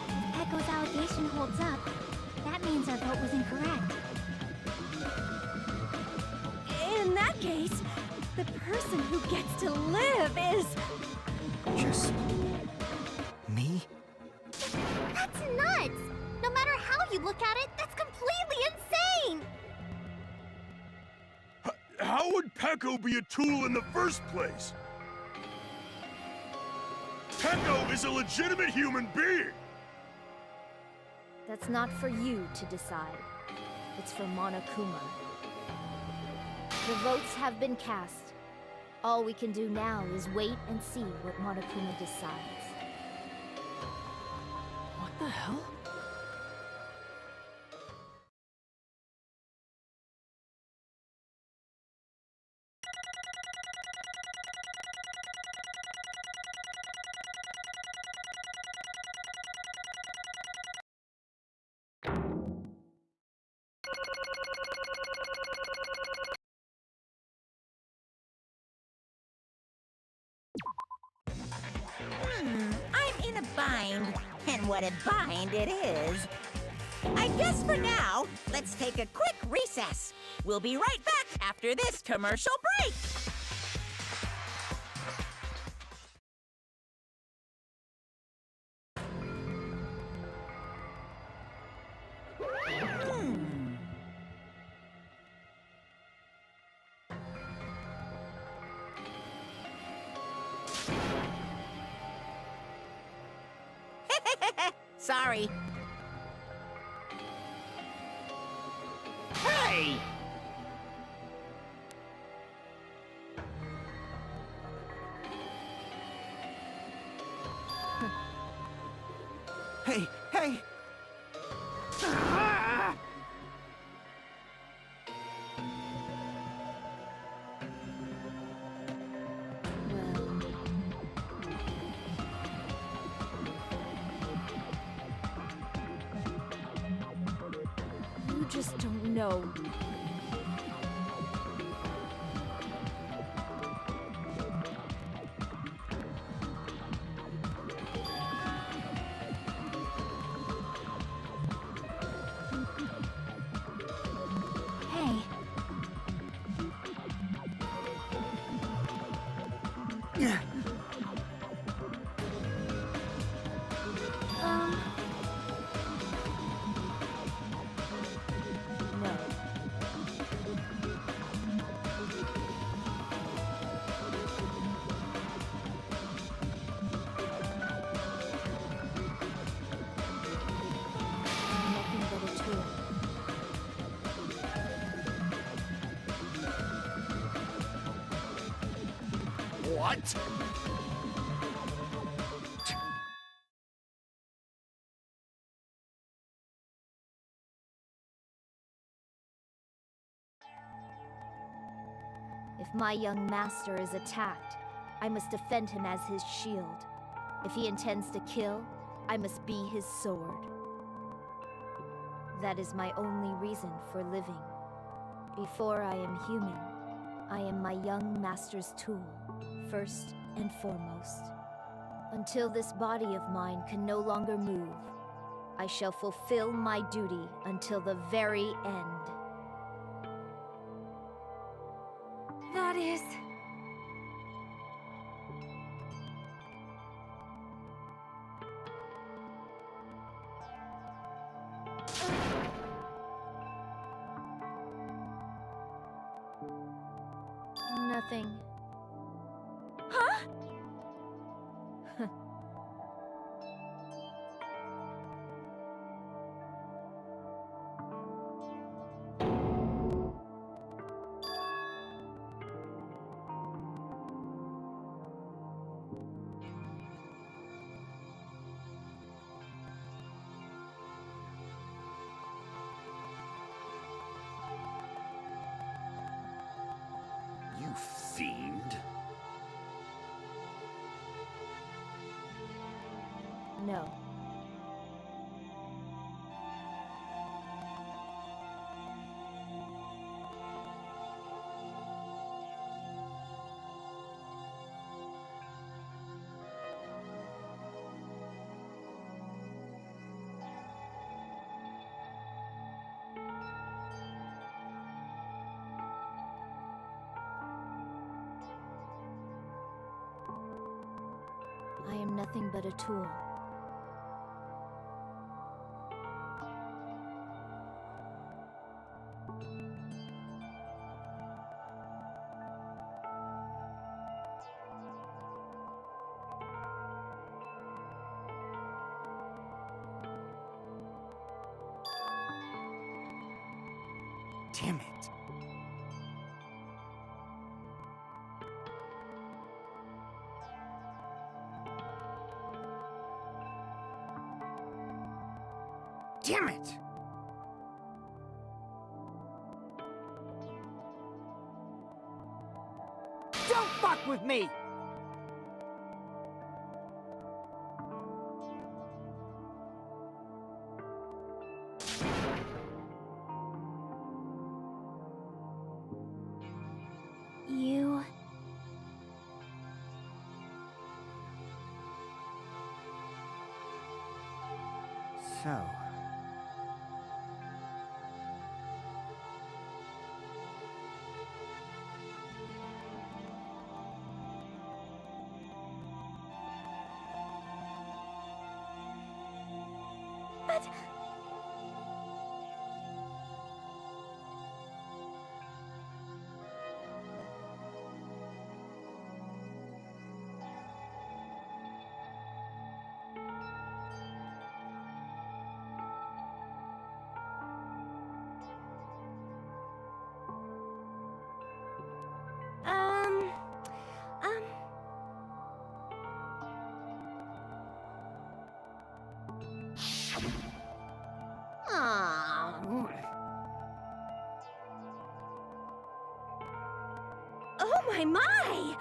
If Peko's allegation holds up, that means our vote was incorrect. In that case, the person who gets to live is... Just... me? That's nuts! No matter how you look at it, that's completely insane! How would Peko be a tool in the first place? Peko is a legitimate human being! That's not for you to decide. It's for Monokuma. The votes have been cast. All we can do now is wait and see what Monokuma decides. What the hell? bind, and what a bind it is. I guess for now, let's take a quick recess. We'll be right back after this commercial break. Sorry. Hey! Hey, hey! Ah! You just don't know. Hey. No. Nothing but a tool. What? If my young master is attacked, I must defend him as his shield. If he intends to kill, I must be his sword. That is my only reason for living. Before I am human, I am my young master's tool, first and foremost. Until this body of mine can no longer move, I shall fulfill my duty until the very end. That is... Nothing. Huh? You fiend. No. I am nothing but a tool. Damn it. Damn it! Don't fuck with me! You... So... But... Um... Um... Oh my!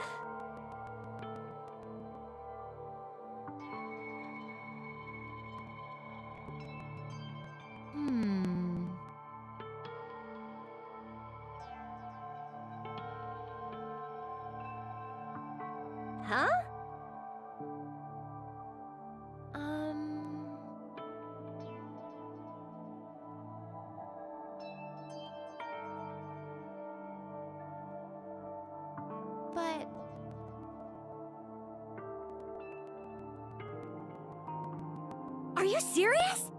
Huh? But... Are you serious?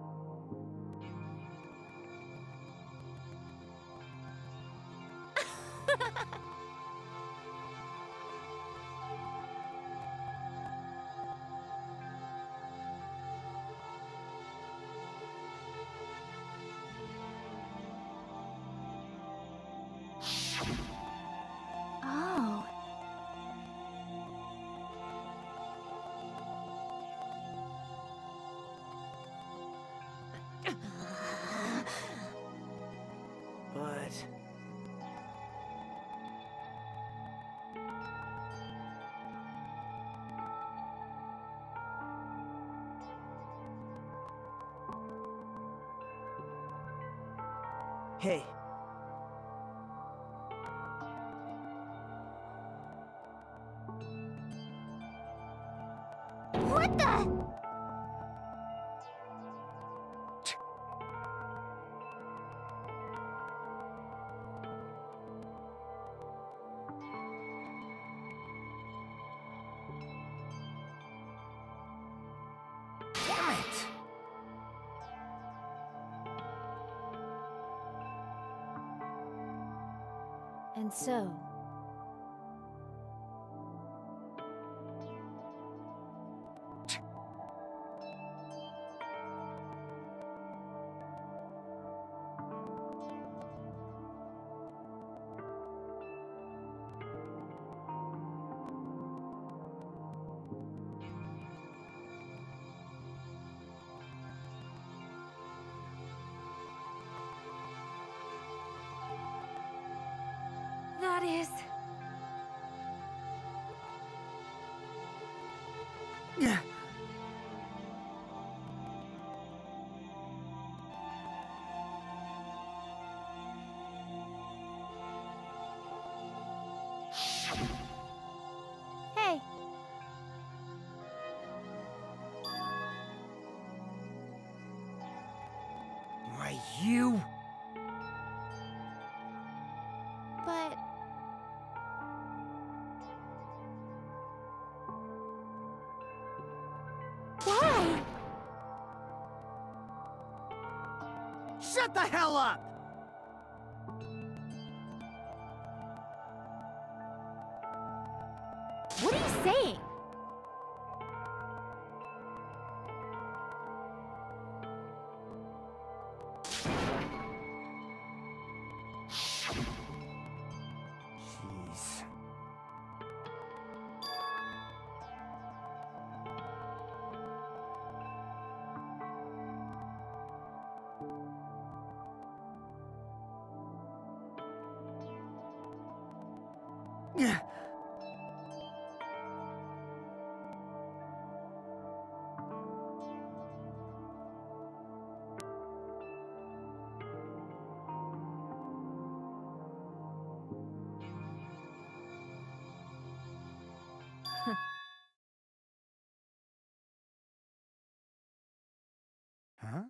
Oh. But... Hey. What the? Damn it! And so, That is... hey, Why, you... but... Why? Shut the hell up! What are you saying? Jeez. Huh?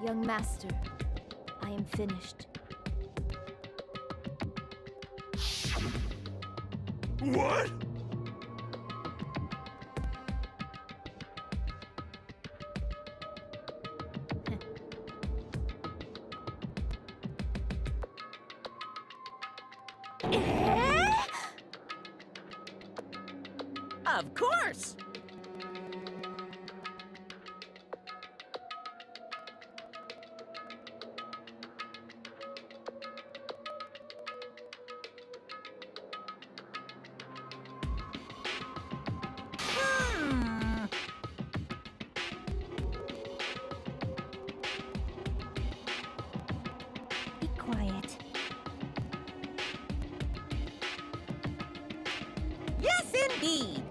Young master, I am finished. What? Of course! Be quiet. Yes, indeed!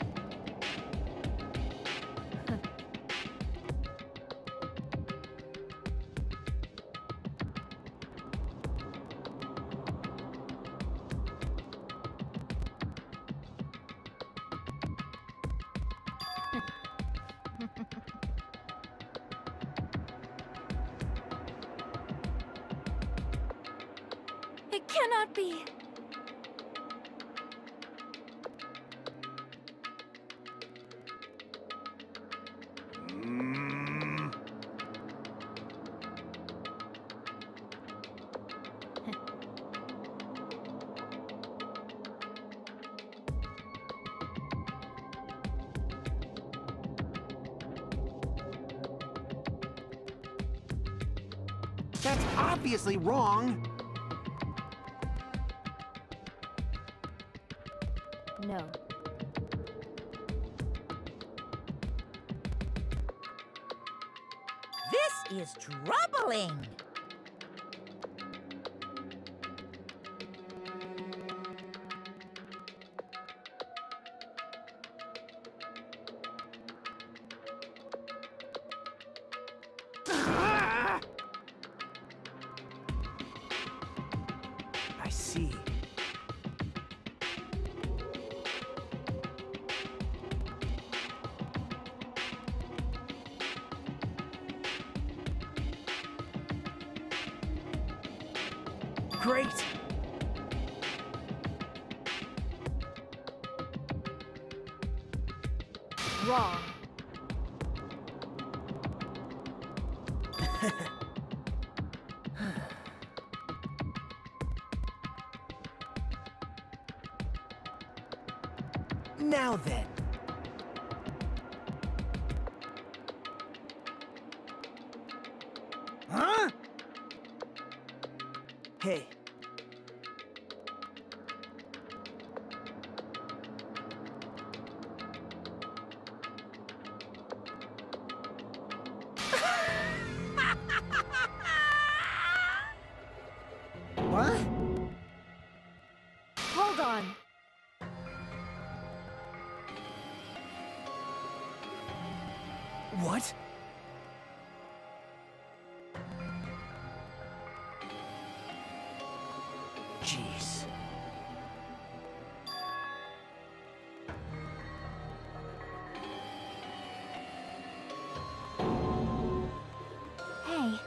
It cannot be. Mm. That's obviously wrong. No. This is troubling! I see. Great! Wrong. Now then. Huh? Hey. What? Hold on. What? Jeez. Hey.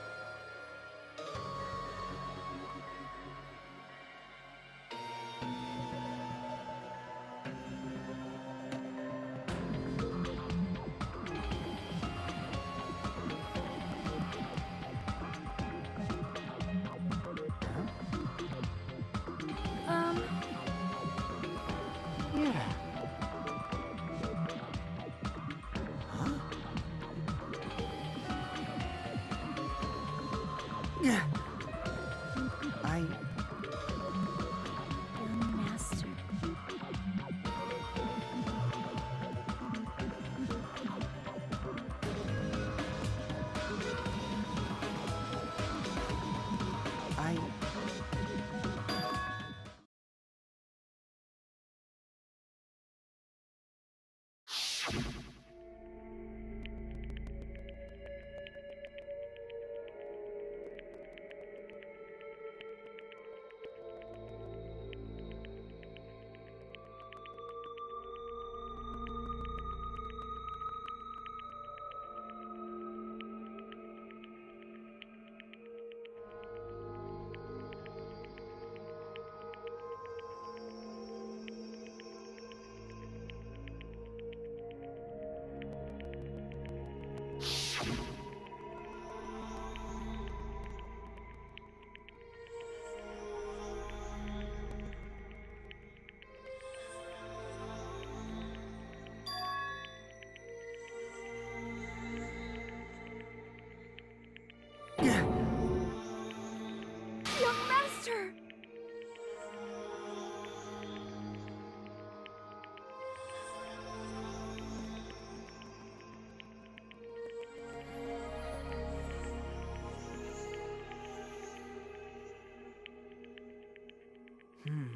Hey.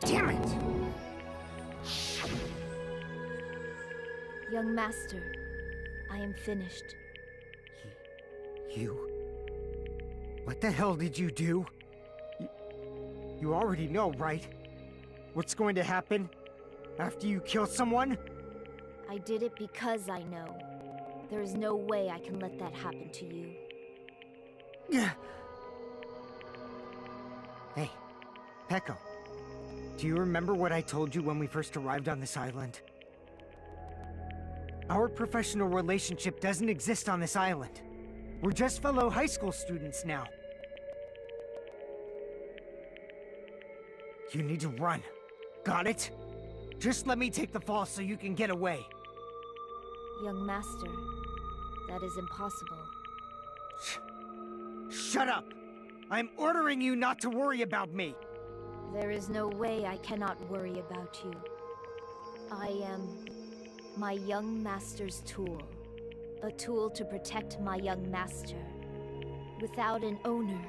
Damn it! Young Master, I am finished. You? What the hell did you do? You already know, right? What's going to happen after you kill someone? I did it because I know. There is no way I can let that happen to you. Hey, Peko. Do you remember what I told you when we first arrived on this island? Our professional relationship doesn't exist on this island. We're just fellow high school students now. You need to run. Got it? Just let me take the fall so you can get away. Young Master, that is impossible. Shut up! I'm ordering you not to worry about me! There is no way I cannot worry about you. I am my young master's tool. A tool to protect my young master. Without an owner,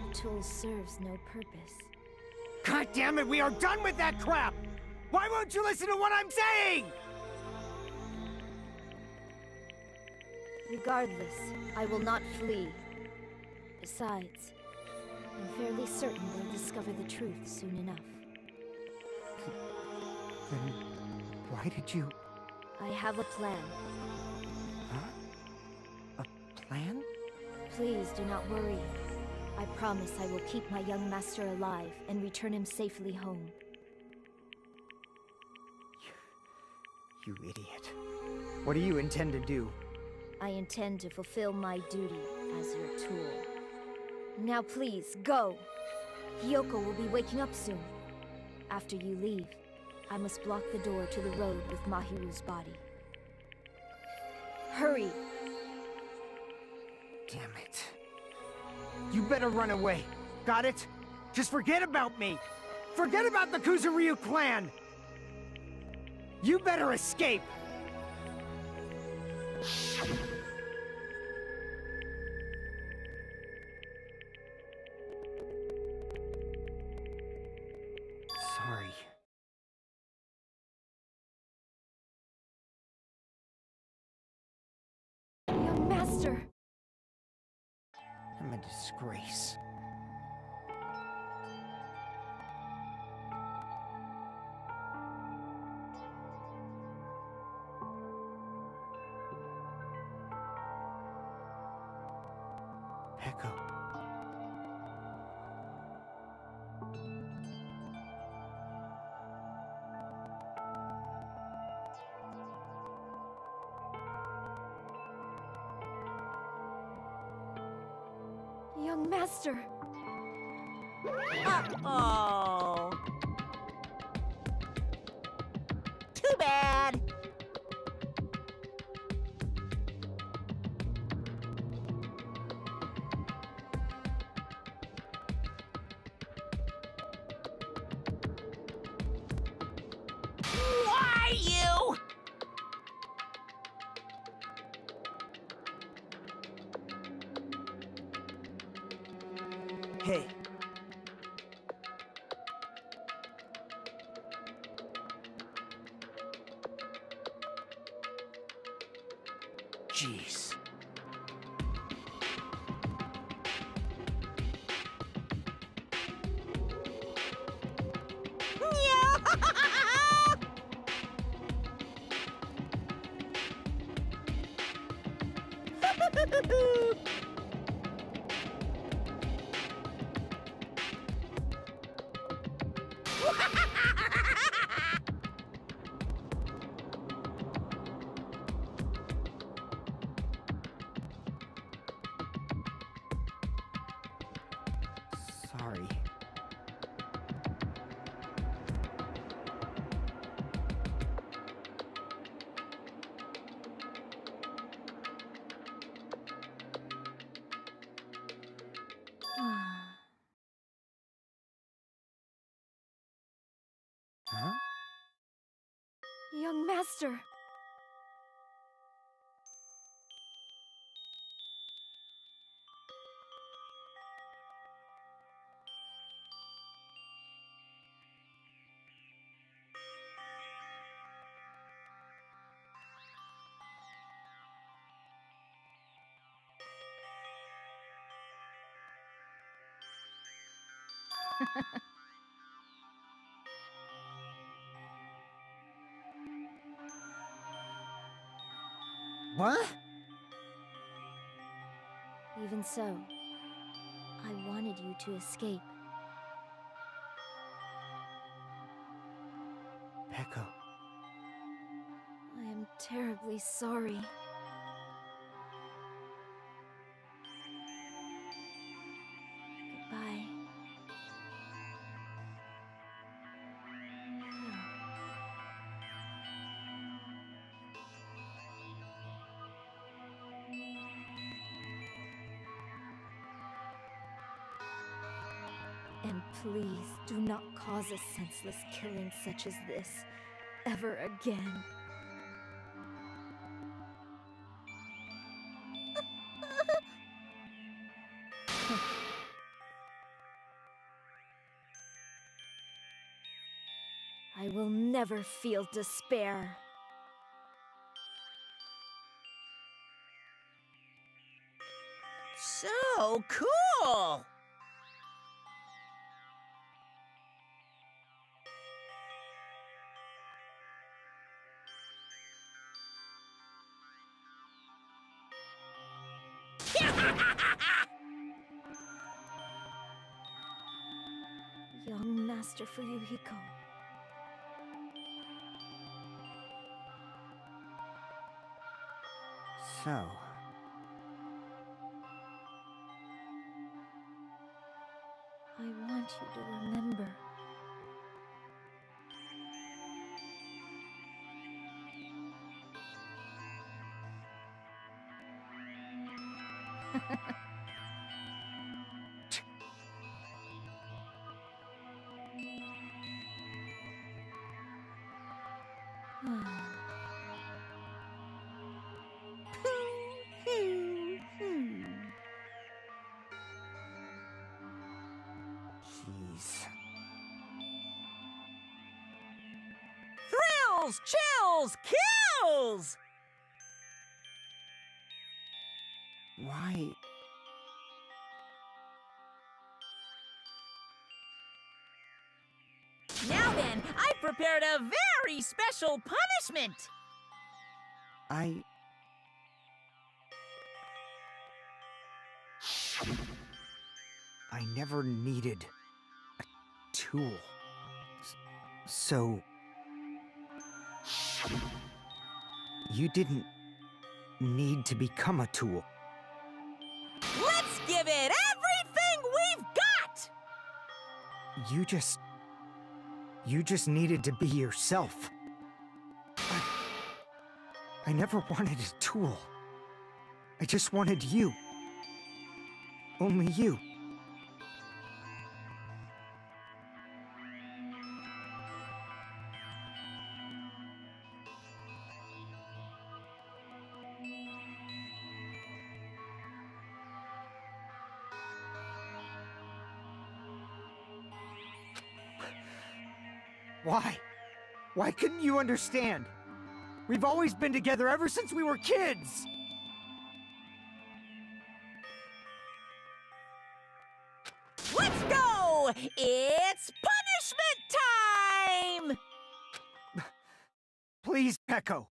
the tool serves no purpose. God damn it, we are done with that crap! Why won't you listen to what I'm saying? Regardless, I will not flee. Besides, I'm fairly certain they'll discover the truth soon enough. Then why did you... I have a plan. Huh? A plan? Please do not worry. I promise I will keep my young master alive and return him safely home. You idiot. What do you intend to do? I intend to fulfill my duty as your tool. Now please, go! Hiyoko will be waking up soon. After you leave, I must block the door to the road with Mahiru's body. Hurry! Damn it. You better run away. Got it? Just forget about me! Forget about the Kuzuryu clan! You better escape! Sorry. Young master! I'm a disgrace. Peko. Young master! Uh-oh. Too bad. Why you? Hey. Jeez. sorry. Huh? Young master. What? Even so, I wanted you to escape. Peko. I am terribly sorry. Goodbye. And please do not cause a senseless killing such as this ever again. I will never feel despair. So cool! Young Master Fuyuhiko. So, I want you to remember. jeez. Thrills, chills, kills! Why? Now then, I prepared a very special punishment! I never needed a tool. So... You didn't need to become a tool. Let's give it everything we've got! You just needed to be yourself. I never wanted a tool. I just wanted you. Only you. Why? Why couldn't you understand? We've always been together ever since we were kids! Let's go! It's punishment time! Please, Peko.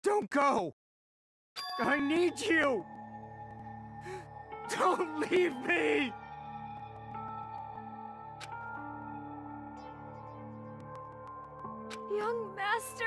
Don't go! I need you! Don't leave me! Young master.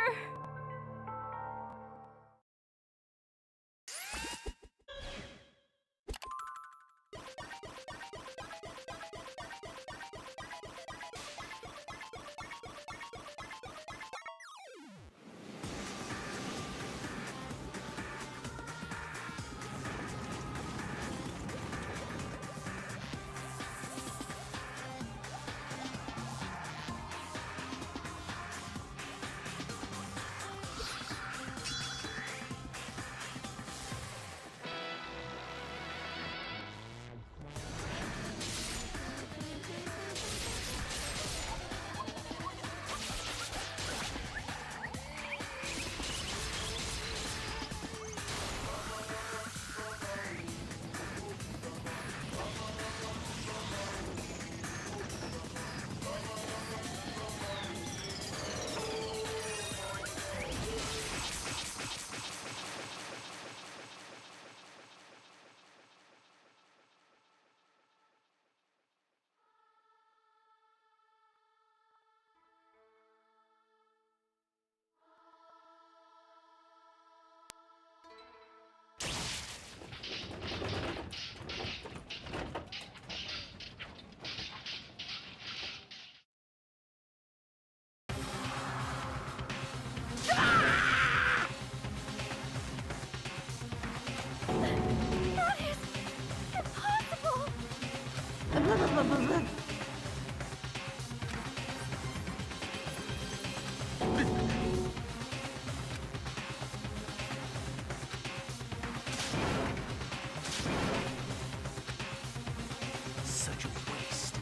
Such a waste.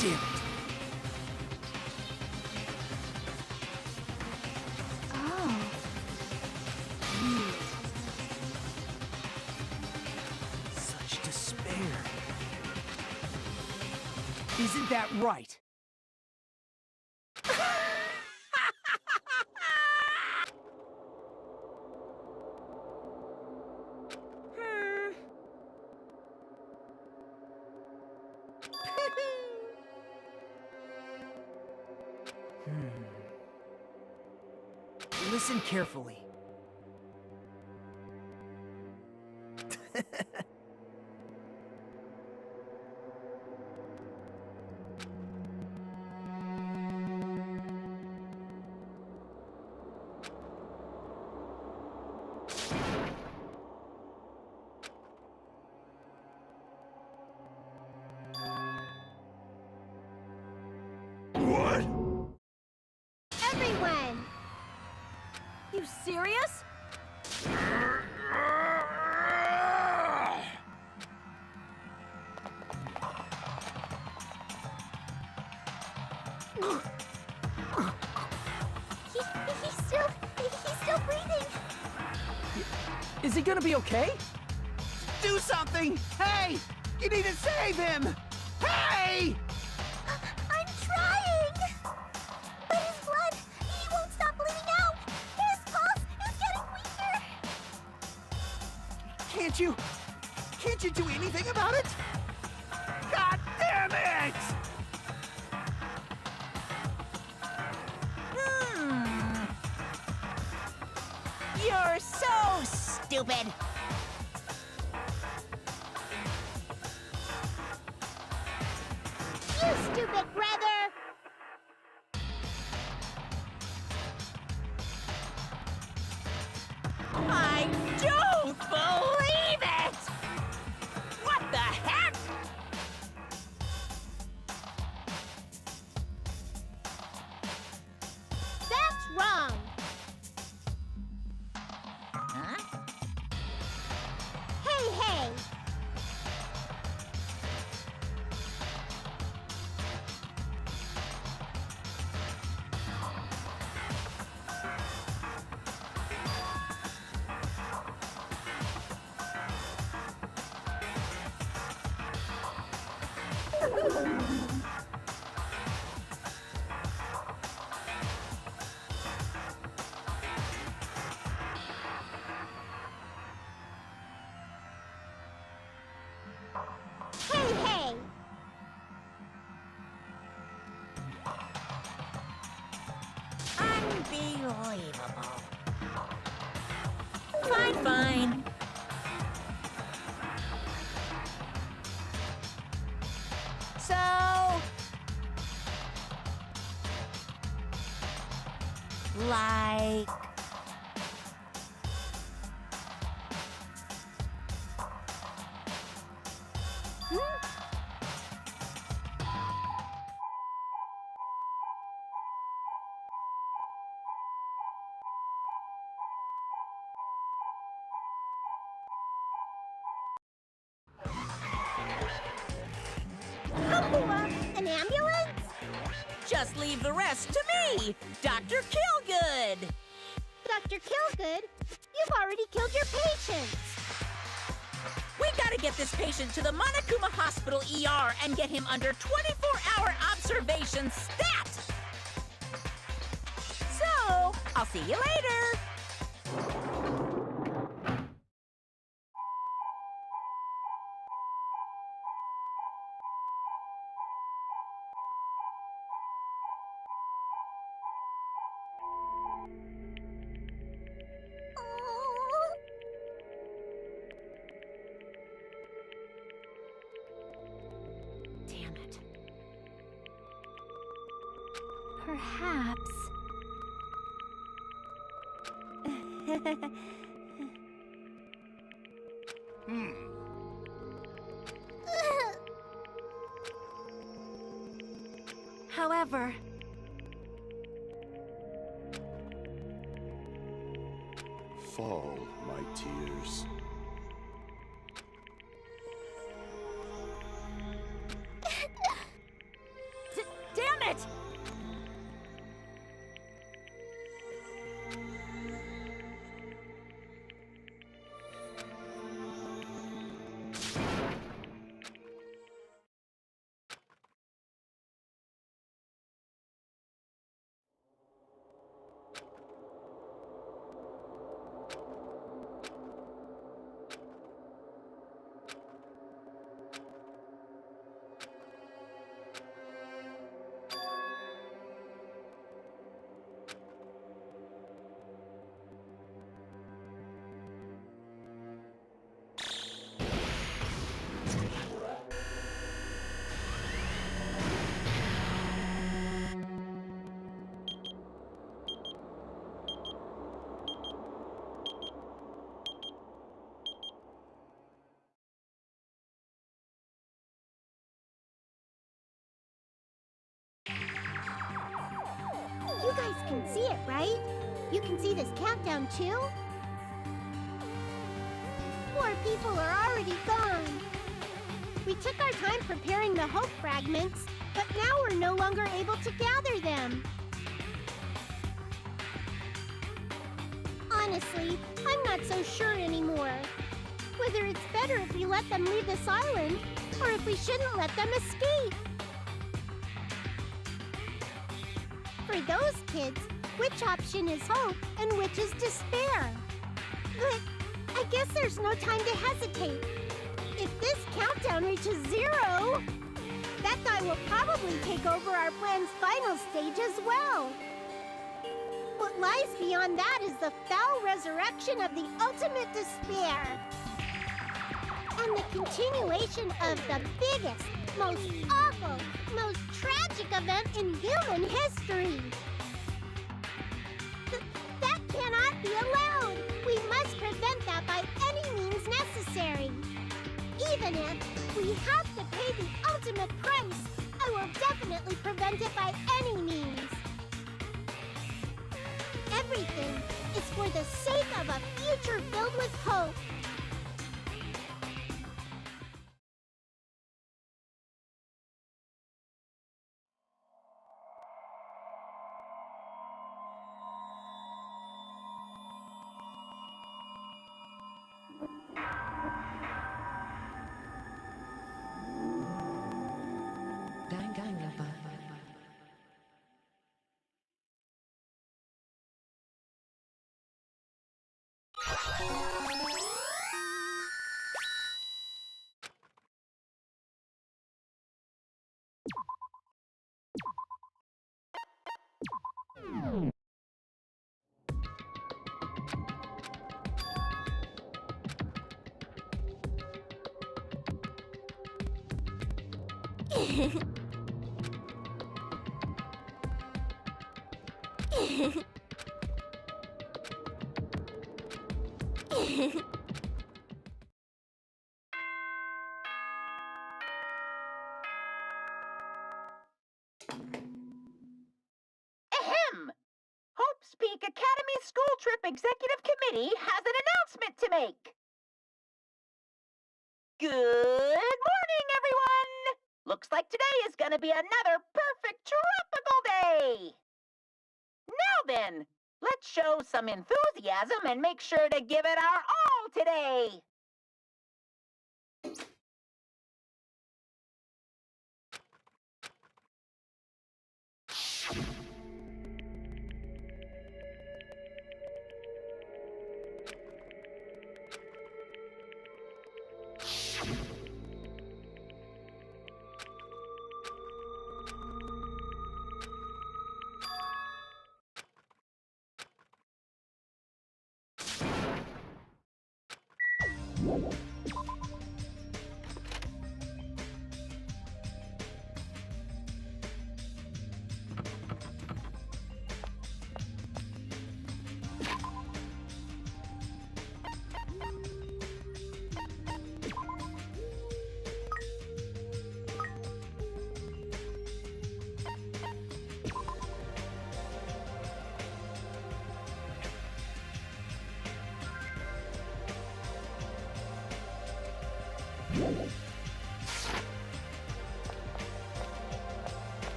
Damn it. Oh. Such despair. Isn't that right? Listen carefully. What? Everyone! You serious? He's still breathing. Is he gonna be okay? Do something! Hey! You need to save him! Hey! I'm trying! But his blood, he won't stop bleeding out! His pulse is getting weaker! Can't you do anything about it? God damn it! You're so stupid. You stupid brother! I don't believe it! What the heck? That's wrong! Huh? Hey! Hey! Unbelievable. Fine. So... like... An ambulance? Just leave the rest to me, Dr. Killgood. Dr. Killgood, you've already killed your patients! We gotta get this patient to the Monokuma Hospital ER and get him under 24-hour observation stat! So, I'll see you later! Damn it. Perhaps. However, Fall, my tears. Damn it! You guys can see it, right? You can see this countdown too? 4 people are already gone. We took our time preparing the hope fragments, but now we're no longer able to gather them. Honestly, I'm not so sure anymore. Whether it's better if we let them leave this island, or if we shouldn't let them escape. For those kids, which option is hope and which is despair? But I guess there's no time to hesitate. If this countdown reaches 0, that guy will probably take over our plan's final stage as well. What lies beyond that is the foul resurrection of the ultimate despair. And the continuation of the biggest, most awful, most tragic event in human history. That cannot be allowed. We must prevent that by any means necessary. Even if we have to pay the ultimate price, I will definitely prevent it by any means. Everything is for the sake of a future filled with hope. Danganronpa. Ahem! Hope's Peak Academy School Trip Executive Committee has an announcement to make. Good morning, everyone! Looks like today is going to be another perfect tropical day. Now then, let's show some enthusiasm and make sure to give it our all today.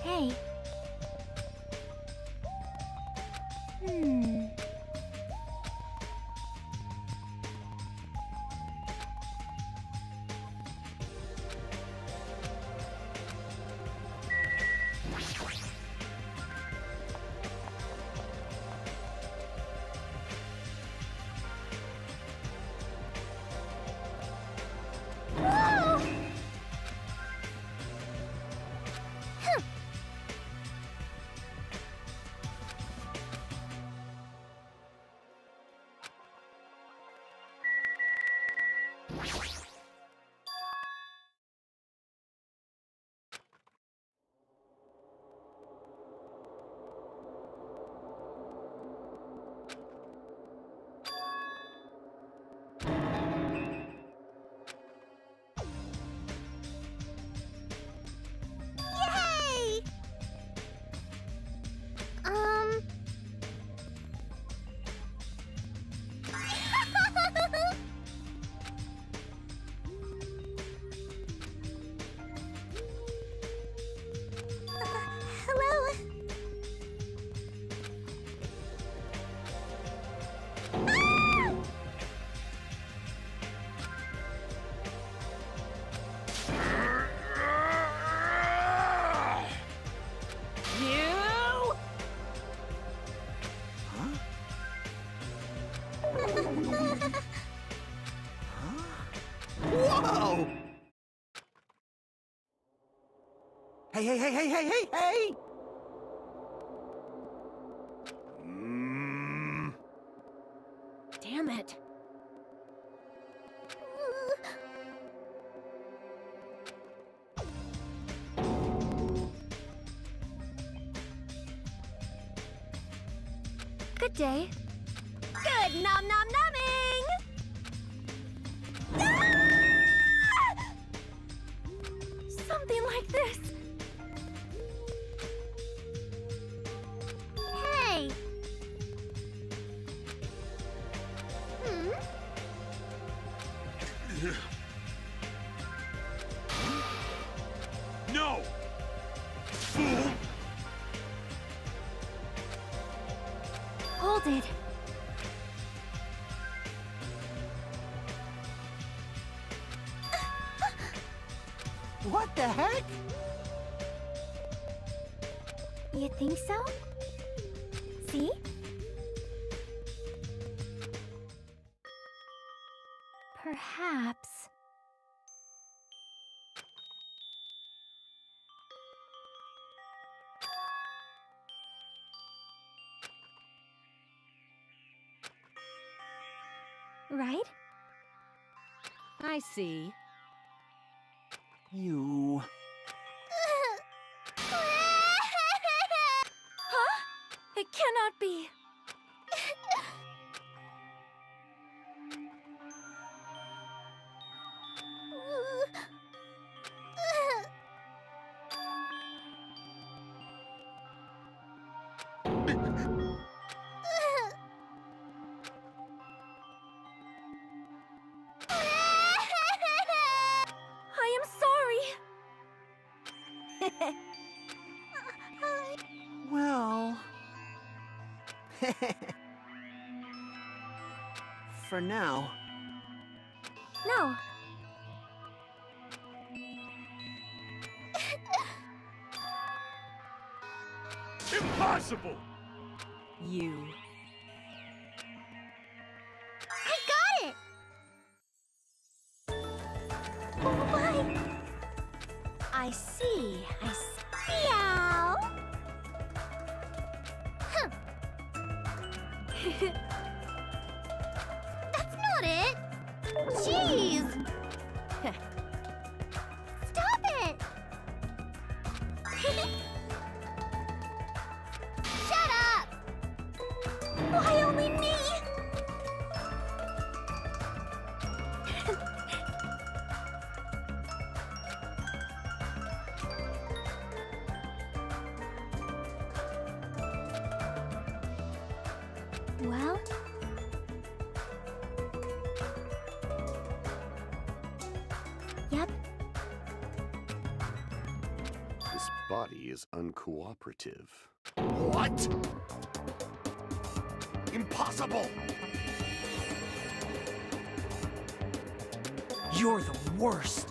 Hey. Yay! Hello? Ah! You? Whoa! Hey, hey, hey, hey, hey, hey, hey! Damn it. Good day. Good nom nom nomming! Something like this. Hey! No! Fool! Hold it. What the heck? You think so? See? Perhaps. Right? I see. You... Huh? It cannot be. I am sorry. Well... For now. No. Impossible! You. I got it! Why? I see. Meow! That's not it! Jeez! Stop it! Shut up! Why only me? Well? Yep. This body is uncooperative. What? Impossible! You're the worst.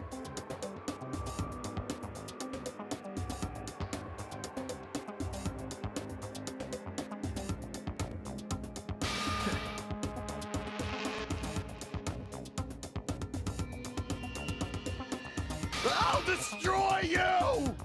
I'll destroy you!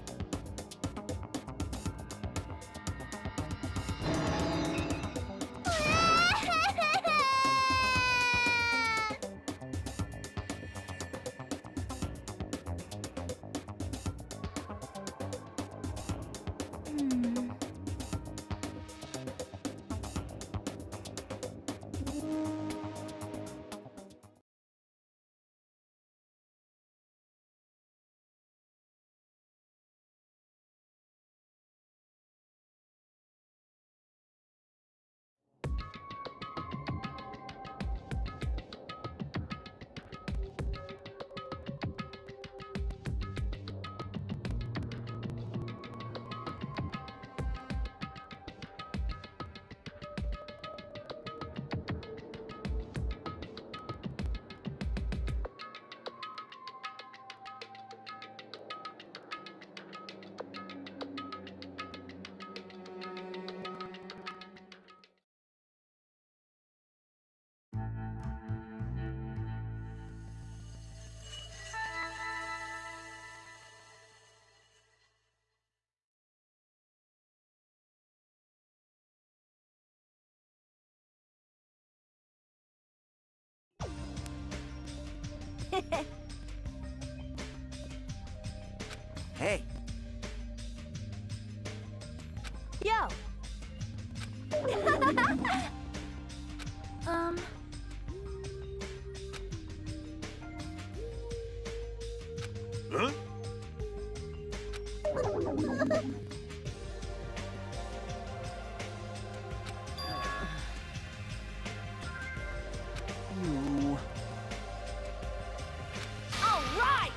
Hey, Yo! Huh? you. All right!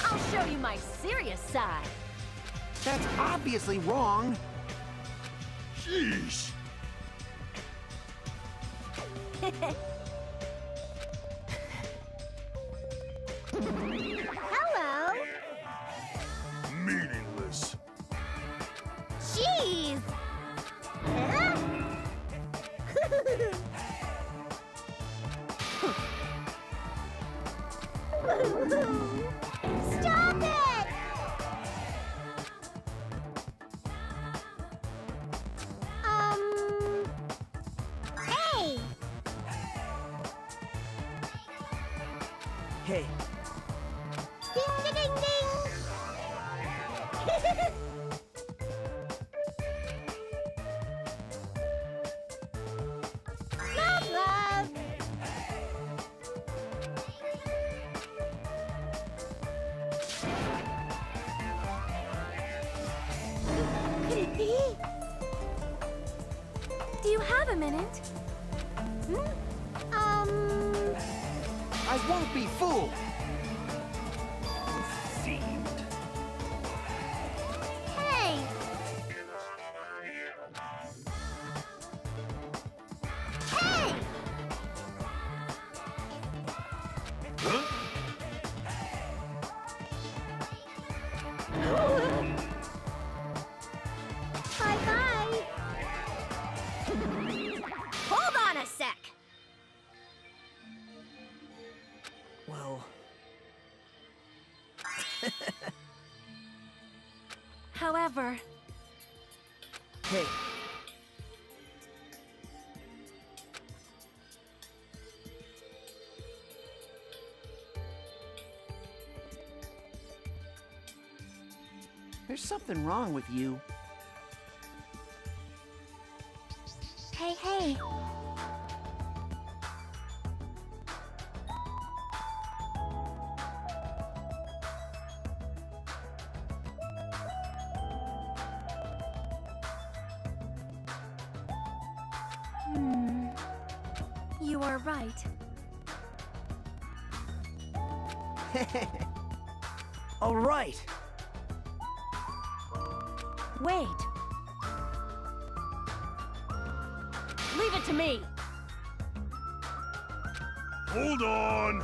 I'll show you my serious side. That's obviously wrong. Sheesh! Hello. Meaningless. Jeez. Huh? Stop it! Hey! Hey, Ding ding ding ding! Love, love! Could it be? Do you have a minute? I won't be fooled. Hey! Hey! Huh? Bye-bye! Hold on a sec! well, However, hey. There's something wrong with you. Hey. You are right. All right. Wait. Leave it to me. Hold on!